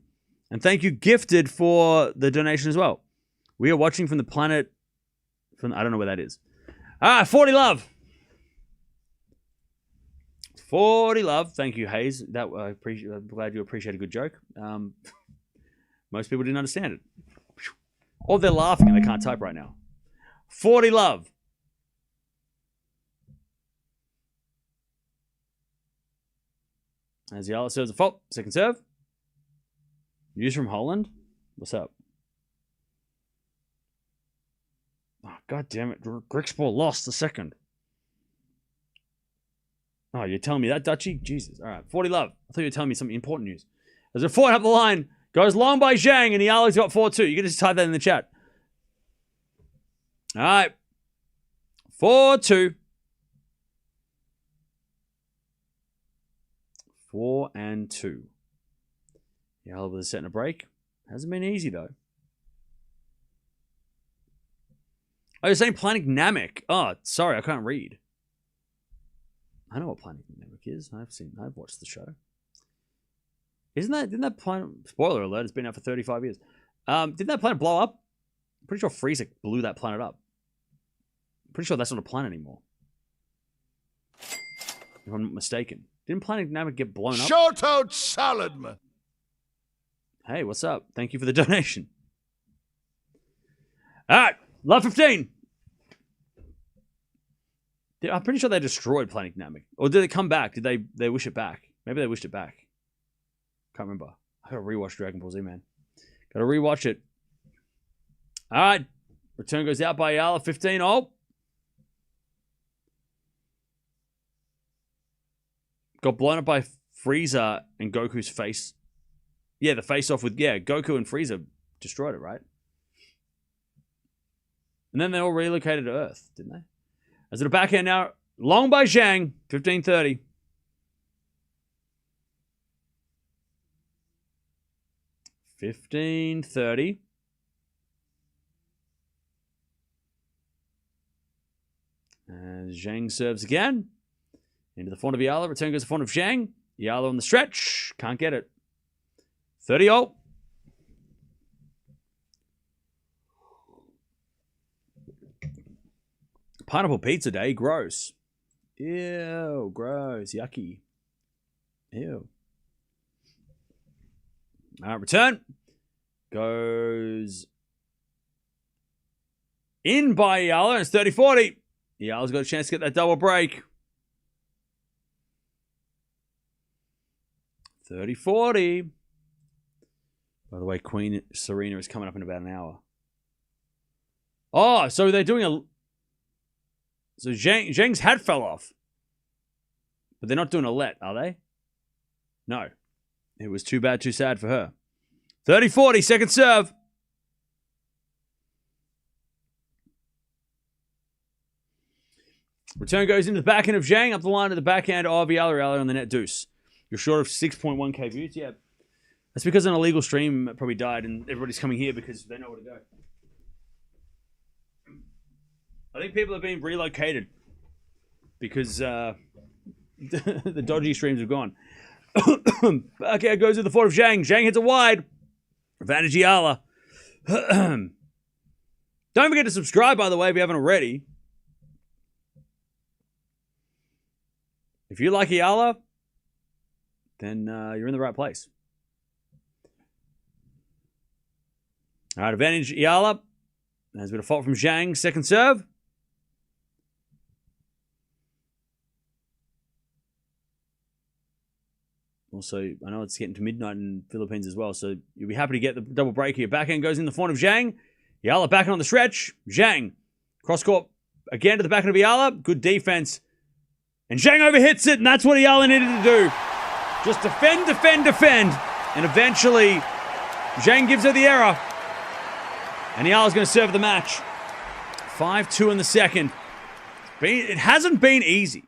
and thank you, Gifted, for the donation as well. We are watching from the planet. I don't know where that is. 40 love. 40 love. Thank you, Hayes. I'm glad you appreciate a good joke. Most people didn't understand it. Or they're laughing and they can't type right now. 40 love. As Eala serves a fault. Second serve. News from Holland. What's up? Oh, God damn it. Grixpor lost the second. Oh, you're telling me that, Dutchy? Jesus. All right. 40 love. I thought you were telling me some important news. As a forward up the line. Goes long by Zhang, and Eala's got 4-2. You can just type that in the chat. All right. 4-2. 4-2. Eala with a set and a break. Hasn't been easy, though. Oh, you're saying Planetnamic. Oh, sorry, I can't read. I know what Planetnamic is. I've watched the show. Didn't that planet, spoiler alert, it's been out for 35 years. Didn't that planet blow up? I'm pretty sure Frieza blew that planet up. I'm pretty sure that's not a planet anymore. If I'm not mistaken. Didn't Planetnamic get blown up? Shout out Saladman. Hey, what's up? Thank you for the donation. All right, love 15. I'm pretty sure they destroyed Planetnamic. Or did it come back? Did they wish it back? Maybe they wished it back. Can't remember. I gotta rewatch Dragon Ball Z, man. Gotta rewatch it. All right. Return goes out by Eala. 15. Oh. Got blown up by Frieza and Goku's face. Yeah, the face off with, Goku and Frieza destroyed it, right? And then they all relocated to Earth, didn't they? As it a backhand now. Long by Zhang. 15-30. 15-30. And Zhang serves again. Into the front of Eala. Return goes to the front of Zhang. Eala on the stretch. Can't get it. 30-0. Pineapple pizza day. Gross. Ew. Gross. Yucky. Ew. All right, return. Goes in by Eala, and it's 30-40. Eala's got a chance to get that double break. 30-40. By the way, Queen Serena is coming up in about an hour. Oh, so they're doing a... So Zhang's hat fell off. But they're not doing a let, are they? No. It was too bad, too sad for her. 30-40, second serve. Return goes into the backhand of Zhang, up the line to the backhand of Eala on the net deuce. You're short of 6.1k views. Yeah, that's because an illegal stream probably died and everybody's coming here because they know where to go. I think people are being relocated because the dodgy streams have gone. Okay, it goes to the fort of Zhang. Zhang hits a wide. Advantage Eala. Don't forget to subscribe, by the way, if you haven't already. If you like Eala, then you're in the right place. All right, advantage Eala. There's a bit of fault from Zhang. Second serve. Also, I know it's getting to midnight in the Philippines as well, so you'll be happy to get the double break here. Backhand goes in the front of Zhang. Eala backhand on the stretch. Zhang. Cross court again to the backhand of Eala. Good defense. And Zhang overhits it, and that's what Eala needed to do. Just defend, defend, defend. And eventually, Zhang gives her the error. And Eala's going to serve the match. 5-2 in the second. It hasn't been easy.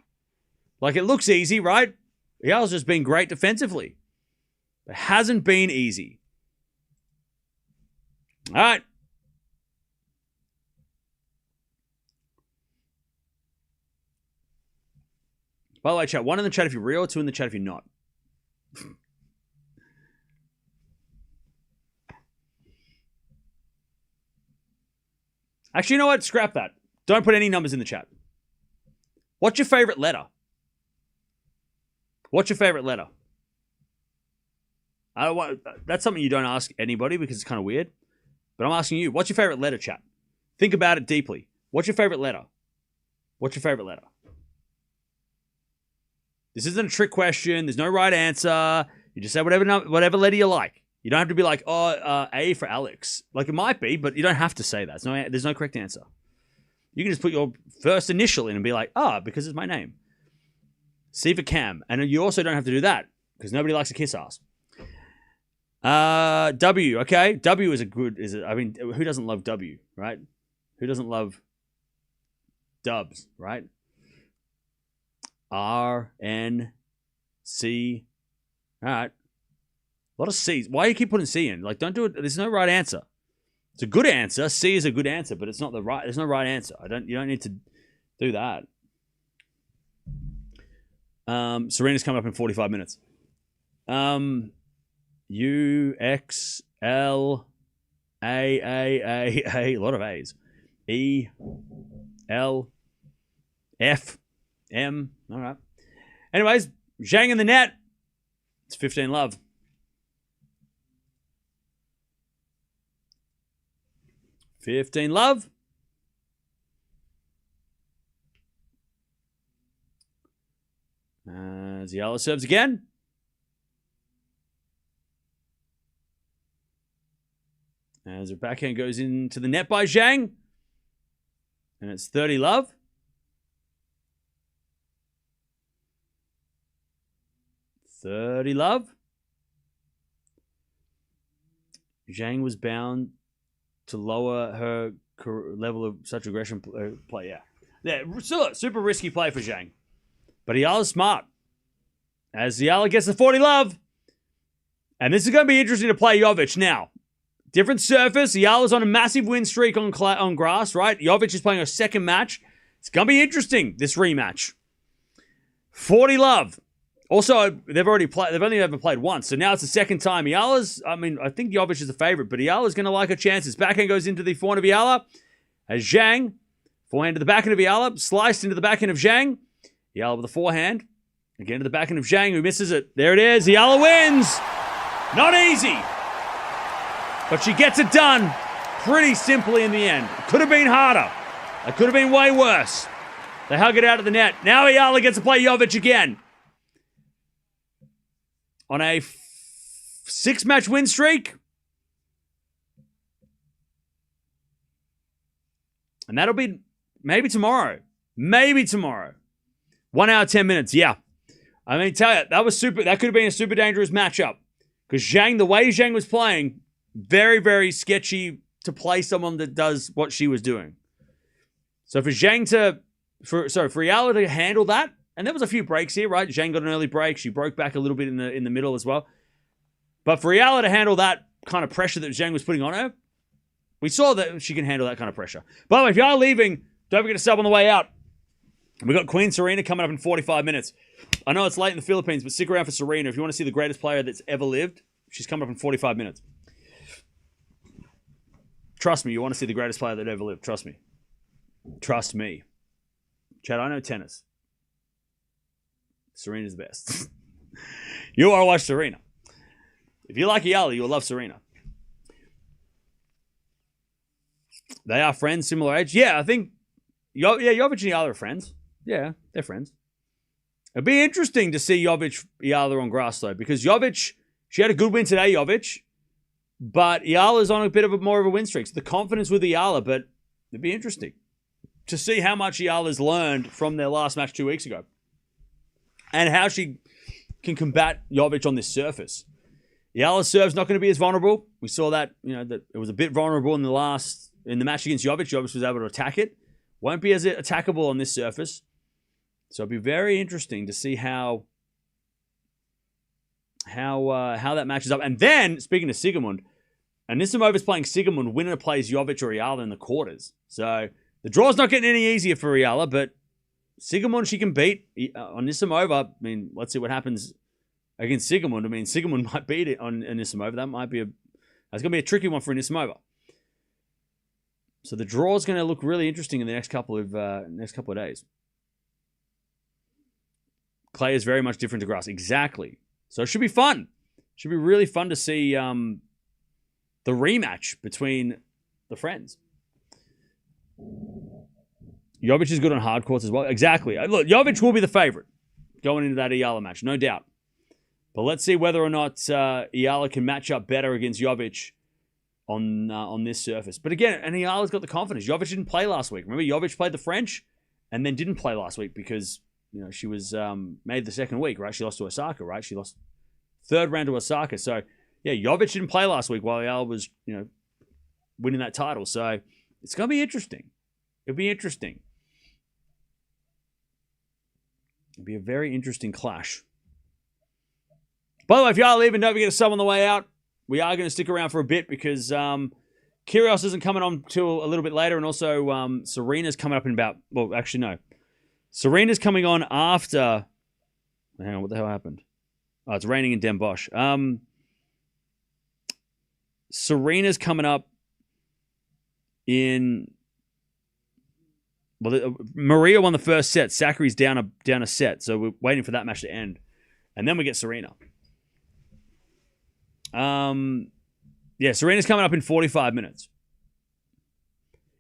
Like, it looks easy, right? Eala's just been great defensively. It hasn't been easy. All right. By the way, chat, 1 in the chat if you're real, 2 in the chat if you're not. Actually, you know what? Scrap that. Don't put any numbers in the chat. What's your favorite letter? What's your favorite letter? That's something you don't ask anybody because it's kind of weird. But I'm asking you, what's your favorite letter, chat? Think about it deeply. What's your favorite letter? What's your favorite letter? This isn't a trick question. There's no right answer. You just say whatever letter you like. You don't have to be like, A for Alex. Like, it might be, but you don't have to say that. There's no correct answer. You can just put your first initial in and be like, because it's my name. C for Cam. And you also don't have to do that because nobody likes a kiss ass. W, okay? W is who doesn't love W, right? Who doesn't love dubs, right? R, N, C. All right. A lot of C's. Why do you keep putting C in? Like, don't do it. There's no right answer. It's a good answer. C is a good answer, but it's not the right. There's no right answer. You don't need to do that. Serena's coming up in 45 minutes. U, X, L, A, a lot of A's. E, L, F, M. All right. Anyways, Zhang in the net. It's 15 love. As Eala serves again. As her backhand goes into the net by Zhang. And it's 30 love. Zhang was bound to lower her level of such aggression play. Yeah, still super risky play for Zhang. But Eala's smart. As Eala gets the 40 love. And this is going to be interesting to play Jovic now. Different surface. Eala's on a massive win streak on grass, right? Jovic is playing a second match. It's going to be interesting, this rematch. 40 love. Also, they've only ever played once, so now it's the second time. I think Jovic is the favorite, but Eala's going to like her chances. Backhand goes into the forehand of Eala. As Zhang, Forehand to the backhand of Eala, sliced into the backhand of Zhang. Eala with a forehand. Again to the backhand of Zhang, who misses it. There it is. Eala wins. Not easy. But she gets it done pretty simply in the end. It could have been harder. It could have been way worse. They hug it out of the net. Now Eala gets to play Jovic again. On a 6-match win streak. And that'll be maybe tomorrow. Maybe tomorrow. 1 hour, 10 minutes. Yeah. I mean, tell you, that could have been a super dangerous matchup. Because Zhang, the way Zhang was playing, very, very sketchy to play someone that does what she was doing. So for Eala to handle that, and there was a few breaks here, right? Zhang got an early break. She broke back a little bit in the middle as well. But for Eala to handle that kind of pressure that Zhang was putting on her, we saw that she can handle that kind of pressure. By the way, if you are leaving, don't forget to sub on the way out. We've got Queen Serena coming up in 45 minutes. I know it's late in the Philippines, but stick around for Serena. If you want to see the greatest player that's ever lived, she's coming up in 45 minutes. Trust me, you want to see the greatest player that ever lived. Trust me. Trust me. Chad, I know tennis. Serena's the best. You want to watch Serena. If you like Eala, you'll love Serena. They are friends, similar age. Yeah, I think Jovic and Eala are friends. Yeah, they're friends. It'd be interesting to see Jovic, Eala on grass, though, because Jovic, she had a good win today, Jovic, but Eala's on a bit of more of a win streak. So the confidence with Eala, but it'd be interesting to see how much Eala's learned from their last match 2 weeks ago and how she can combat Jovic on this surface. Eala's serve's not going to be as vulnerable. We saw that, that it was a bit vulnerable in the match against Jovic. Jovic was able to attack it. Won't be as attackable on this surface. So it'll be very interesting to see how that matches up. And then, speaking of Sigismund, Anisimova's playing Sigismund. Winner plays Jovic or Eala in the quarters. So the draw's not getting any easier for Eala, but Sigismund she can beat. Anisimova, I mean, let's see what happens against Sigismund. I mean, Sigismund might beat it on Anisimova. That's going to be a tricky one for Anisimova. So the draw's going to look really interesting in the next couple of days. Clay is very much different to grass. Exactly. So it should be fun. Should be really fun to see the rematch between the friends. Jovic is good on hard courts as well. Exactly. Look, Jovic will be the favorite going into that Eala match, no doubt. But let's see whether or not Eala can match up better against Jovic on this surface. But again, and Eala's got the confidence. Jovic didn't play last week. Remember, Jovic played the French and then didn't play last week because she was made the second week, right? She lost to Osaka, right? She lost third round to Osaka. So, yeah, Jovic didn't play last week while Eala was, winning that title. So, it's going to be interesting. It'll be interesting. It'll be a very interesting clash. By the way, if you are leaving, don't forget to sub on the way out. We are going to stick around for a bit because Kyrgios isn't coming on till a little bit later, and also Serena's coming up in about... Well, actually, no. Serena's coming on after... Hang on, what the hell happened? Oh, it's raining in Den Bosch. Serena's coming up in... Well, Maria won the first set. Sakkari's down a set, so we're waiting for that match to end. And then we get Serena. Yeah, Serena's coming up in 45 minutes.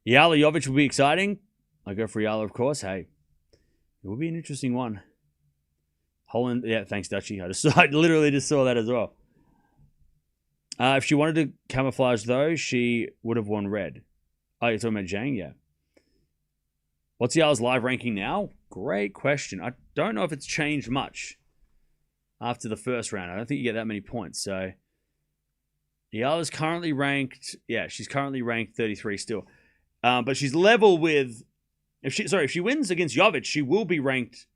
Eala Jovic will be exciting. I go for Eala, of course. Hey, it will be an interesting one. Holland, yeah, thanks, Dutchie. I literally just saw that as well. If she wanted to camouflage, though, she would have won red. Oh, you're talking about Zhang? Yeah. What's Eala's live ranking now? Great question. I don't know if it's changed much after the first round. I don't think you get that many points. So Eala's currently ranked... Yeah, she's currently ranked 33 still. But she's level with... If she wins against Jovic, she will be ranked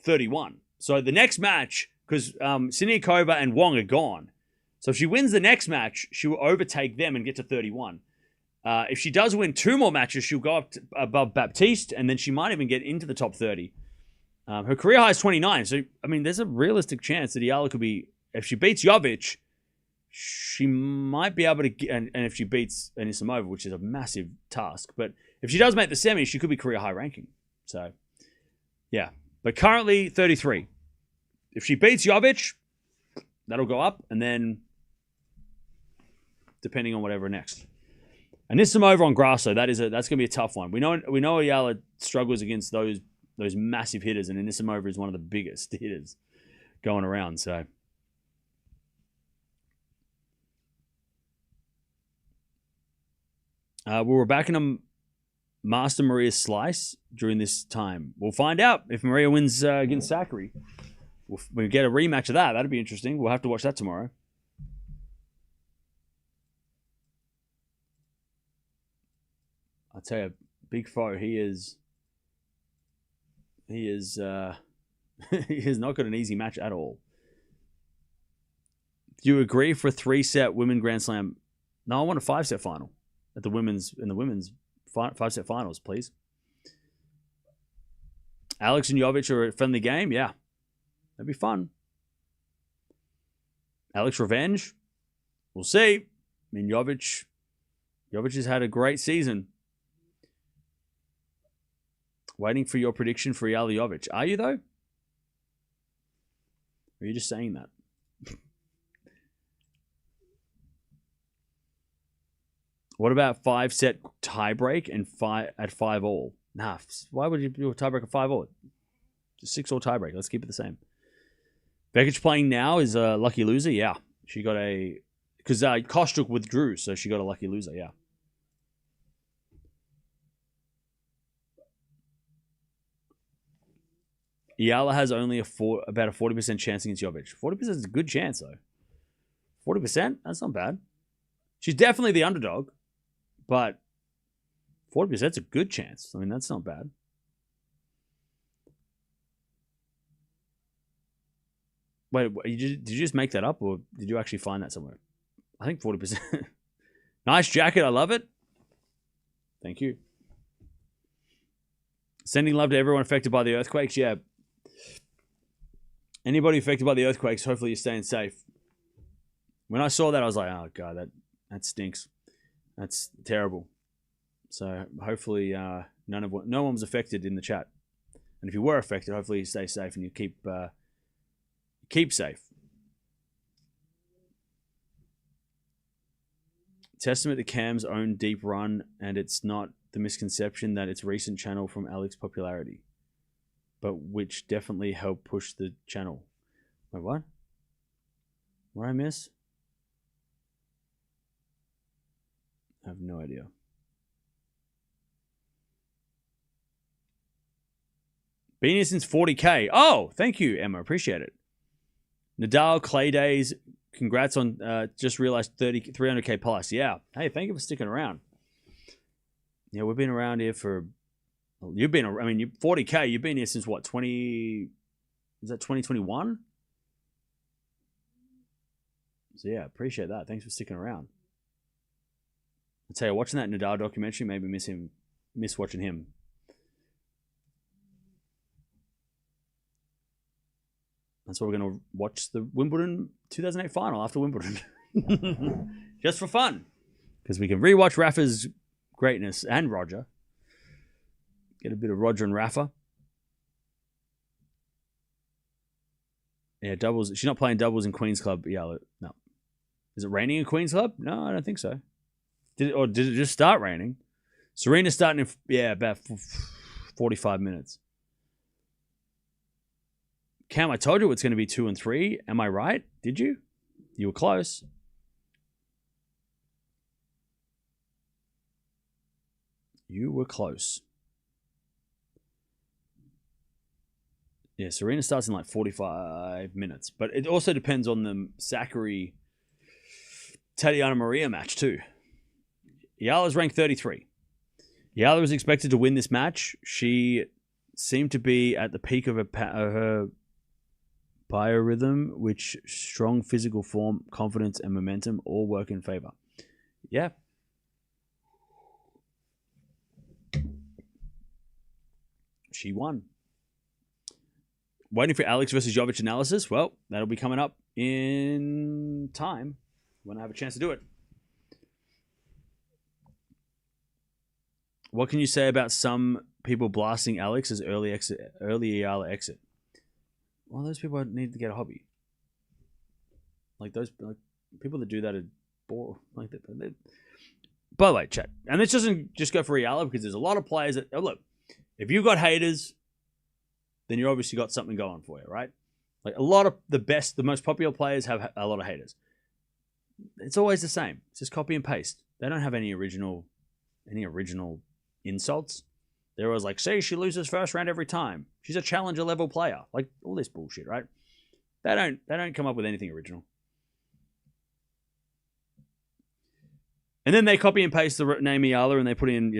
31. So the next match, because Siniakova and Wong are gone. So if she wins the next match, she will overtake them and get to 31. If she does win 2 more matches, she'll go up above Baptiste, and then she might even get into the top 30. Her career high is 29. So, I mean, there's a realistic chance that Eala could be... If she beats Jovic, she might be able to... And if she beats Anisimova, which is a massive task, but If she does make the semi, she could be career high ranking. So, yeah. But currently, 33. If she beats Jovic, that'll go up. And then, depending on whatever next. Anisimova on grass, though, that's going to be a tough one. We know Eala struggles against those massive hitters, and Anisimova is one of the biggest hitters going around. So, we're back in a Master Maria slice during this time. We'll find out if Maria wins against Sakkari. We'll get a rematch of that. That'd be interesting. We'll have to watch that tomorrow. I'll tell you, Big Foe, he is he has not got an easy match at all. Do you agree for a 3-set women Grand Slam? No, I want a 5-set final in the women's 5-set finals, please. Alex and Jovic are a friendly game? Yeah. That'd be fun. Alex revenge? We'll see. I mean, Jovic has had a great season. Waiting for your prediction for Eala Jovic. Are you, though? Or are you just saying that? What about 5-set tiebreak and 5-all? Nah, why would you do a tiebreak of 5-all? Just 6-all tiebreak. Let's keep it the same. Bekic playing now is a lucky loser. Yeah, she got a because Kostruk withdrew, so she got a lucky loser. Yeah. Eala has only about a 40% chance against Jovic. 40% is a good chance, though. 40%? That's not bad. She's definitely the underdog, but 40% is a good chance. I mean, that's not bad. Wait, did you just make that up, or did you actually find that somewhere? I think 40%. Nice jacket. I love it. Thank you. Sending love to everyone affected by the earthquakes. Yeah. Anybody affected by the earthquakes, hopefully you're staying safe. When I saw that, I was like, oh, God, that stinks. That's terrible. So hopefully no one was affected in the chat. And if you were affected, hopefully you stay safe and you keep safe. Testament to Cam's own deep run, and it's not the misconception that it's recent channel from Alex's popularity, but which definitely helped push the channel. Wait, what? What did I miss? I have no idea. Been here since 40K. Oh, thank you, Emma. Appreciate it. Nadal, Clay Days. Congrats on just realized 300K plus. Yeah. Hey, thank you for sticking around. Yeah, we've been around here for... You've been... I mean, 40K, you've been here since what, 20... Is that 2021? So yeah, appreciate that. Thanks for sticking around. I'll tell you, watching that Nadal documentary made me miss watching him. That's why we're going to watch the Wimbledon 2008 final after Wimbledon. Just for fun. Because we can rewatch Rafa's greatness and Roger. Get a bit of Roger and Rafa. Yeah, doubles. She's not playing doubles in Queen's Club. Yeah, no. Is it raining in Queen's Club? No, I don't think so. Did it just start raining? Serena's starting in, about 45 minutes. Cam, I told you it's going to be 2 and 3. Am I right? Did you? You were close. You were close. Yeah, Serena starts in like 45 minutes. But it also depends on the Sakkari Tatiana Maria match too. Eala's ranked 33. Eala was expected to win this match. She seemed to be at the peak of her biorhythm, which strong physical form, confidence, and momentum all work in favor. Yeah. She won. Waiting for Alex versus Jovic analysis. Well, that'll be coming up in time when I have a chance to do it. What can you say about some people blasting Alex as early Eala exit? Well, those people need to get a hobby. Like those people that do that are bored. Like that. By the way, chat, and this doesn't just go for Eala because there's a lot of players that look. If you've got haters, then you obviously got something going for you, right? Like a lot of the most popular players have a lot of haters. It's always the same. It's just copy and paste. They don't have any original insults. They're always like, say she loses first round every time. She's a challenger level player. Like all this bullshit, right? They don't come up with anything original. And then they copy and paste the name Eala and they put in,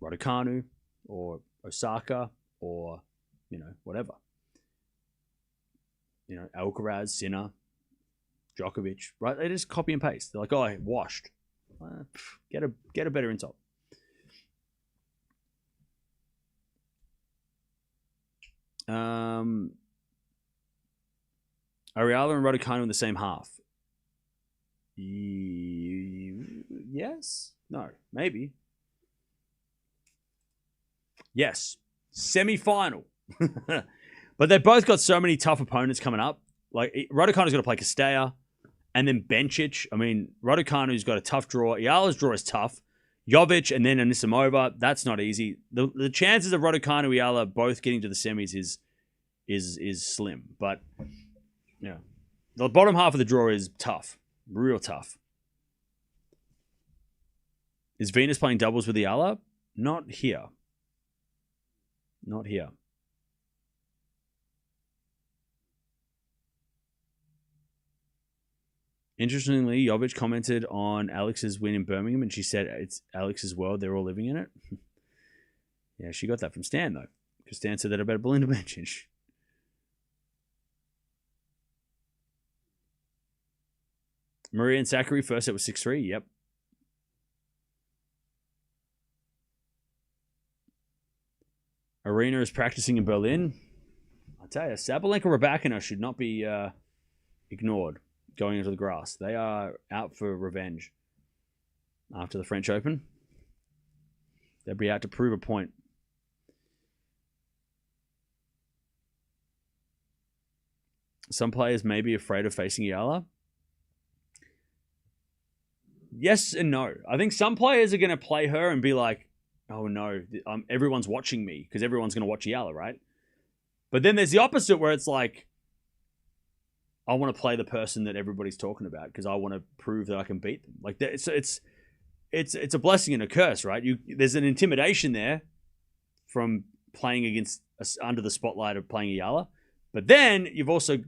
Raducanu or Osaka or, whatever. Alcaraz, Sinner, Djokovic, right? They just copy and paste. They're like, oh, washed. Get a better insult. Aryala and Raducanu in the same half. Yes? No. Maybe. Yes. Semi-final. But they've both got so many tough opponents coming up. Like, Raducanu's got to play Castella and then Bencic. I mean, Raducanu's got a tough draw. Eala's draw is tough. Jovic and then Anisimova, that's not easy. The chances of Raducanu and Eala both getting to the semis is slim. But, yeah. The bottom half of the draw is tough. Real tough. Is Venus playing doubles with Eala? Not here. Not here. Interestingly, Jovic commented on Alex's win in Birmingham, and she said it's Alex's world. They're all living in it. Yeah, she got that from Stan, though. Because Stan said that about Belinda Bencic. Maria and Zachary, first set was 6-3. Yep. Arena is practicing in Berlin. I tell you, Sabalenka Raducanu should not be ignored going into the grass. They are out for revenge after the French Open. They'll be out to prove a point. Some players may be afraid of facing Eala. Yes and no. I think some players are going to play her and be like, oh no, everyone's watching me because everyone's going to watch Eala, right? But then there's the opposite where it's like, I want to play the person that everybody's talking about because I want to prove that I can beat them. Like it's a blessing and a curse, right? There's an intimidation there from playing against under the spotlight of playing Eala, but then you've also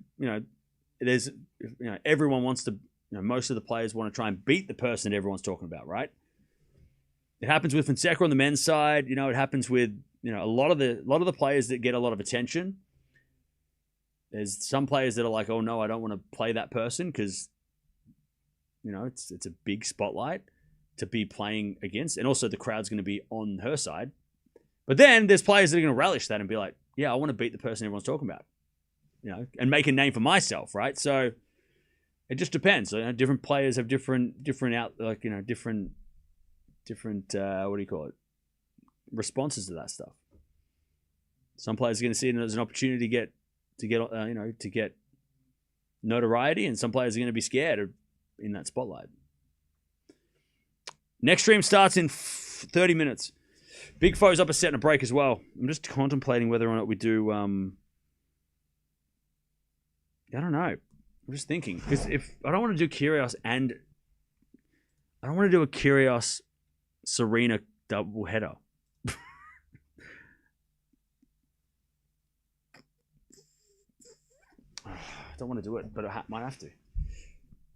everyone wants to. Most of the players want to try and beat the person that everyone's talking about, right? It happens with Fonseca on the men's side. It happens with a lot of the players that get a lot of attention. There's some players that are like, oh no, I don't want to play that person because it's a big spotlight to be playing against, and also the crowd's going to be on her side. But then there's players that are going to relish that and be like, yeah, I want to beat the person everyone's talking about, and make a name for myself, right? So it just depends. Different players have different responses to that stuff. Some players are going to see it as an opportunity to get notoriety, and some players are going to be scared in that spotlight. Next stream starts in 30 minutes. Big Foe's up a set and a break as well. I'm just contemplating whether or not we do. I don't know. I'm just thinking because if I don't want to do Kyrgios and I don't want to do a Kyrgios Serena double header. I don't want to do it, but I might have to.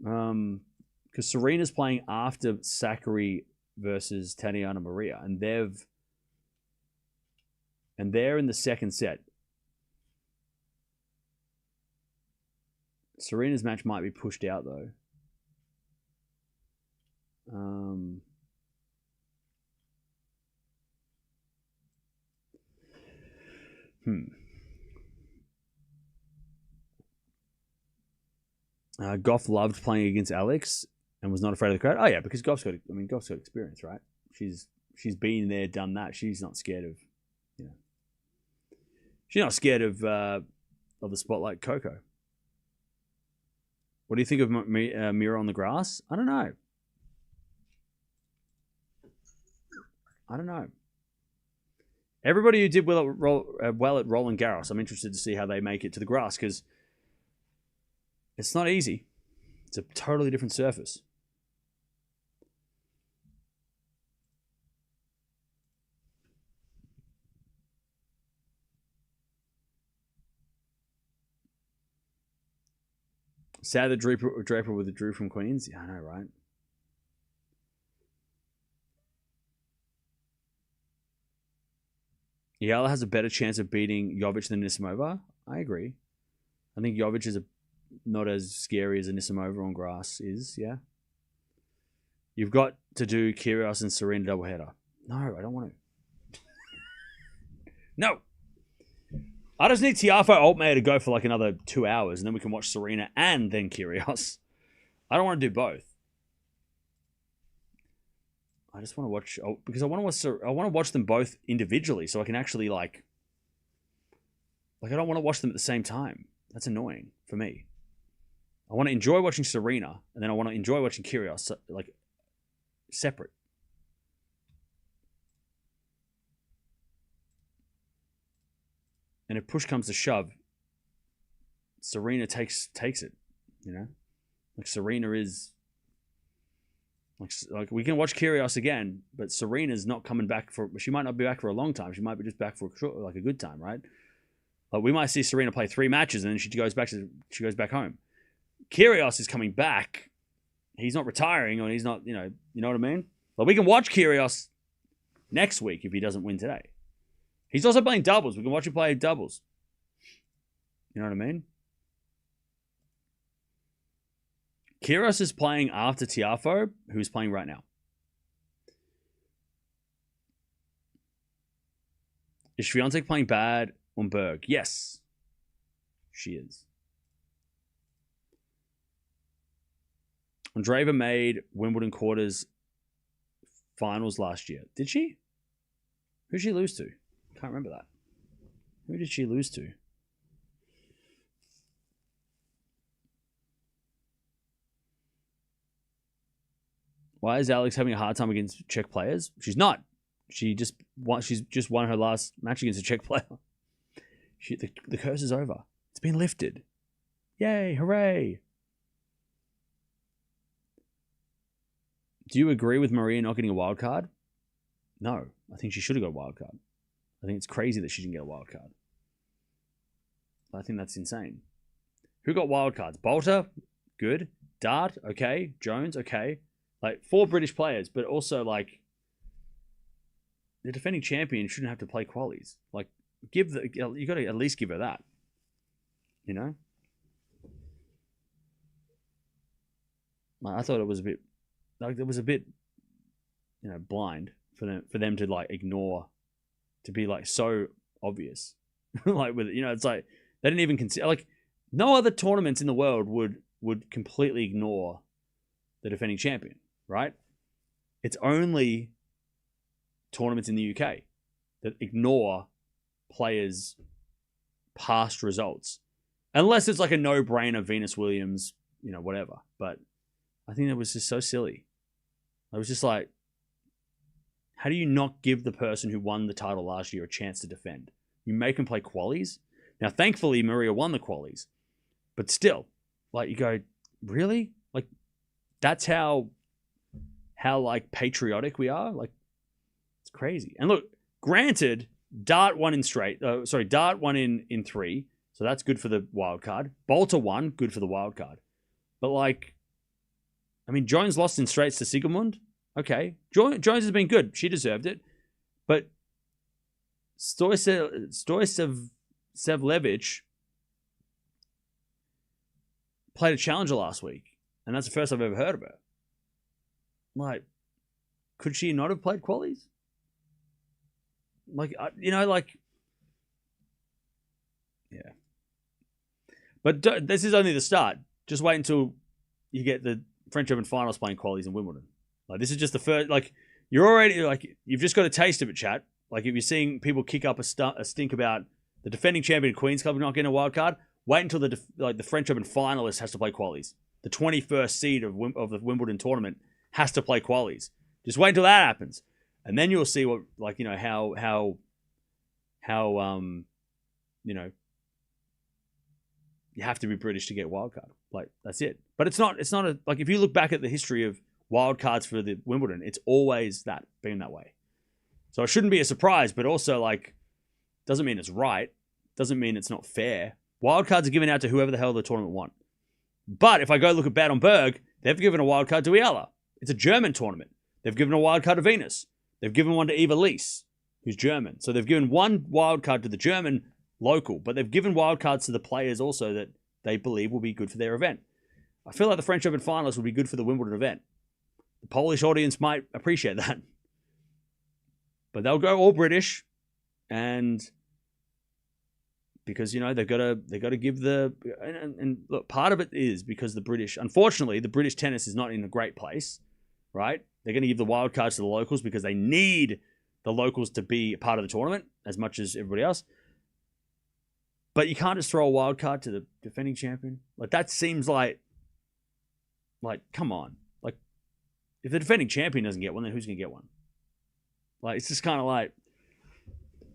Because Serena's playing after Sakkari versus Tatiana Maria, and they're in the second set. Serena's match might be pushed out though. Gauff loved playing against Alex and was not afraid of the crowd. Oh yeah, because Gauff's got experience, right? She's she's been there, done that. She's not scared of, she's not scared of the spotlight. Coco. What do you think of Mirra on the grass? I don't know. Everybody who did well at Roland Garros, I'm interested to see how they make it to the grass because it's not easy. It's a totally different surface. Sad that Draper withdrew from Queens. Yeah, I know, right? Eala has a better chance of beating Jovic than Anisimova. I agree. I think Jovic is not as scary as Anisimova on grass is, yeah. You've got to do Kyrgios and Serena doubleheader. No, I don't want to. No. I just need Tiafoe Altmaier to go for like another 2 hours and then we can watch Serena and then Kyrgios. I don't want to do both. I just want to watch because I want to watch them both individually so I can actually like I don't want to watch them at the same time. That's annoying for me. I want to enjoy watching Serena and then I want to enjoy watching Kyrgios like separate. And if push comes to shove, Serena takes it, Like Serena is like we can watch Kyrgios again, but Serena's not coming back she might not be back for a long time. She might be just back for a good time, right? Like we might see Serena play 3 matches and then she goes back home. Kyrgios is coming back. He's not retiring or he's not, you know what I mean? Like we can watch Kyrgios next week if he doesn't win today. He's also playing doubles. We can watch him play doubles. You know what I mean? Kyrgios is playing after Tiafoe, who's playing right now. Is Swiatek playing bad on Berg? Yes, she is. Andreeva made Wimbledon quarters finals last year. Did she? Who did she lose to? Can't remember that. Who did she lose to? Why is Alex having a hard time against Czech players? She's not. She's just won her last match against a Czech player. The curse is over. It's been lifted. Yay, hooray. Do you agree with Maria not getting a wild card? No. I think she should have got a wild card. I think it's crazy that she didn't get a wild card. I think that's insane. Who got wild cards? Bolter? Good. Dart? Okay. Jones? Okay. Like 4 British players, but also like the defending champion shouldn't have to play qualies. Like you got to at least give her that. I thought it was a bit blind for them to like ignore, to be like so obvious. Like with it's like they didn't even consider, like no other tournaments in the world would completely ignore the defending champion. Right? It's only tournaments in the UK that ignore players' past results. Unless it's like a no-brainer, Venus Williams, whatever. But I think that was just so silly. I was just like, how do you not give the person who won the title last year a chance to defend? You make them play qualies? Now, thankfully, Maria won the qualies. But still, like, you go, really? Like, that's how like patriotic we are. Like, it's crazy. And look, granted, Dart won in 3, so that's good for the wild card. Bolter won, good for the wild card. But like, I mean, Jones lost in straights to Sigemund. Okay, Jones has been good. She deserved it. But Stoicevlevich played a challenger last week, and that's the first I've ever heard of her. Like, could she not have played qualies? Like, yeah. But this is only the start. Just wait until you get the French Open finals playing qualies in Wimbledon. Like, this is just the first. Like, You're already like you've just got a taste of it, chat. Like if you're seeing people kick up a stink about the defending champion Queen's Club not getting a wild card, wait until the French Open finalist has to play qualies. The 21st seed of the Wimbledon tournament has to play qualies. Just wait until that happens, and then you'll see what how you have to be British to get wild card. Like that's it. But it's not like if you look back at the history of wild cards for the Wimbledon, it's always been that way. So it shouldn't be a surprise, but also like doesn't mean it's right. Doesn't mean it's not fair. Wild cards are given out to whoever the hell the tournament want. But if I go look at Bad on Berg, they've given a wild card to Eala. It's a German tournament. They've given a wild card to Venus. They've given one to Eva Lees, who's German. So they've given one wild card to the German local, but they've given wild cards to the players also that they believe will be good for their event. I feel like the French Open finalists would be good for the Wimbledon event. The Polish audience might appreciate that. But they'll go all British, and because they've got to give and look, part of it is because the British, unfortunately, the British tennis is not in a great place, right? They're going to give the wild cards to the locals because they need the locals to be a part of the tournament as much as everybody else. But you can't just throw a wild card to the defending champion. Like that seems like come on. Like if the defending champion doesn't get one, then who's going to get one? Like it's just kind of like,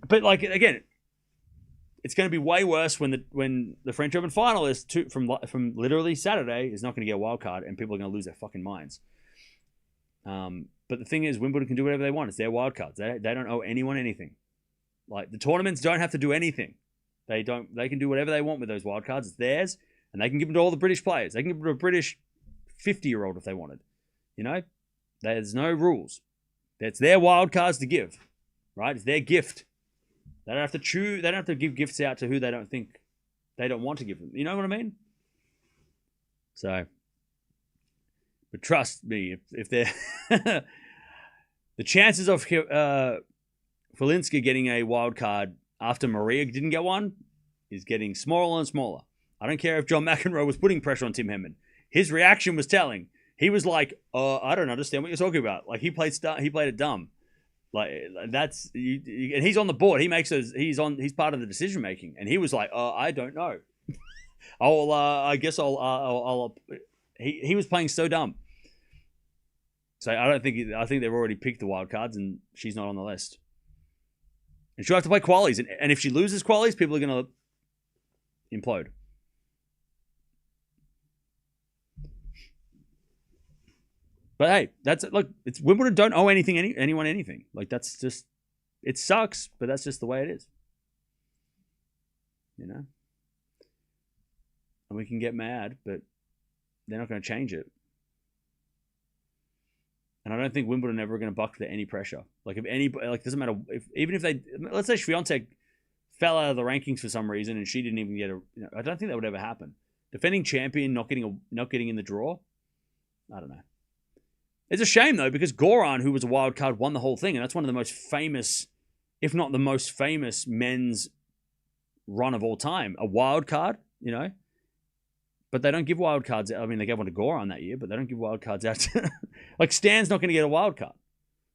but like again, it's going to be way worse when the French Open finalist from literally Saturday is not going to get a wild card and people are going to lose their fucking minds. But the thing is, Wimbledon can do whatever they want. It's their wild cards. They don't owe anyone anything. Like the tournaments don't have to do anything. They can do whatever they want with those wild cards. It's theirs, and they can give them to all the British players. They can give them to a British 50-year-old if they wanted. There's no rules. It's their wild cards to give, right? It's their gift. They don't have to choose. They don't have to give gifts out to who they don't want to give them. You know what I mean? So, but trust me, if they're the chances of Falinska getting a wild card after Maria didn't get one is getting smaller and smaller. I don't care if John McEnroe was putting pressure on Tim Henman. His reaction was telling. He was like, I don't understand what you're talking about. Like he played it dumb. Like that's and he's on the board. He makes those. He's part of the decision making. And he was like, I don't know. I guess I'll. He was playing so dumb. So I think they've already picked the wild cards, and she's not on the list. And she'll have to play qualies. And if she loses qualies, people are going to implode. But hey, it's Wimbledon don't owe anyone anything. Like that's just, it sucks, but that's just the way it is. And we can get mad, but they're not going to change it. And I don't think Wimbledon are ever going to buck to any pressure. Like if anybody, like doesn't matter even if they, let's say Swiatek fell out of the rankings for some reason and she didn't even get I don't think that would ever happen. Defending champion not getting in the draw. I don't know. It's a shame though because Goran, who was a wild card, won the whole thing, and that's one of the most famous, if not the most famous, men's run of all time. A wild card, But they don't give wild cards. I mean, they gave one to Goran that year, but they don't give wild cards out to... like, Stan's not going to get a wild card,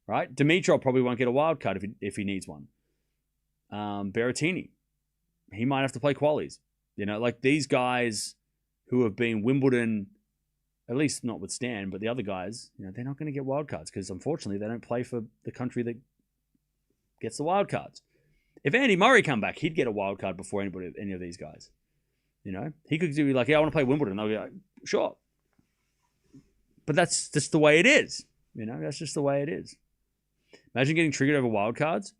right? Dimitrov probably won't get a wild card if he needs one. Berrettini, he might have to play qualies. Like these guys who have been Wimbledon, at least not with Stan, but the other guys, they're not going to get wild cards because, unfortunately, they don't play for the country that gets the wild cards. If Andy Murray come back, he'd get a wild card before any of these guys. He could do like, yeah, I want to play Wimbledon. They'll be like, sure. But that's just the way it is. That's just the way it is. Imagine getting triggered over wild cards.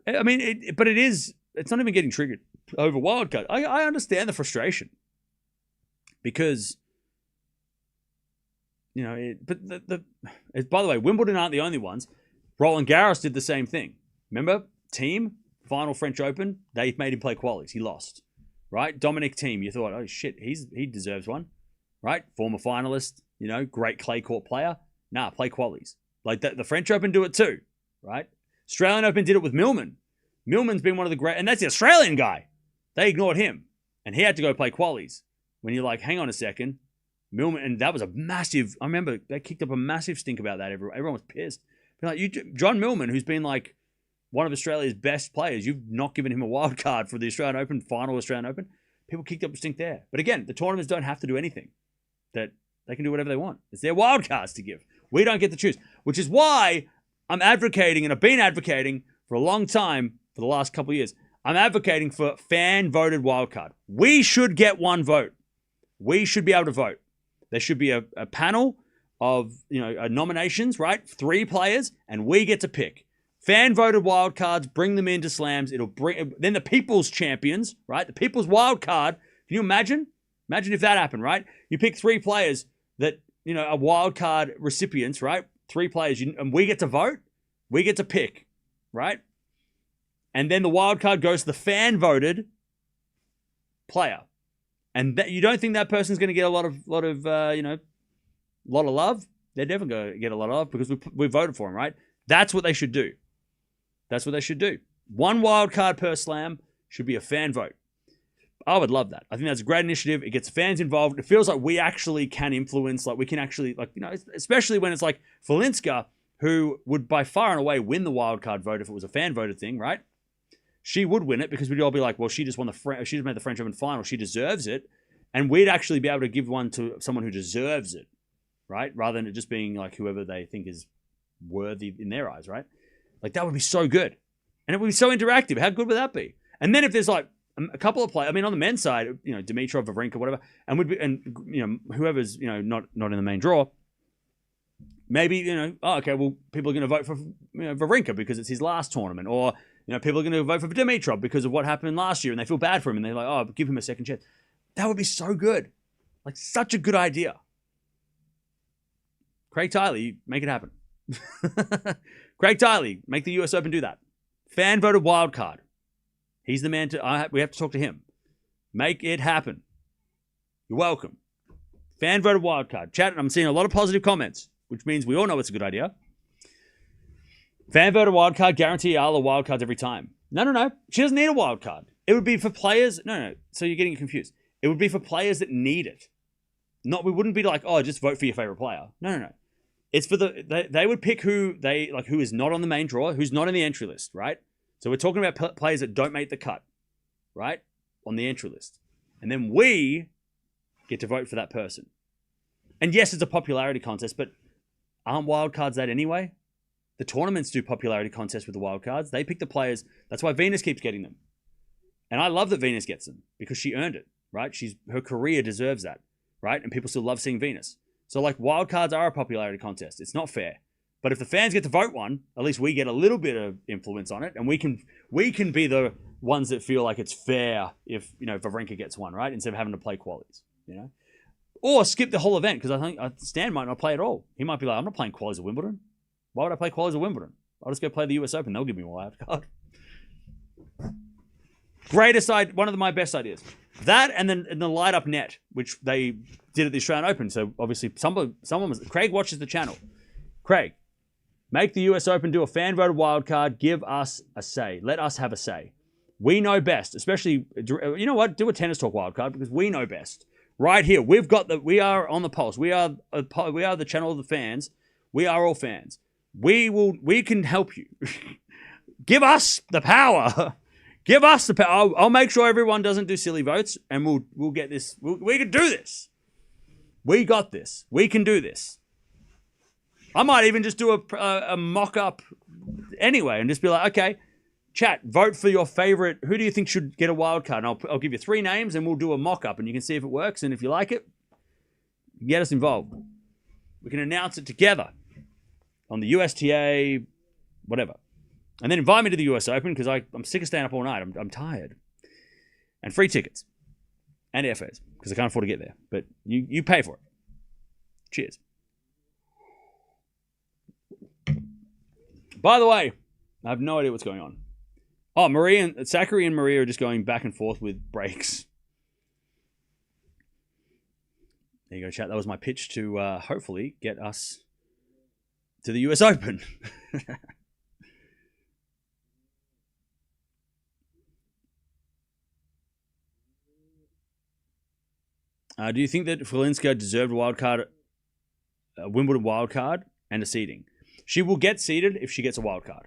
I mean, it's not even getting triggered over wild card. I understand the frustration because, by the way, Wimbledon aren't the only ones. Roland Garros did the same thing. Remember? Team, final French Open, they made him play qualies. He lost. Right? Dominic Thiem, you thought, oh shit, he deserves one. Right? Former finalist, great clay court player. Nah, play qualies. Like the French Open do it too. Right? Australian Open did it with Millman. Millman's been one of the great, and that's the Australian guy. They ignored him. And he had to go play qualies. When you're like, hang on a second. Millman, and that was a massive, I remember they kicked up a massive stink about that. Everyone was pissed. Like John Millman, who's been like one of Australia's best players, you've not given him a wild card for the Australian Open, final Australian Open. People kicked up a stink there. But again, the tournaments don't have to do anything. That they can do whatever they want. It's their wild cards to give. We don't get to choose, which is why I'm advocating, and I've been advocating for a long time, for the last couple of years, I'm advocating for fan-voted wildcard. We should get one vote. We should be able to vote. There should be a panel of nominations, right? 3 players, and we get to pick. Fan-voted wildcards, bring them into slams. It'll bring then the people's champions, right? The people's wildcard. Can you imagine? Imagine if that happened, right? You pick 3 players that are wildcard recipients, right? 3 players, and we get to vote. We get to pick, right? And then the wild card goes to the fan-voted player. And you don't think that person's going to get a lot of love? They're never going to get a lot of love because we voted for them, right? That's what they should do. That's what they should do. 1 wild card per slam should be a fan vote. I would love that. I think that's a great initiative. It gets fans involved. It feels like we actually can influence, like we can actually, especially when it's like Falinska, who would by far and away win the wild card vote if it was a fan voted thing, right? She would win it because we'd all be like, well, she just she just made the French Open final. She deserves it. And we'd actually be able to give one to someone who deserves it, right? Rather than it just being like whoever they think is worthy in their eyes, right? Like that would be so good. And it would be so interactive. How good would that be? And then if there's like a couple of players, I mean, on the men's side, Dimitrov, Wawrinka, whatever, and whoever's, not in the main draw, maybe, people are going to vote for, Wawrinka because it's his last tournament, or, people are going to vote for Dimitrov because of what happened last year and they feel bad for him and they're like, oh, give him a second chance. That would be so good. Like, such a good idea. Craig Tiley, make it happen. Craig Tiley, make the US Open do that. Fan voted wild card. He's the man we have to talk to him. Make it happen. You're welcome. Fan voted wild card. Chat, and I'm seeing a lot of positive comments, which means we all know it's a good idea. Fan voted wild card, guarantee Eala wild cards every time. No. She doesn't need a wild card. It would be for players. No. So you're getting confused. It would be for players that need it. We wouldn't be like, oh, just vote for your favorite player. No. It's for they would pick who is not on the main draw, who's not in the entry list, right? So we're talking about players that don't make the cut, right? On the entry list. And then we get to vote for that person. And yes, it's a popularity contest, but aren't wildcards that anyway? The tournaments do popularity contests with the wildcards. They pick the players. That's why Venus keeps getting them. And I love that Venus gets them because she earned it, right? Her career deserves that, right? And people still love seeing Venus. So like wildcards are a popularity contest. It's not fair. But if the fans get to vote one, at least we get a little bit of influence on it, and we can be the ones that feel like it's fair if Wawrinka gets one, right? Instead of having to play qualies, or skip the whole event because I think Stan might not play at all. He might be like, I'm not playing qualies at Wimbledon. Why would I play qualies at Wimbledon? I'll just go play the US Open. They'll give me a wild card. One of my best ideas. That and then the light up net, which they did at the Australian Open. So obviously someone was Craig watches the channel. Craig. Make the US Open do a fan-voted wildcard. Give us a say. Let us have a say. We know best, especially, you know what? Do a tennis talk wildcard because we know best. Right here, we are on the pulse. We are the channel of the fans. We are all fans. We can help you. Give us the power. Give us the power. I'll make sure everyone doesn't do silly votes, and we'll get this. We can do this. We got this. We can do this. I might even just do a mock-up anyway and just be like, okay, chat, vote for your favorite. Who do you think should get a wild card? And I'll give you 3 names and we'll do a mock-up and you can see if it works. And if you like it, get us involved. We can announce it together on the USTA, whatever. And then invite me to the US Open because I'm sick of staying up all night. I'm tired. And free tickets. And airfares because I can't afford to get there. But you pay for it. Cheers. By the way, I have no idea what's going on. Oh, Zachary and Maria are just going back and forth with breaks. There you go, chat. That was my pitch to hopefully get us to the US Open. Do you think that Falinska deserved a Wimbledon wild card and a seeding? She will get seeded if she gets a wild card.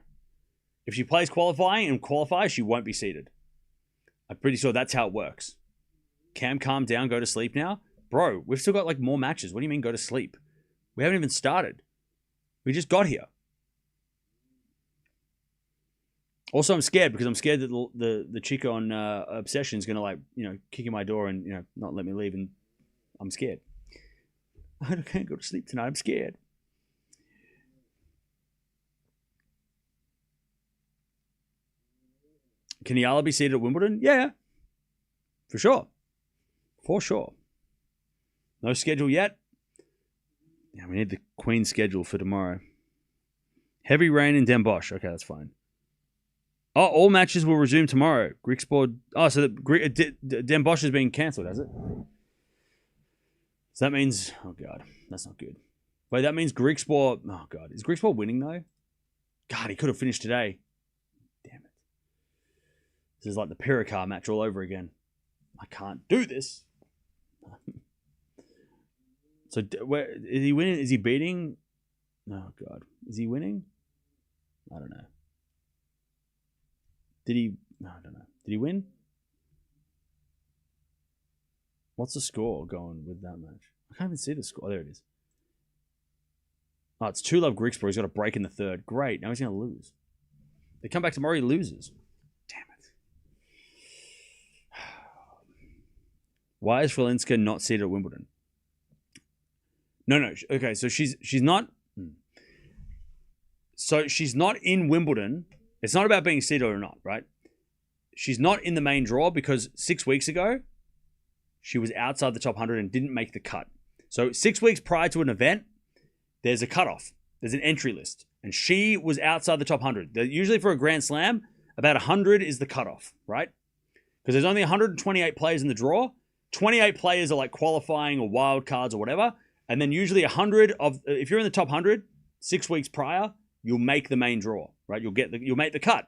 If she plays qualifying and qualifies, she won't be seeded. I'm pretty sure that's how it works. Cam, calm down, go to sleep now. Bro, we've still got like more matches. What do you mean go to sleep? We haven't even started. We just got here. Also, I'm scared because I'm scared that the chica on Obsession is going to like, kick in my door and, not let me leave. And I'm scared. I can't go to sleep tonight. I'm scared. Can Eala be seated at Wimbledon? Yeah. For sure. For sure. No schedule yet. Yeah, we need the Queen's schedule for tomorrow. Heavy rain in Den Bosch. Okay, that's fine. Oh, all matches will resume tomorrow. Griekspoor. Oh, so Den Bosch is being cancelled, has it? So that means... Oh, God. That's not good. Wait, that means Griekspoor... Oh, God. Is Griekspoor winning, though? God, he could have finished today. Damn it. This is like the Piricar match all over again. I can't do this. So, where is he winning? Is he beating? Oh, God. Is he winning? I don't know. Did he? No, I don't know. Did he win? What's the score going with that match? I can't even see the score. Oh, there it is. Oh, it's 2-love Griekspoor. He's got a break in the third. Great. Now he's going to lose. They come back tomorrow, he loses. Damn it. Why is Fralinska not seated at Wimbledon? No. Okay, so she's not... So she's not in Wimbledon. It's not about being seeded or not, right? She's not in the main draw because 6 weeks ago, she was outside the top 100 and didn't make the cut. So 6 weeks prior to an event, there's a cutoff. There's an entry list. And she was outside the top 100. Usually for a Grand Slam, about 100 is the cutoff, right? Because there's only 128 players in the draw. 28 players are like qualifying or wild cards or whatever. And then usually 100 of... If you're in the top 100, 6 weeks prior... You'll make the main draw, right? You'll make the cut.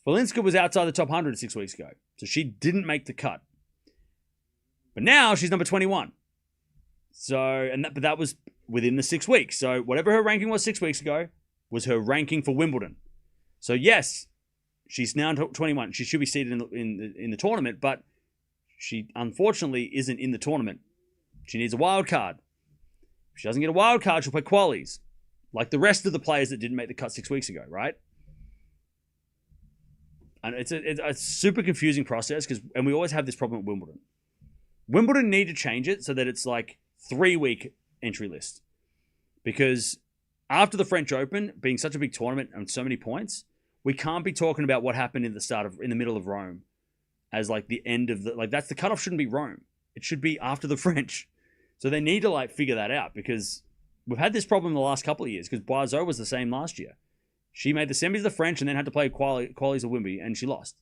Fralinska was outside the top 100 6 weeks ago, so she didn't make the cut. But now she's number 21. So, but that was within the 6 weeks. So whatever her ranking was 6 weeks ago was her ranking for Wimbledon. So yes, she's now 21. She should be seated in the tournament, but she unfortunately isn't in the tournament. She needs a wild card. If she doesn't get a wild card, she'll play qualies. Like the rest of the players that didn't make the cut 6 weeks ago, right? And it's a super confusing process and we always have this problem at Wimbledon. Wimbledon need to change it so that it's like 3-week entry list. Because after the French Open, being such a big tournament and so many points, we can't be talking about what happened in the middle of Rome as like the end of that's the cutoff shouldn't be Rome. It should be after the French. So they need to like figure that out because we've had this problem the last couple of years because Boiseau was the same last year. She made the semis of the French and then had to play qualies of Wimby and she lost.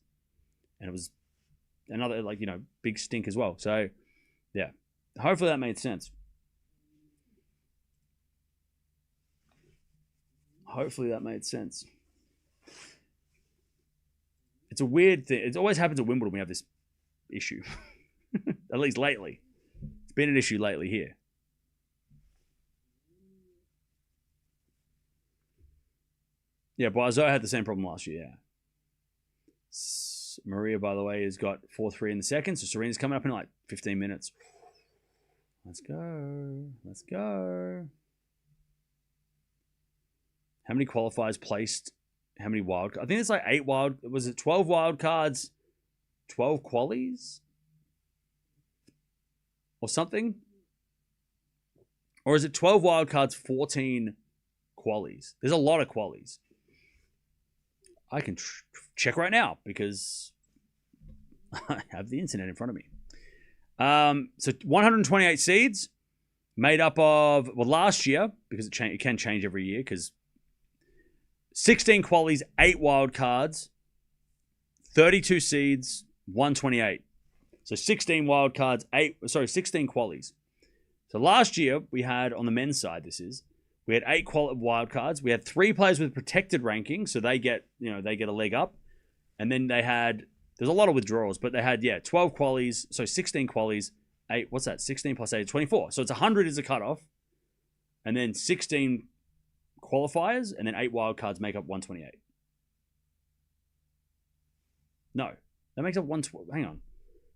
And it was another big stink as well. So yeah, hopefully that made sense. It's a weird thing. It always happens at Wimbledon. We have this issue. At least lately. It's been an issue lately here. Yeah, Boiseau had the same problem last year, yeah. Maria, by the way, has got 4-3 in the second, so Serena's coming up in like 15 minutes. Let's go. How many qualifiers placed? How many wild cards? I think it's like 12 wild cards, 12 qualies? Or something? Or is it 12 wild cards, 14 qualies? There's a lot of qualies. I can check right now because I have the internet in front of me. So 128 seeds made up of, last year, because it can change every year, because 16 qualies, 8 wild cards, 32 seeds, 128. So 16 wild cards, 16 qualies. So last year, we had, on the men's side, we had 8 wild cards. We had 3 players with protected ranking, so they get a leg up. And then there's a lot of withdrawals, but they had 12 qualies, so 16 qualies, 8. What's that? 16 plus 8, 24. So it's 100 is a cutoff, and then 16 qualifiers, and then 8 wildcards make up 128. No, that makes up 120. Hang on.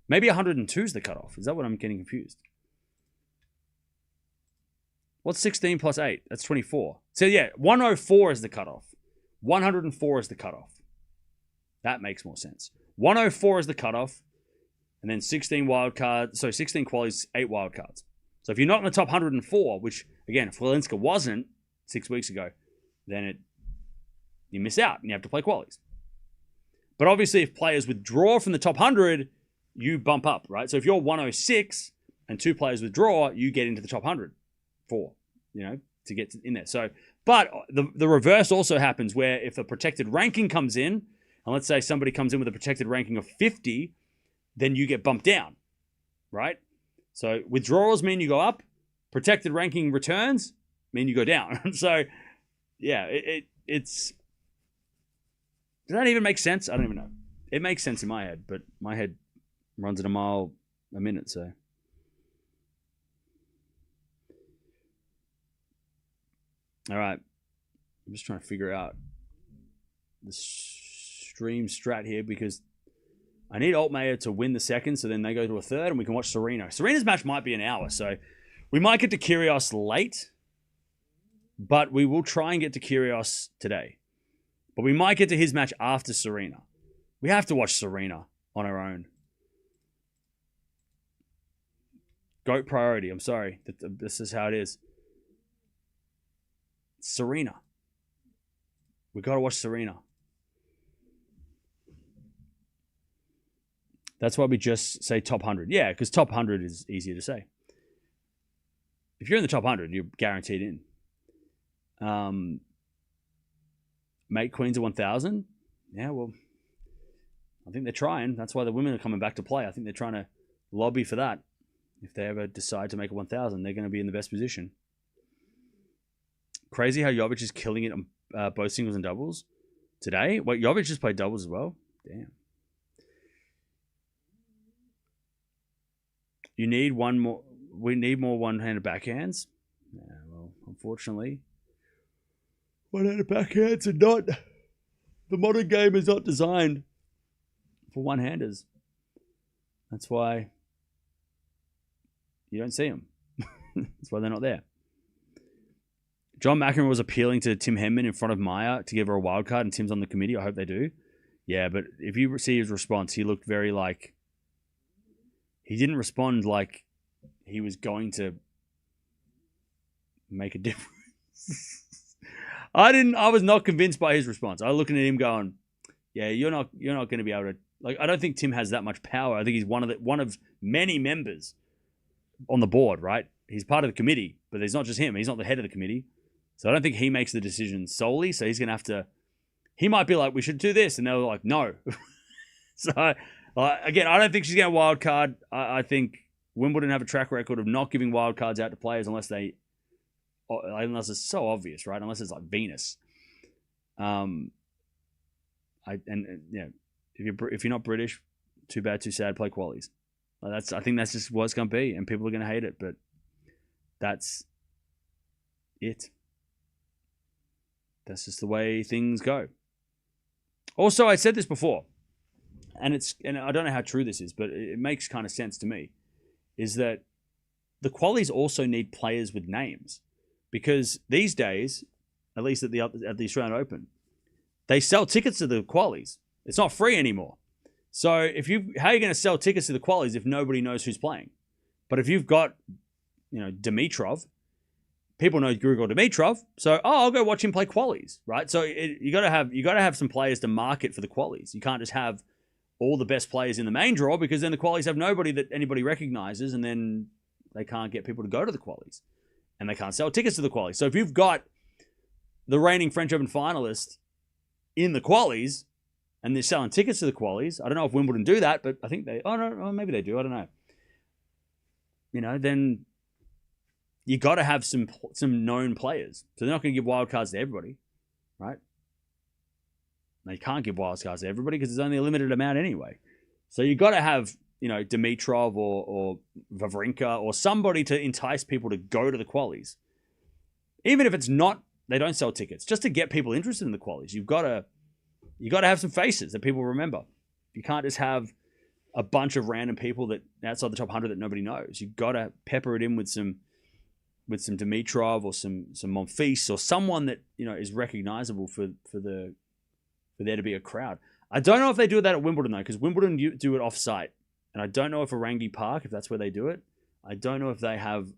Maybe 102 is the cutoff. Is that what I'm getting confused? What's 16 plus 8? That's 24. So yeah, 104 is the cutoff. 104 is the cutoff. That makes more sense. 104 is the cutoff, and then 16 wildcards. So 16 qualies, 8 wildcards. So if you're not in the top 104, which again, if Walinska wasn't 6 weeks ago, then you miss out and you have to play qualies. But obviously, if players withdraw from the top 100, you bump up, right? So if you're 106 and 2 players withdraw, you get into the top 100. 4, to get in there. So, but the reverse also happens where if a protected ranking comes in, and let's say somebody comes in with a protected ranking of 50, then you get bumped down, right? So withdrawals mean you go up, protected ranking returns mean you go down. So, yeah, it's... Does that even make sense? I don't even know. It makes sense in my head, but my head runs at a mile a minute, so... All right. I'm just trying to figure out the stream strat here because I need Altmaier to win the second, so then they go to a third, and we can watch Serena. Serena's match might be an hour, so we might get to Kyrgios late, but we will try and get to Kyrgios today. But we might get to his match after Serena. We have to watch Serena on our own. GOAT priority. I'm sorry. This is how it is. Serena. We got to watch Serena. That's why we just say top 100. Yeah, because top 100 is easier to say. If you're in the top 100, you're guaranteed in. Make Queens of 1,000. Yeah, well, I think they're trying. That's why the women are coming back to play. I think they're trying to lobby for that. If they ever decide to make a 1,000, they're going to be in the best position. Crazy how Jovic is killing it on both singles and doubles today. Wait, Jovic just played doubles as well? Damn. You need one more. We need more one-handed backhands. Yeah, well, unfortunately, one-handed backhands are not. The modern game is not designed for one-handers. That's why you don't see them. That's why they're not there. John McEnroe was appealing to Tim Henman in front of Maya to give her a wild card, and Tim's on the committee. I hope they do. Yeah, but if you see his response, he looked very like... He didn't respond like he was going to make a difference. I was not convinced by his response. I was looking at him going, yeah, you're not going to be able to... Like, I don't think Tim has that much power. I think he's one of many members on the board, right? He's part of the committee, but there's not just him. He's not the head of the committee. So I don't think he makes the decision solely. So he's going to have to... He might be like, we should do this. And they were like, no. So, again, I don't think she's getting a wild card. I think Wimbledon have a track record of not giving wild cards out to players unless it's so obvious, right? Unless it's like Venus. If you're not British, too bad, too sad, play qualies. I think that's just what it's going to be, and people are going to hate it, but that's it. That's just the way things go. Also, I said this before, and I don't know how true this is, but it makes kind of sense to me, is that the qualies also need players with names, because these days, at least at the Australian Open, they sell tickets to the qualies. It's not free anymore. So how are you going to sell tickets to the qualies if nobody knows who's playing? But if you've got, Dimitrov, people know Grigor Dimitrov, so I'll go watch him play qualies, right? So you got to have some players to market for the qualies. You can't just have all the best players in the main draw, because then the qualies have nobody that anybody recognizes, and then they can't get people to go to the qualies, and they can't sell tickets to the qualies. So if you've got the reigning French Open finalist in the qualies, and they're selling tickets to the qualies, I don't know if Wimbledon do that, but I think maybe they do. I don't know. Then you got to have some known players. So they're not going to give wild cards to everybody, right? They can't give wild cards to everybody because there's only a limited amount anyway. So you got to have, Dimitrov or Wawrinka or somebody to entice people to go to the qualies. Even if it's not they don't sell tickets just to get people interested in the qualies. You got to have some faces that people remember. You can't just have a bunch of random people that outside the top 100 that nobody knows. You got to pepper it in with some Dimitrov or some Monfils or someone that is recognizable for there to be a crowd. I don't know if they do that at Wimbledon though, because Wimbledon do it off-site, and I don't know if Orangi Park, if that's where they do it. I don't know if they have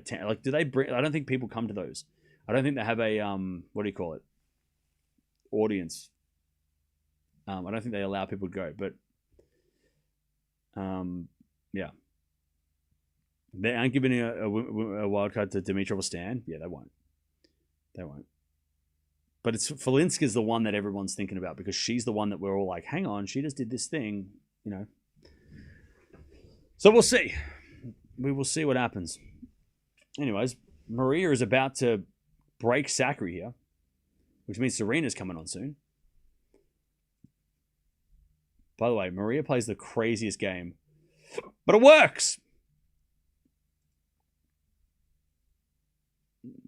do they bring? I don't think people come to those. I don't think they have a what do you call it? Audience. I don't think they allow people to go, but yeah. They aren't giving a wild card to Dimitrov or Stan. Yeah, they won't. They won't. But it's Felinska's the one that everyone's thinking about because she's the one that we're all like, hang on, she just did this thing, So we'll see. We will see what happens. Anyways, Maria is about to break Sakkari here, which means Serena's coming on soon. By the way, Maria plays the craziest game, but it works.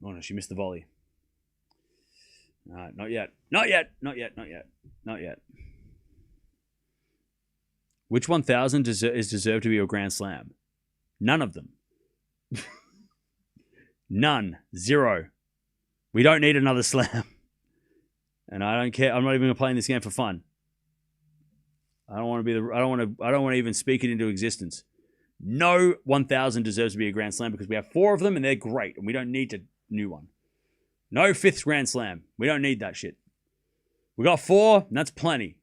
Oh no, she missed the volley. Not yet. Not yet. Not yet. Not yet. Not yet. Which 1,000 is deserved to be a Grand Slam? None of them. None. Zero. We don't need another slam. And I don't care. I'm not even going to play in this game for fun. I don't want to even speak it into existence. No 1,000 deserves to be a Grand Slam because we have 4 of them and they're great and we don't need a new one. No 5th Grand Slam. We don't need that shit. We got 4 and that's plenty.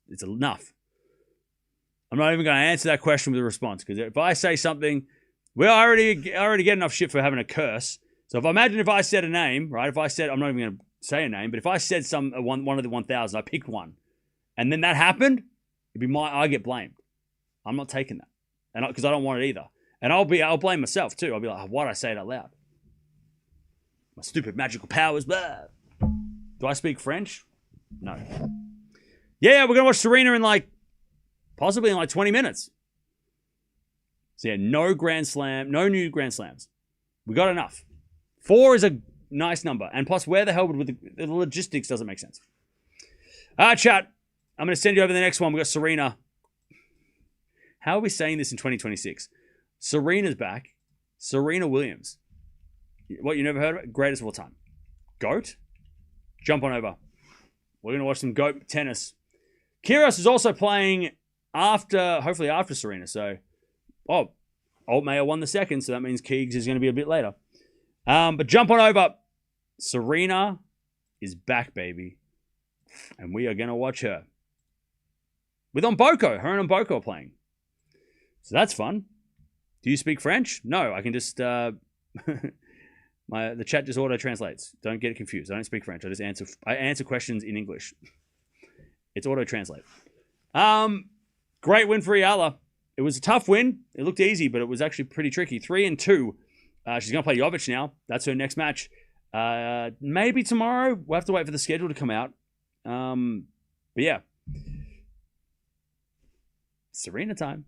It's enough. I'm not even going to answer that question with a response because if I say something, I already get enough shit for having a curse. So if I said a name, right? If I said, I'm not even going to say a name, but if I said one of the 1,000, I picked one, and then that happened, I get blamed. I'm not taking that, and because I don't want it either, and I'll blame myself too. I'll be like, why'd I say it out loud? My stupid magical powers. Blah. Do I speak French? No. Yeah, we're gonna watch Serena possibly in 20 minutes. So yeah, no new Grand Slams. We got enough. 4 is a nice number. And plus, where the hell would the logistics doesn't make sense. Chat. I'm going to send you over the next one. We got Serena. How are we saying this in 2026? Serena's back. Serena Williams. What, you never heard of it? Greatest of all time. GOAT? Jump on over. We're going to watch some GOAT tennis. Kyrgios is also playing hopefully after Serena. So, Altmaier won the second, so that means Keegs is going to be a bit later. But jump on over. Serena is back, baby. And we are going to watch her. With Mboko. Her and Mboko are playing. So that's fun. Do you speak French? No, I can just... the chat just auto-translates. Don't get it confused. I don't speak French. I answer questions in English. It's auto-translate. Great win for Eala. It was a tough win. It looked easy, but it was actually pretty tricky. 3-2. She's going to play Jovic now. That's her next match. Maybe tomorrow. We'll have to wait for the schedule to come out. But yeah. Serena time.